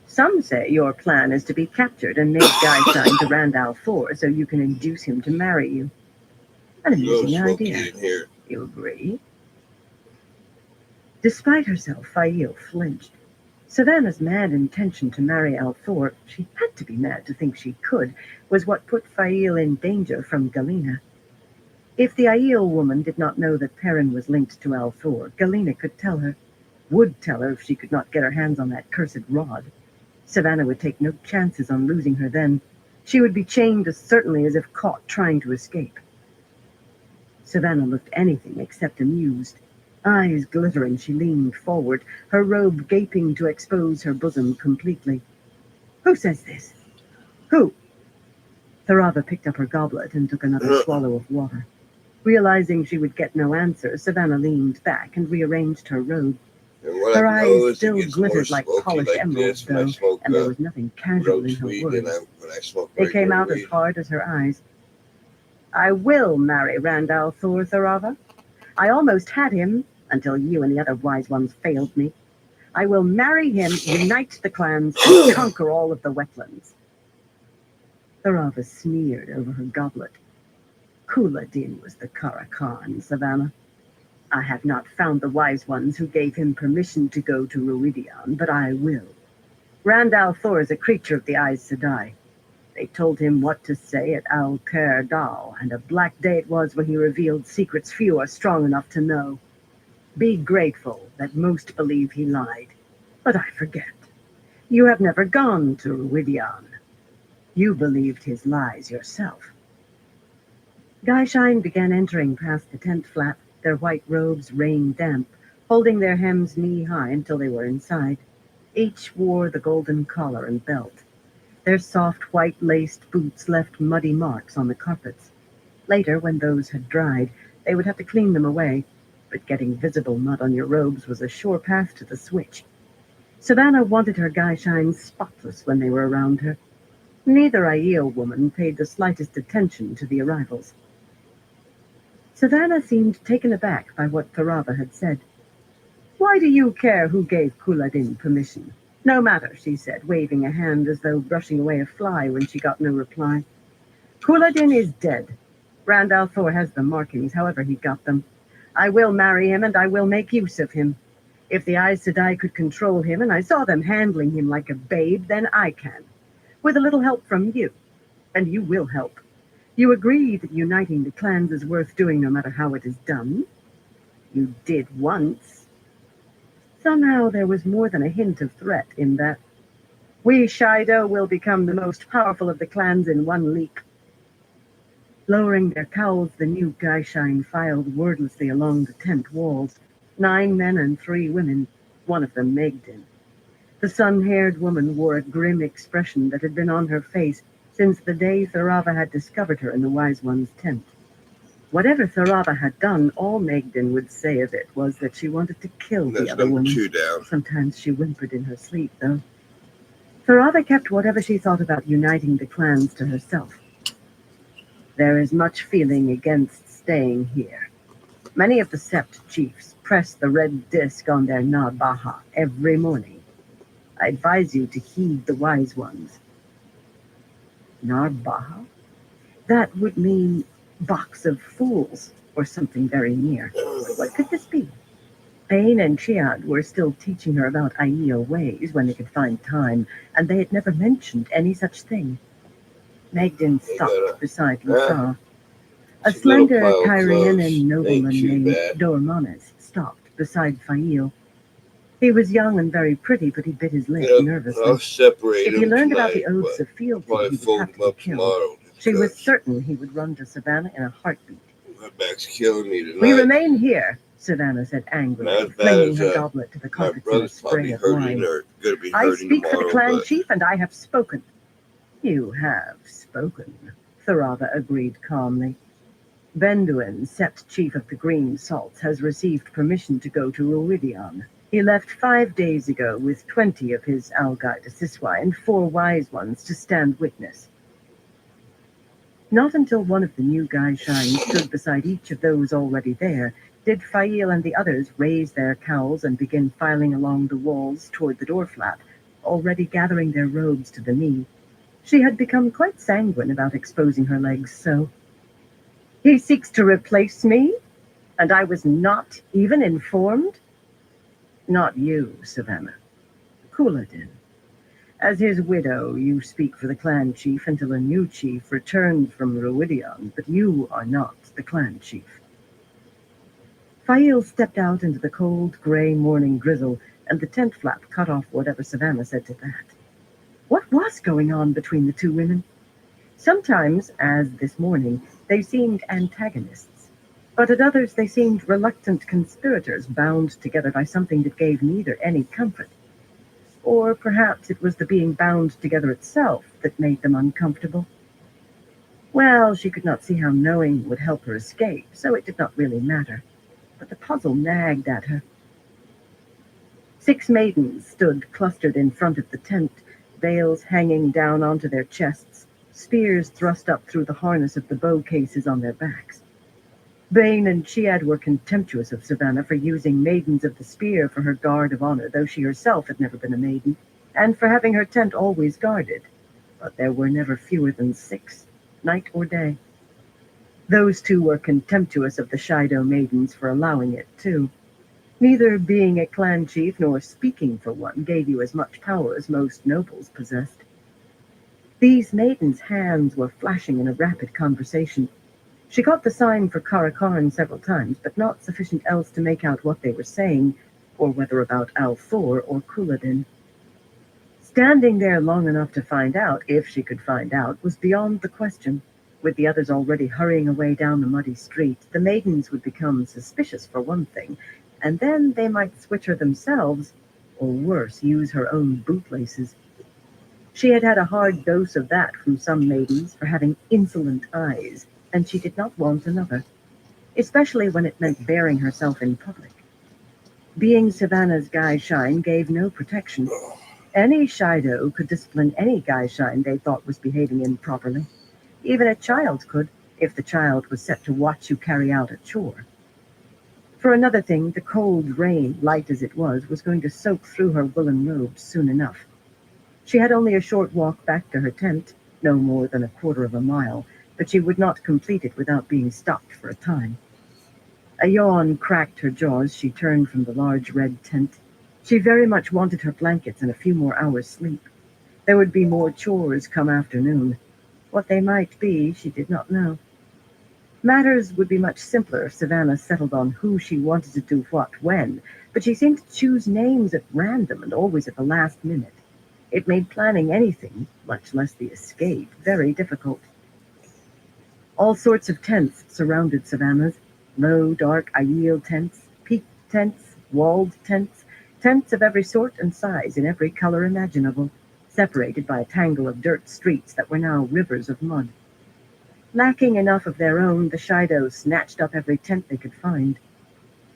Some say your plan is to be captured and made Guy Shine to Randall Thor so you can induce him to marry you. An amusing idea. Here. You agree? Despite herself, Fail flinched. Savannah's mad intention to marry Althor, she had to be mad to think she could, was what put Fail in danger from Galena. If the Aiel woman did not know that Perrin was linked to Althor, Galena could tell her, would tell her if she could not get her hands on that cursed rod. Savannah would take no chances on losing her then. She would be chained as certainly as if caught trying to escape. Savannah looked anything except amused. Eyes glittering, she leaned forward, her robe gaping to expose her bosom completely. Who says this? Who? Tharava picked up her goblet and took another swallow of water. Realizing she would get no answer, Savannah leaned back and rearranged her robe. Her eyes still glittered like polished emeralds, though, and there was nothing casual in her words. They came out as hard as her eyes. I will marry Randall Thor, Tharava. I almost had him, until you and the other wise ones failed me. I will marry him, unite the clans, and conquer all of the wetlands. Tharava sneered over her goblet. Kula-Din was the Kara Khan, Savannah. I have not found the wise ones who gave him permission to go to Ruidion, but I will. Randall Thor is a creature of the Aes Sedai. They told him what to say at Al-Kher Dal, and a black day it was when he revealed secrets few are strong enough to know. Be grateful that most believe he lied. But I forget. You have never gone to Ruidion. You believed his lies yourself. Guy Shine began entering past the tent flap, their white robes rain damp, holding their hems knee-high until they were inside. Each wore the golden collar and belt. Their soft, white-laced boots left muddy marks on the carpets. Later, when those had dried, they would have to clean them away, but getting visible mud on your robes was a sure path to the switch. Savannah wanted her Guy Shines spotless when they were around her. Neither Aiel woman paid the slightest attention to the arrivals. Savannah seemed taken aback by what Tharava had said. Why do you care who gave Kuladin permission? No matter, she said, waving a hand as though brushing away a fly when she got no reply. Kuladin is dead. Rand al'Thor has the markings, however he got them. I will marry him, and I will make use of him. If the Aes Sedai could control him, and I saw them handling him like a babe, then I can. With a little help from you. And you will help. You agree that uniting the clans is worth doing no matter how it is done. You did once. Somehow there was more than a hint of threat in that. We Shido will become the most powerful of the clans in one leap. Lowering their cowls, the new Gaishine filed wordlessly along the tent walls. 9 men and 3 women, one of them Megden. The sun-haired woman wore a grim expression that had been on her face since the day Tharava had discovered her in the Wise One's tent. Whatever Tharava had done, all Megden would say of it was that she wanted to kill the other woman. 2 down. Sometimes she whimpered in her sleep, though. Tharava kept whatever she thought about uniting the clans to herself. There is much feeling against staying here. Many of the Sept chiefs press the red disc on their Nabaha every morning. I advise you to heed the wise ones. Narbaha? That would mean box of fools, or something very near. What could this be? Bane and Chiad were still teaching her about Aiel ways when they could find time, and they had never mentioned any such thing. Megden stopped beside Lisa. A slender Kyrian and nobleman named Dormanes stopped beside Fail. He was young and very pretty, but he bit his lip nervously. I'll separate If he him learned tonight, about the oaths of fealty, probably he would fold have him to be up killed. tomorrow. She was certain he would run to Savannah in a heartbeat. My back's killing me tonight. We remain here, Savannah said angrily, Not as bad flinging as, her goblet to the my carpet in a brother's spray probably of hurting wine. or going to be I hurting speak for tomorrow. the clan But chief, and I have spoken. You have spoken, Tharava agreed calmly. Benduin, Sept chief of the Green Salts, has received permission to go to Ruidion. He left 5 days ago with 20 of his Algai to Siswai and 4 wise ones to stand witness. Not until one of the new Gaishine stood beside each of those already there did Fail and the others raise their cowls and begin filing along the walls toward the door flap, already gathering their robes to the knee. She had become quite sanguine about exposing her legs, so... He seeks to replace me? And I was not even informed? Not you, Savannah. Kuladin. As his widow, you speak for the clan chief until a new chief returns from Ruidion, but you are not the clan chief. Fail stepped out into the cold, gray morning drizzle, and the tent flap cut off whatever Savannah said to that. What was going on between the two women? Sometimes, as this morning, they seemed antagonists, but at others they seemed reluctant conspirators bound together by something that gave neither any comfort. Or perhaps it was the being bound together itself that made them uncomfortable. Well, she could not see how knowing would help her escape, so it did not really matter. But the puzzle nagged at her. 6 maidens stood clustered in front of the tent, veils hanging down onto their chests, spears thrust up through the harness of the bow cases on their backs. Bane and Chiad were contemptuous of Savannah for using maidens of the spear for her guard of honor, though she herself had never been a maiden, and for having her tent always guarded. But there were never fewer than 6, night or day. Those 2 were contemptuous of the Shido maidens for allowing it, too. Neither being a clan chief nor speaking for one gave you as much power as most nobles possessed. These maidens' hands were flashing in a rapid conversation. She caught the sign for Karakarn several times, but not sufficient else to make out what they were saying, or whether about al'Thor or Kuladin. Standing there long enough to find out, if she could find out, was beyond the question. With the others already hurrying away down the muddy street, the maidens would become suspicious for one thing, and then they might switch her themselves, or worse, use her own bootlaces. She had had a hard dose of that from some maidens for having insolent eyes, and she did not want another, especially when it meant bearing herself in public. Being Savannah's Gaishine gave no protection. Any Shido could discipline any Gaishine they thought was behaving improperly. Even a child could, if the child was set to watch you carry out a chore. For another thing, the cold rain, light as it was going to soak through her woolen robes soon enough. She had only a short walk back to her tent, no more than a quarter of a mile, but she would not complete it without being stopped for a time. A yawn cracked her jaws. She turned from the large red tent. She very much wanted her blankets and a few more hours' sleep. There would be more chores come afternoon. What they might be, she did not know. Matters would be much simpler if Savannah settled on who she wanted to do what when, but she seemed to choose names at random and always at the last minute. It made planning anything, much less the escape, very difficult. All sorts of tents surrounded Savannah's: low, dark Aiel tents, peaked tents, walled tents, tents of every sort and size in every color imaginable, separated by a tangle of dirt streets that were now rivers of mud. Lacking enough of their own, the Shido snatched up every tent they could find.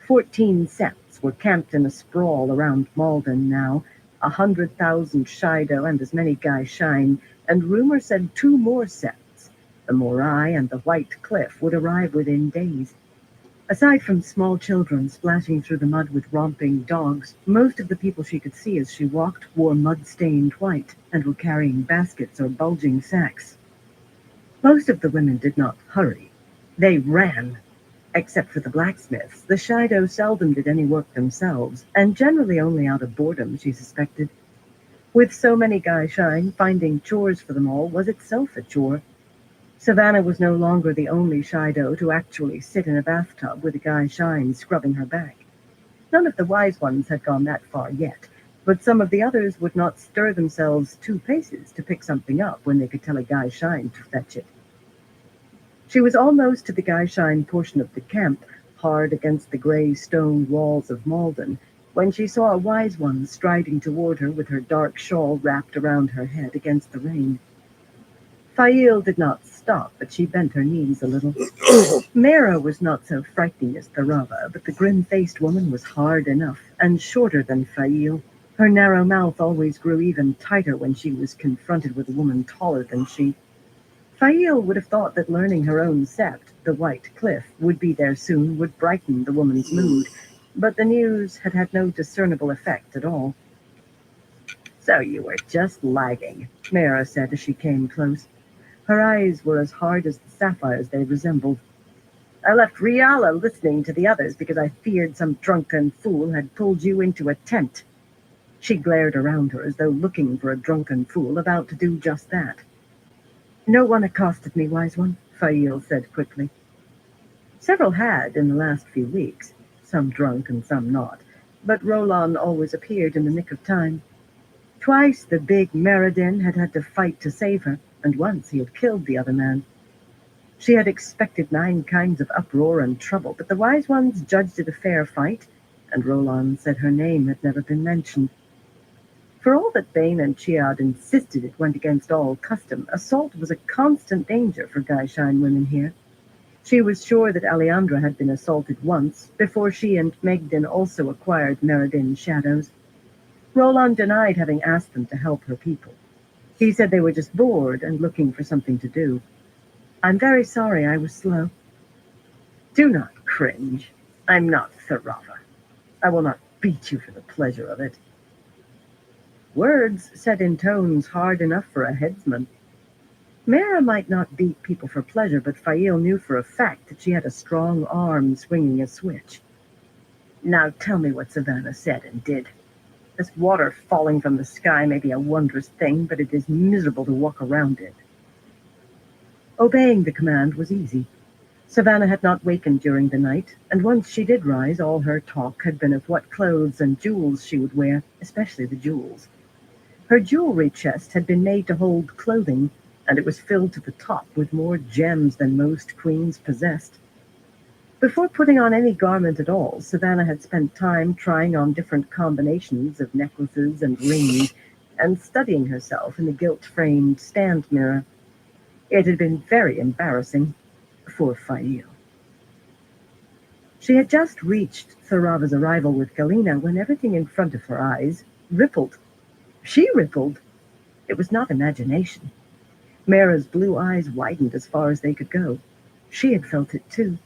14 septs were camped in a sprawl around Malden now, 100,000 Shido and as many Gai Shine, and rumor said 2 more septs, the Morai and the White Cliff, would arrive within days. Aside from small children splashing through the mud with romping dogs, most of the people she could see as she walked wore mud-stained white and were carrying baskets or bulging sacks. Most of the women did not hurry. They ran. Except for the blacksmiths, the Shido seldom did any work themselves, and generally only out of boredom, she suspected. With so many Gai Shine, finding chores for them all was itself a chore. Savannah was no longer the only Shido to actually sit in a bathtub with a Gai Shine scrubbing her back. None of the wise ones had gone that far yet, but some of the others would not stir themselves 2 paces to pick something up when they could tell a Gai Shine to fetch it. She was almost to the Gai Shine portion of the camp, hard against the gray stone walls of Malden, when she saw a wise one striding toward her with her dark shawl wrapped around her head against the rain. Fail did not stop, but she bent her knees a little. Mara was not so frightening as Tharava, but the grim-faced woman was hard enough, and shorter than Fail. Her narrow mouth always grew even tighter when she was confronted with a woman taller than she. Fail would have thought that learning her own sept, the White Cliff, would be there soon would brighten the woman's mood, but the news had had no discernible effect at all. "So you were just lagging," Mara said as she came close. Her eyes were as hard as the sapphires they resembled. "I left Riala listening to the others because I feared some drunken fool had pulled you into a tent." She glared around her as though looking for a drunken fool about to do just that. "No one accosted me, wise one," Fail said quickly. Several had in the last few weeks, some drunk and some not, but Roland always appeared in the nick of time. Twice the big Meriden had had to fight to save her, and once he had killed the other man. She had expected 9 kinds of uproar and trouble, but the wise ones judged it a fair fight, and Roland said her name had never been mentioned. For all that Bane and Chiad insisted it went against all custom, assault was a constant danger for Gai Shine women here. She was sure that Alejandra had been assaulted once, before she and Megden also acquired Meridin's shadows. Roland denied having asked them to help her people. He said they were just bored and looking for something to do. "I'm very sorry I was slow." "Do not cringe. I'm not Tharava. I will not beat you for the pleasure of it." Words said in tones hard enough for a headsman. Mara might not beat people for pleasure, but Fail knew for a fact that she had a strong arm swinging a switch. "Now tell me what Savannah said and did. This water falling from the sky may be a wondrous thing, but it is miserable to walk around it." Obeying the command was easy. Savannah had not wakened during the night, and once she did rise, all her talk had been of what clothes and jewels she would wear, especially the jewels. Her jewelry chest had been made to hold clothing, and it was filled to the top with more gems than most queens possessed. Before putting on any garment at all, Savannah had spent time trying on different combinations of necklaces and rings, and studying herself in the gilt-framed stand mirror. It had been very embarrassing for Fail. She had just reached Tharava's arrival with Galena when everything in front of her eyes rippled. She rippled. It was not imagination. Mara's blue eyes widened as far as they could go. She had felt it too.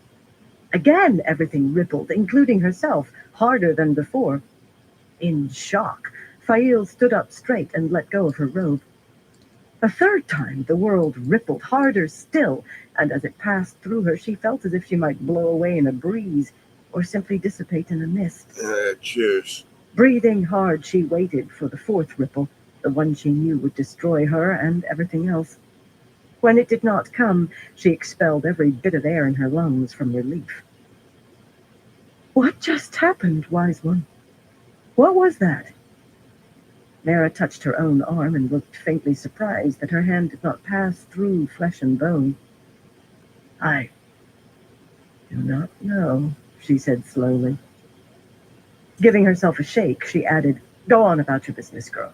Again, everything rippled, including herself, harder than before. In shock, Fail stood up straight and let go of her robe. A third time, the world rippled harder still, and as it passed through her, she felt as if she might blow away in a breeze or simply dissipate in a mist. Cheers. Breathing hard, she waited for the fourth ripple, the one she knew would destroy her and everything else. When it did not come, she expelled every bit of air in her lungs from relief. What just happened, wise one? What was that? Mara touched her own arm and looked faintly surprised that her hand did not pass through flesh and bone. I do not know, she said slowly. Giving herself a shake, she added, Go on about your business, girl.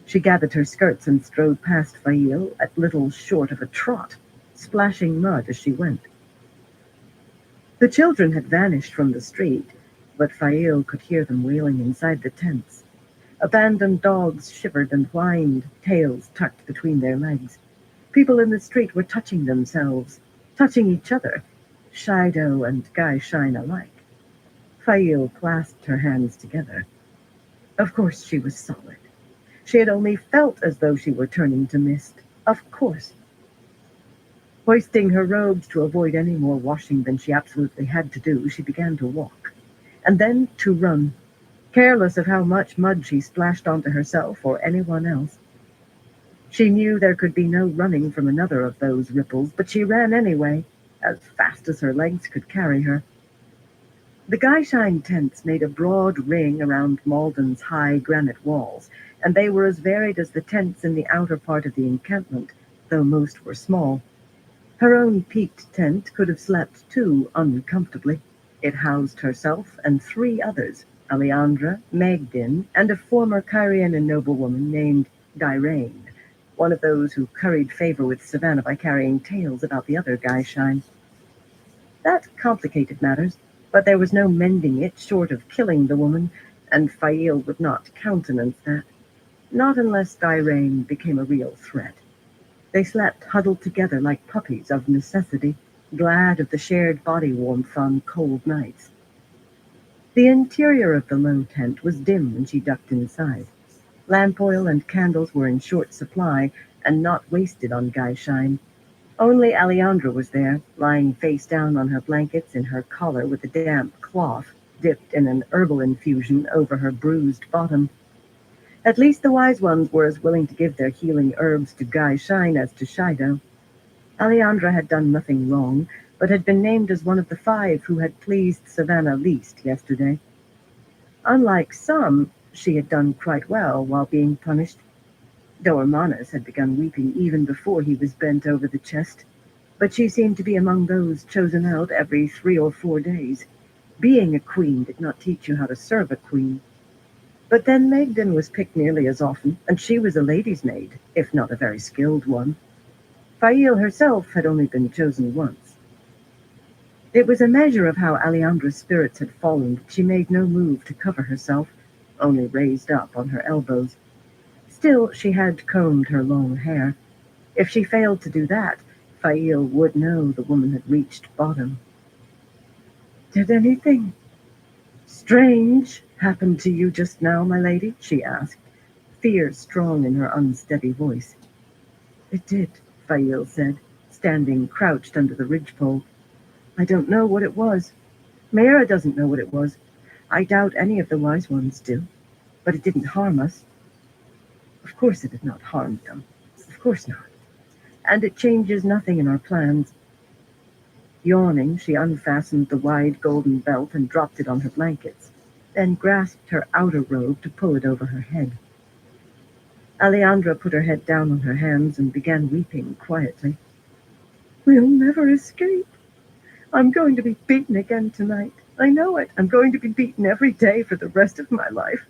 She gathered her skirts and strode past Fail at little short of a trot, splashing mud as she went. The children had vanished from the street, but Fail could hear them wailing inside the tents. Abandoned dogs shivered and whined, tails tucked between their legs. People in the street were touching themselves, touching each other, Shido and Guy Shine alike. Fail clasped her hands together. Of course she was solid. She had only felt as though she were turning to mist. Of course. Hoisting her robes to avoid any more washing than she absolutely had to do, she began to walk, and then to run, careless of how much mud she splashed onto herself or anyone else. She knew there could be no running from another of those ripples, but she ran anyway, as fast as her legs could carry her. The Guyshine tents made a broad ring around Malden's high granite walls, and they were as varied as the tents in the outer part of the encampment, though most were small. Her own peaked tent could have slept too uncomfortably. It housed herself and 3 others, Aleandra, Magdin, and a former Kyrian noblewoman named Diraine, one of those who curried favor with Savannah by carrying tales about the other Guyshine. That complicated matters, but there was no mending it short of killing the woman, and Fail would not countenance that, not unless Diraine became a real threat. They slept huddled together like puppies of necessity, glad of the shared body warmth on cold nights. The interior of the low tent was dim when she ducked inside. Lamp oil and candles were in short supply and not wasted on Guyshine. Only Aleandra was there, lying face down on her blankets in her collar with a damp cloth dipped in an herbal infusion over her bruised bottom. At least the wise ones were as willing to give their healing herbs to Guyshine as to Shido. Aleandra had done nothing wrong, but had been named as one of the 5 who had pleased Savannah least yesterday. Unlike some, she had done quite well while being punished. Dormanus had begun weeping even before he was bent over the chest, but she seemed to be among those chosen out every 3 or 4 days. Being a queen did not teach you how to serve a queen. But then Magdin was picked nearly as often, and she was a lady's maid, if not a very skilled one. Fail herself had only been chosen once. It was a measure of how Aleandra's spirits had fallen that she made no move to cover herself, only raised up on her elbows. Still, she had combed her long hair. If she failed to do that, Fail would know the woman had reached bottom. Did anything strange happened to you just now, my lady? She asked, fear strong in her unsteady voice. It did, Fail said, standing crouched under the ridgepole. I don't know what it was. Mayra doesn't know what it was. I doubt any of the wise ones do. But it didn't harm us. Of course it did not harm them. Of course not. And it changes nothing in our plans. Yawning, she unfastened the wide golden belt and dropped it on her blankets, then grasped her outer robe to pull it over her head. Aleandra put her head down on her hands and began weeping quietly. We'll never escape. I'm going to be beaten again tonight. I know it. I'm going to be beaten every day for the rest of my life.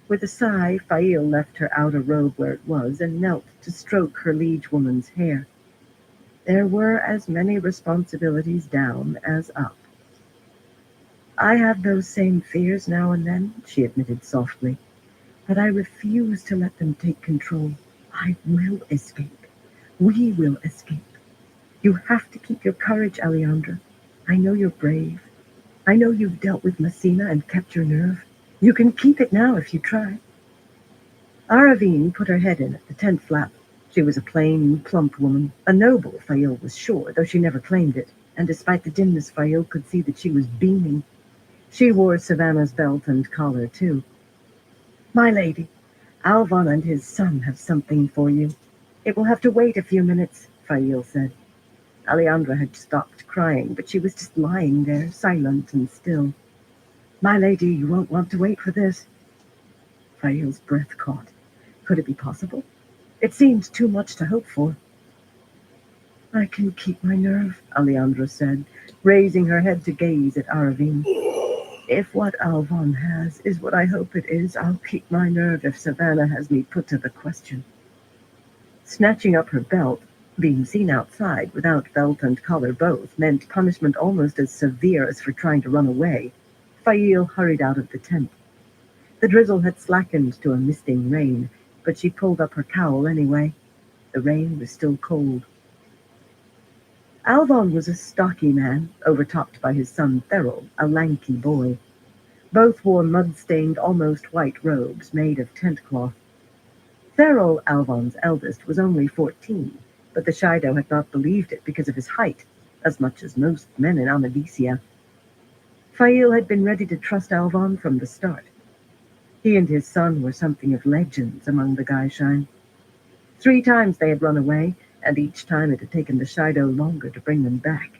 With a sigh, Fail left her outer robe where it was and knelt to stroke her liege woman's hair. There were as many responsibilities down as up. I have those same fears now and then, she admitted softly, but I refuse to let them take control. I will escape. We will escape. You have to keep your courage, Alejandra. I know you're brave. I know you've dealt with Messina and kept your nerve. You can keep it now if you try. Aravine put her head in at the tent flap. She was a plain, plump woman, a noble, Fail was sure, though she never claimed it, and despite the dimness, Fail could see that she was beaming. She wore Savannah's belt and collar, too. My lady, Alvan and his son have something for you. It will have to wait a few minutes, Fail said. Alejandra had stopped crying, but she was just lying there, silent and still. My lady, you won't want to wait for this. Fail's breath caught. Could it be possible? It seemed too much to hope for. I can keep my nerve, Alejandra said, raising her head to gaze at Aravine. If what Alvan has is what I hope it is, I'll keep my nerve if Savannah has me put to the question. Snatching up her belt, being seen outside without belt and collar both meant punishment almost as severe as for trying to run away. Fail hurried out of the tent. The drizzle had slackened to a misting rain, but she pulled up her cowl anyway. The rain was still cold. Alvan was a stocky man, overtopped by his son Thurl, a lanky boy. Both wore mud-stained, almost white robes made of tent cloth. Thurl, Alvan's eldest, was only 14, but the Shido had not believed it because of his height, as much as most men in Amadesia. Fail had been ready to trust Alvan from the start. He and his son were something of legends among the Gaishain. 3 times they had run away, and each time it had taken the Shido longer to bring them back.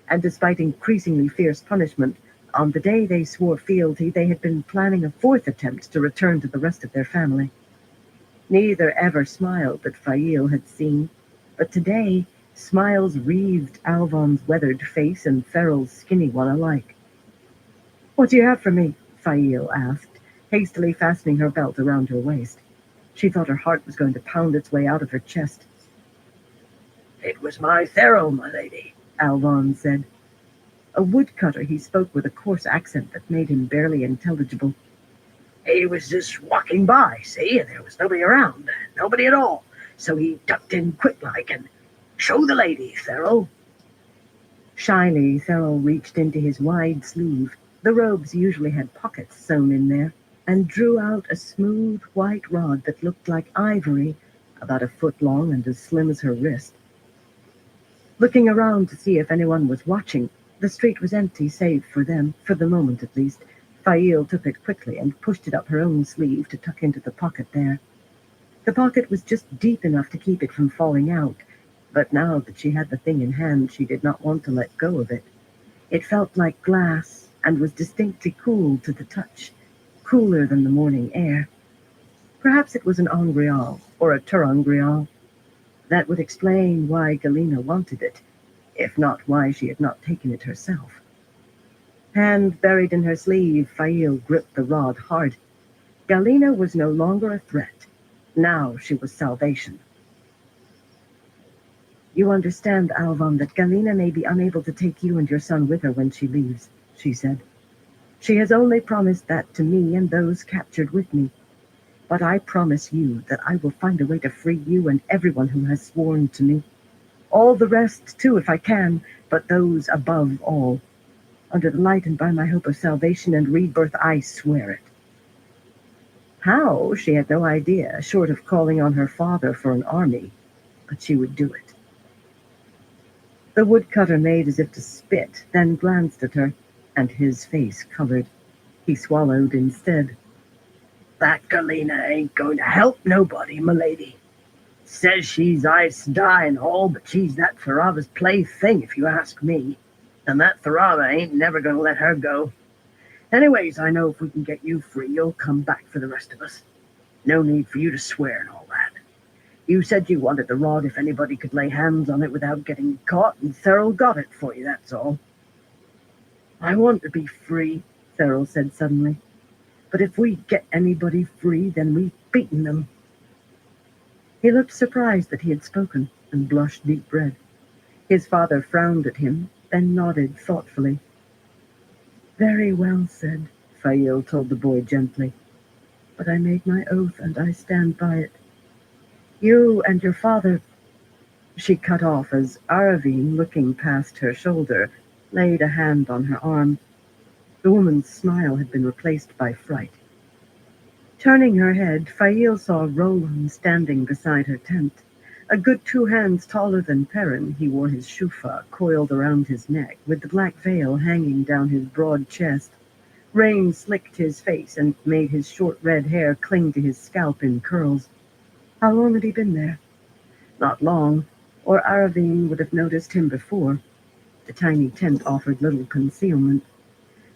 And despite increasingly fierce punishment, on the day they swore fealty, they had been planning a 4th attempt to return to the rest of their family. Neither ever smiled that Fail had seen, but today smiles wreathed Alvan's weathered face and Ferrell's skinny one alike. What do you have for me? Fail asked, hastily fastening her belt around her waist. She thought her heart was going to pound its way out of her chest. It was my Thurl, my lady, Alvan said. A woodcutter, he spoke with a coarse accent that made him barely intelligible. He was just walking by, see, and there was nobody around, nobody at all. So he ducked in quick-like and, show the lady, Thurl. Shyly, Thurl reached into his wide sleeve. The robes usually had pockets sewn in there, and drew out a smooth white rod that looked like ivory, about a foot long and as slim as her wrist. Looking around to see if anyone was watching, the street was empty save for them, for the moment at least. Fail took it quickly and pushed it up her own sleeve to tuck into the pocket there. The pocket was just deep enough to keep it from falling out, but now that she had the thing in hand, she did not want to let go of it. It felt like glass and was distinctly cool to the touch, cooler than the morning air. Perhaps it was an Angreal or a Turangreal. That would explain why Galena wanted it, if not why she had not taken it herself. Hand buried in her sleeve, Fail gripped the rod hard. Galena was no longer a threat. Now she was salvation. You understand, Alvan, that Galena may be unable to take you and your son with her when she leaves, she said. She has only promised that to me and those captured with me. But I promise you that I will find a way to free you and everyone who has sworn to me. All the rest, too, if I can, but those above all. Under the light and by my hope of salvation and rebirth, I swear it. How, she had no idea, short of calling on her father for an army, but she would do it. The woodcutter made as if to spit, then glanced at her, and his face colored. He swallowed instead. That Galena ain't going to help nobody, m'lady. Says she's Ice Die and all, but she's that Tharava's plaything, if you ask me. And that Tharava ain't never going to let her go. Anyways, I know if we can get you free, you'll come back for the rest of us. No need for you to swear and all that. You said you wanted the rod if anybody could lay hands on it without getting caught, and Thurl got it for you, that's all. I want to be free, Thurl said suddenly. But if we get anybody free, then we've beaten them. He looked surprised that he had spoken, and blushed deep red. His father frowned at him, then nodded thoughtfully. Very well said, Fail told the boy gently. But I made my oath, and I stand by it. You and your father, She cut off as Aravine, looking past her shoulder, laid a hand on her arm. The woman's smile had been replaced by fright. Turning her head, Fail saw Roland standing beside her tent. A good 2 hands taller than Perrin, he wore his shufa coiled around his neck, with the black veil hanging down his broad chest. Rain slicked his face and made his short red hair cling to his scalp in curls. How long had he been there? Not long, or Aravine would have noticed him before. The tiny tent offered little concealment.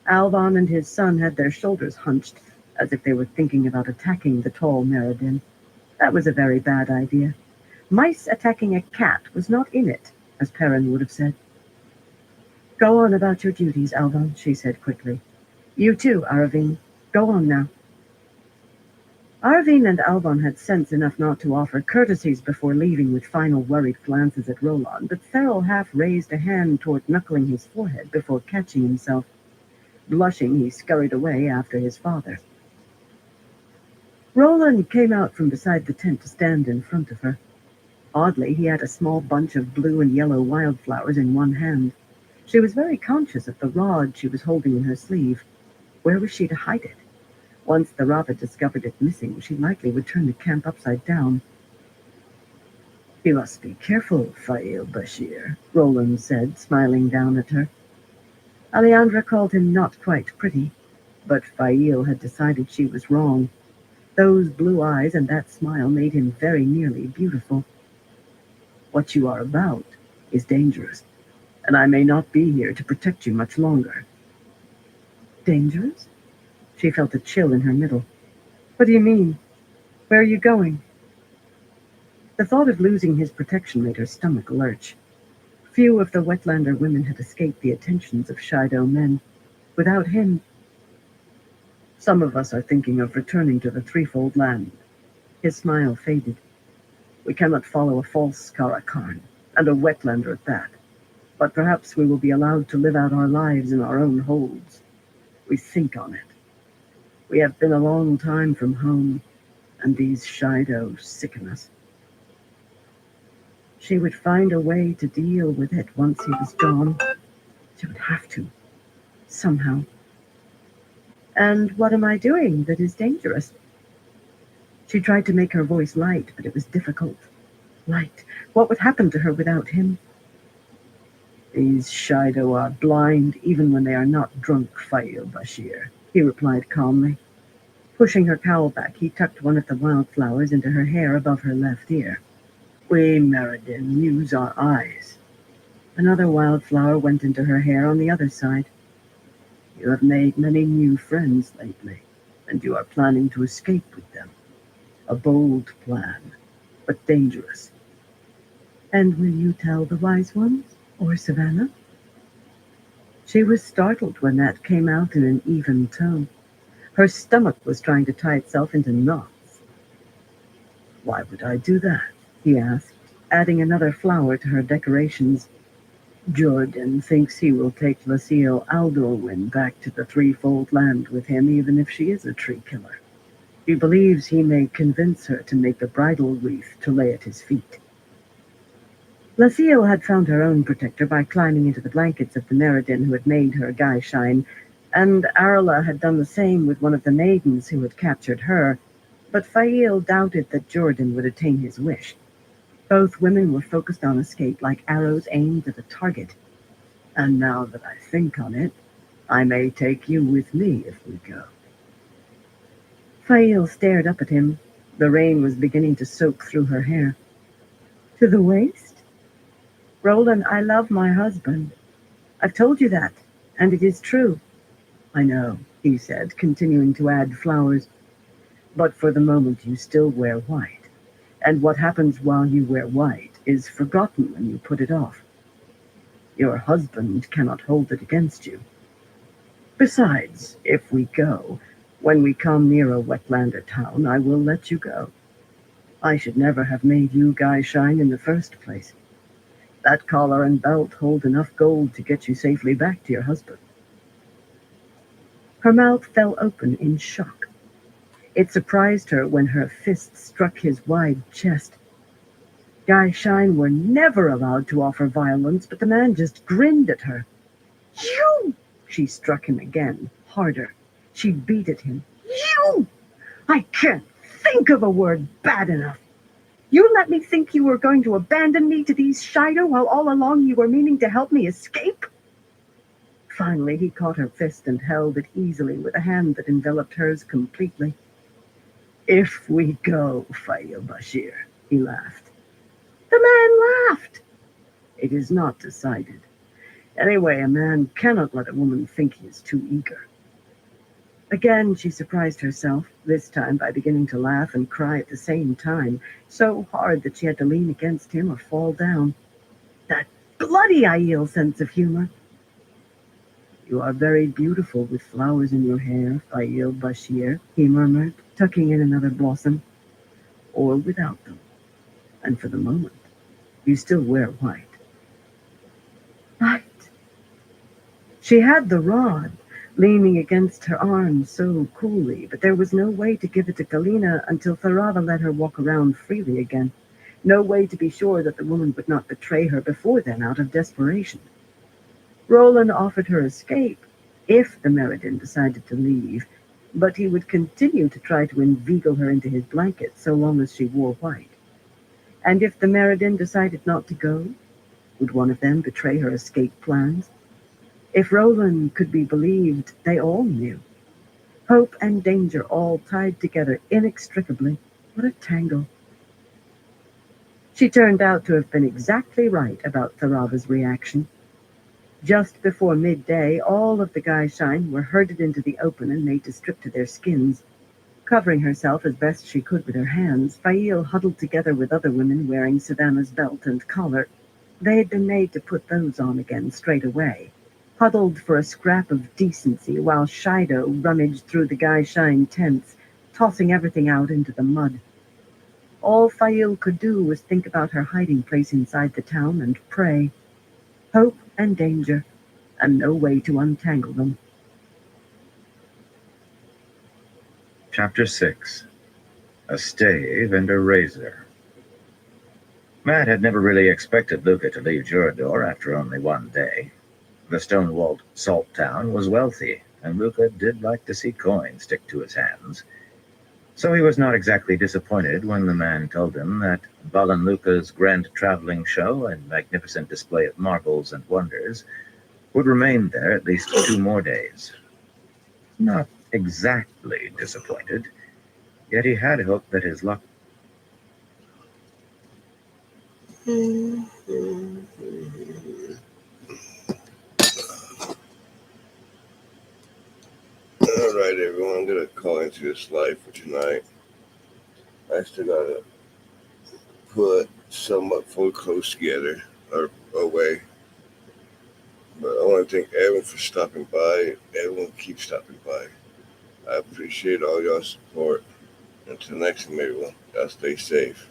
Alban and his son had their shoulders hunched, as if they were thinking about attacking the tall Meriden. That was a very bad idea. Mice attacking a cat was not in it, as Perrin would have said. Go on about your duties, Alban, she said quickly. You too, Aravine. Go on now. Aravine and Alban had sense enough not to offer courtesies before leaving with final worried glances at Roland, but Ferrell half raised a hand toward knuckling his forehead before catching himself. Blushing, he scurried away after his father. Roland came out from beside the tent to stand in front of her. Oddly, he had a small bunch of blue and yellow wildflowers in one hand. She was very conscious of the rod she was holding in her sleeve. Where was she to hide it? Once the rabbit discovered it missing, she likely would turn the camp upside down. You must be careful, Fail Bashir, Roland said, smiling down at her. Alejandra called him not quite pretty, but Fail had decided she was wrong. Those blue eyes and that smile made him very nearly beautiful. What you are about is dangerous, and I may not be here to protect you much longer. Dangerous? She felt a chill in her middle. What do you mean? Where are you going? The thought of losing his protection made her stomach lurch. Few of the Wetlander women had escaped the attentions of Shido men. Without him, some of us are thinking of returning to the Threefold Land. His smile faded. We cannot follow a false Karakarn, and a Wetlander at that. But perhaps we will be allowed to live out our lives in our own holds. We think on it. We have been a long time from home, and these Shido sicken us. She would find a way to deal with it once he was gone. She would have to, somehow. And what am I doing that is dangerous? She tried to make her voice light, but it was difficult. Light. What would happen to her without him? These Shido are blind even when they are not drunk, Fail Bashir, he replied calmly. Pushing her cowl back, he tucked one of the wildflowers into her hair above her left ear. We Meriden use our eyes. Another wildflower went into her hair on the other side. You have made many new friends lately, and you are planning to escape with them. A bold plan, but dangerous. And will you tell the wise ones, or Savannah? She was startled when that came out in an even tone. Her stomach was trying to tie itself into knots. Why would I do that? He asked, adding another flower to her decorations. Jordan thinks he will take Lucille Aldorwin back to the Threefold Land with him, even if she is a tree killer. He believes he may convince her to make a bridal wreath to lay at his feet. Lucille had found her own protector by climbing into the blankets of the Meriden who had made her guy shine, and Arla had done the same with one of the maidens who had captured her, but Fail doubted that Jordan would attain his wish. Both women were focused on escape like arrows aimed at a target. And now that I think on it, I may take you with me if we go. Fail stared up at him. The rain was beginning to soak through her hair. To the waist? Roland, I love my husband. I've told you that, and it is true. I know, he said, continuing to add flowers. But for the moment you still wear white. And what happens while you wear white is forgotten when you put it off. Your husband cannot hold it against you. Besides, if we go, when we come near a Wetlander town, I will let you go. I should never have made you guys shine in the first place. That collar and belt hold enough gold to get you safely back to your husband. Her mouth fell open in shock. It surprised her when her fist struck his wide chest. Guy Shine were never allowed to offer violence, but the man just grinned at her. You! She struck him again, harder. She beat at him. You! I can't think of a word bad enough. You let me think you were going to abandon me to these Shido while all along you were meaning to help me escape? Finally, he caught her fist and held it easily with a hand that enveloped hers completely. If we go, Fail Bashir, he laughed. The man laughed. It is not decided. Anyway, a man cannot let a woman think he is too eager. Again, she surprised herself, this time by beginning to laugh and cry at the same time, so hard that she had to lean against him or fall down. That bloody Aiel sense of humor. You are very beautiful with flowers in your hair, Fail Bashir, he murmured, tucking in another blossom. Or without them. And for the moment, you still wear white. Right. She had the rod, leaning against her arm so coolly, but there was no way to give it to Kalina until Tharava let her walk around freely again. No way to be sure that the woman would not betray her before then out of desperation. Roland offered her escape if the Meriden decided to leave, but he would continue to try to inveigle her into his blanket so long as she wore white. And if the Meriden decided not to go, would one of them betray her escape plans? If Roland could be believed, they all knew. Hope and danger all tied together inextricably. What a tangle. She turned out to have been exactly right about Tharava's reaction. Just before midday, all of the Guy Shine were herded into the open and made to strip to their skins. Covering herself as best she could with her hands, Fail huddled together with other women wearing Savannah's belt and collar. They had been made to put those on again straight away, huddled for a scrap of decency while Shido rummaged through the Guy Shine tents, tossing everything out into the mud. All Fail could do was think about her hiding place inside the town and pray. Hope and danger, and no way to untangle them. Chapter 6. A Stave and a Razor. Matt had never really expected Luca to leave Jurador after only one day. The stone-walled salt town was wealthy, and Luca did like to see coin stick to his hands. So he was not exactly disappointed when the man told him that Balan Luca's grand traveling show and magnificent display of marvels and wonders would remain there at least 2 more days. Not exactly disappointed, yet he had hoped that his luck. All right, everyone. I'm gonna call into this live for tonight. I still gotta put some up full close together or away. But I want to thank everyone for stopping by. Everyone keep stopping by. I appreciate all y'all support. Until next time, everyone. Y'all stay safe.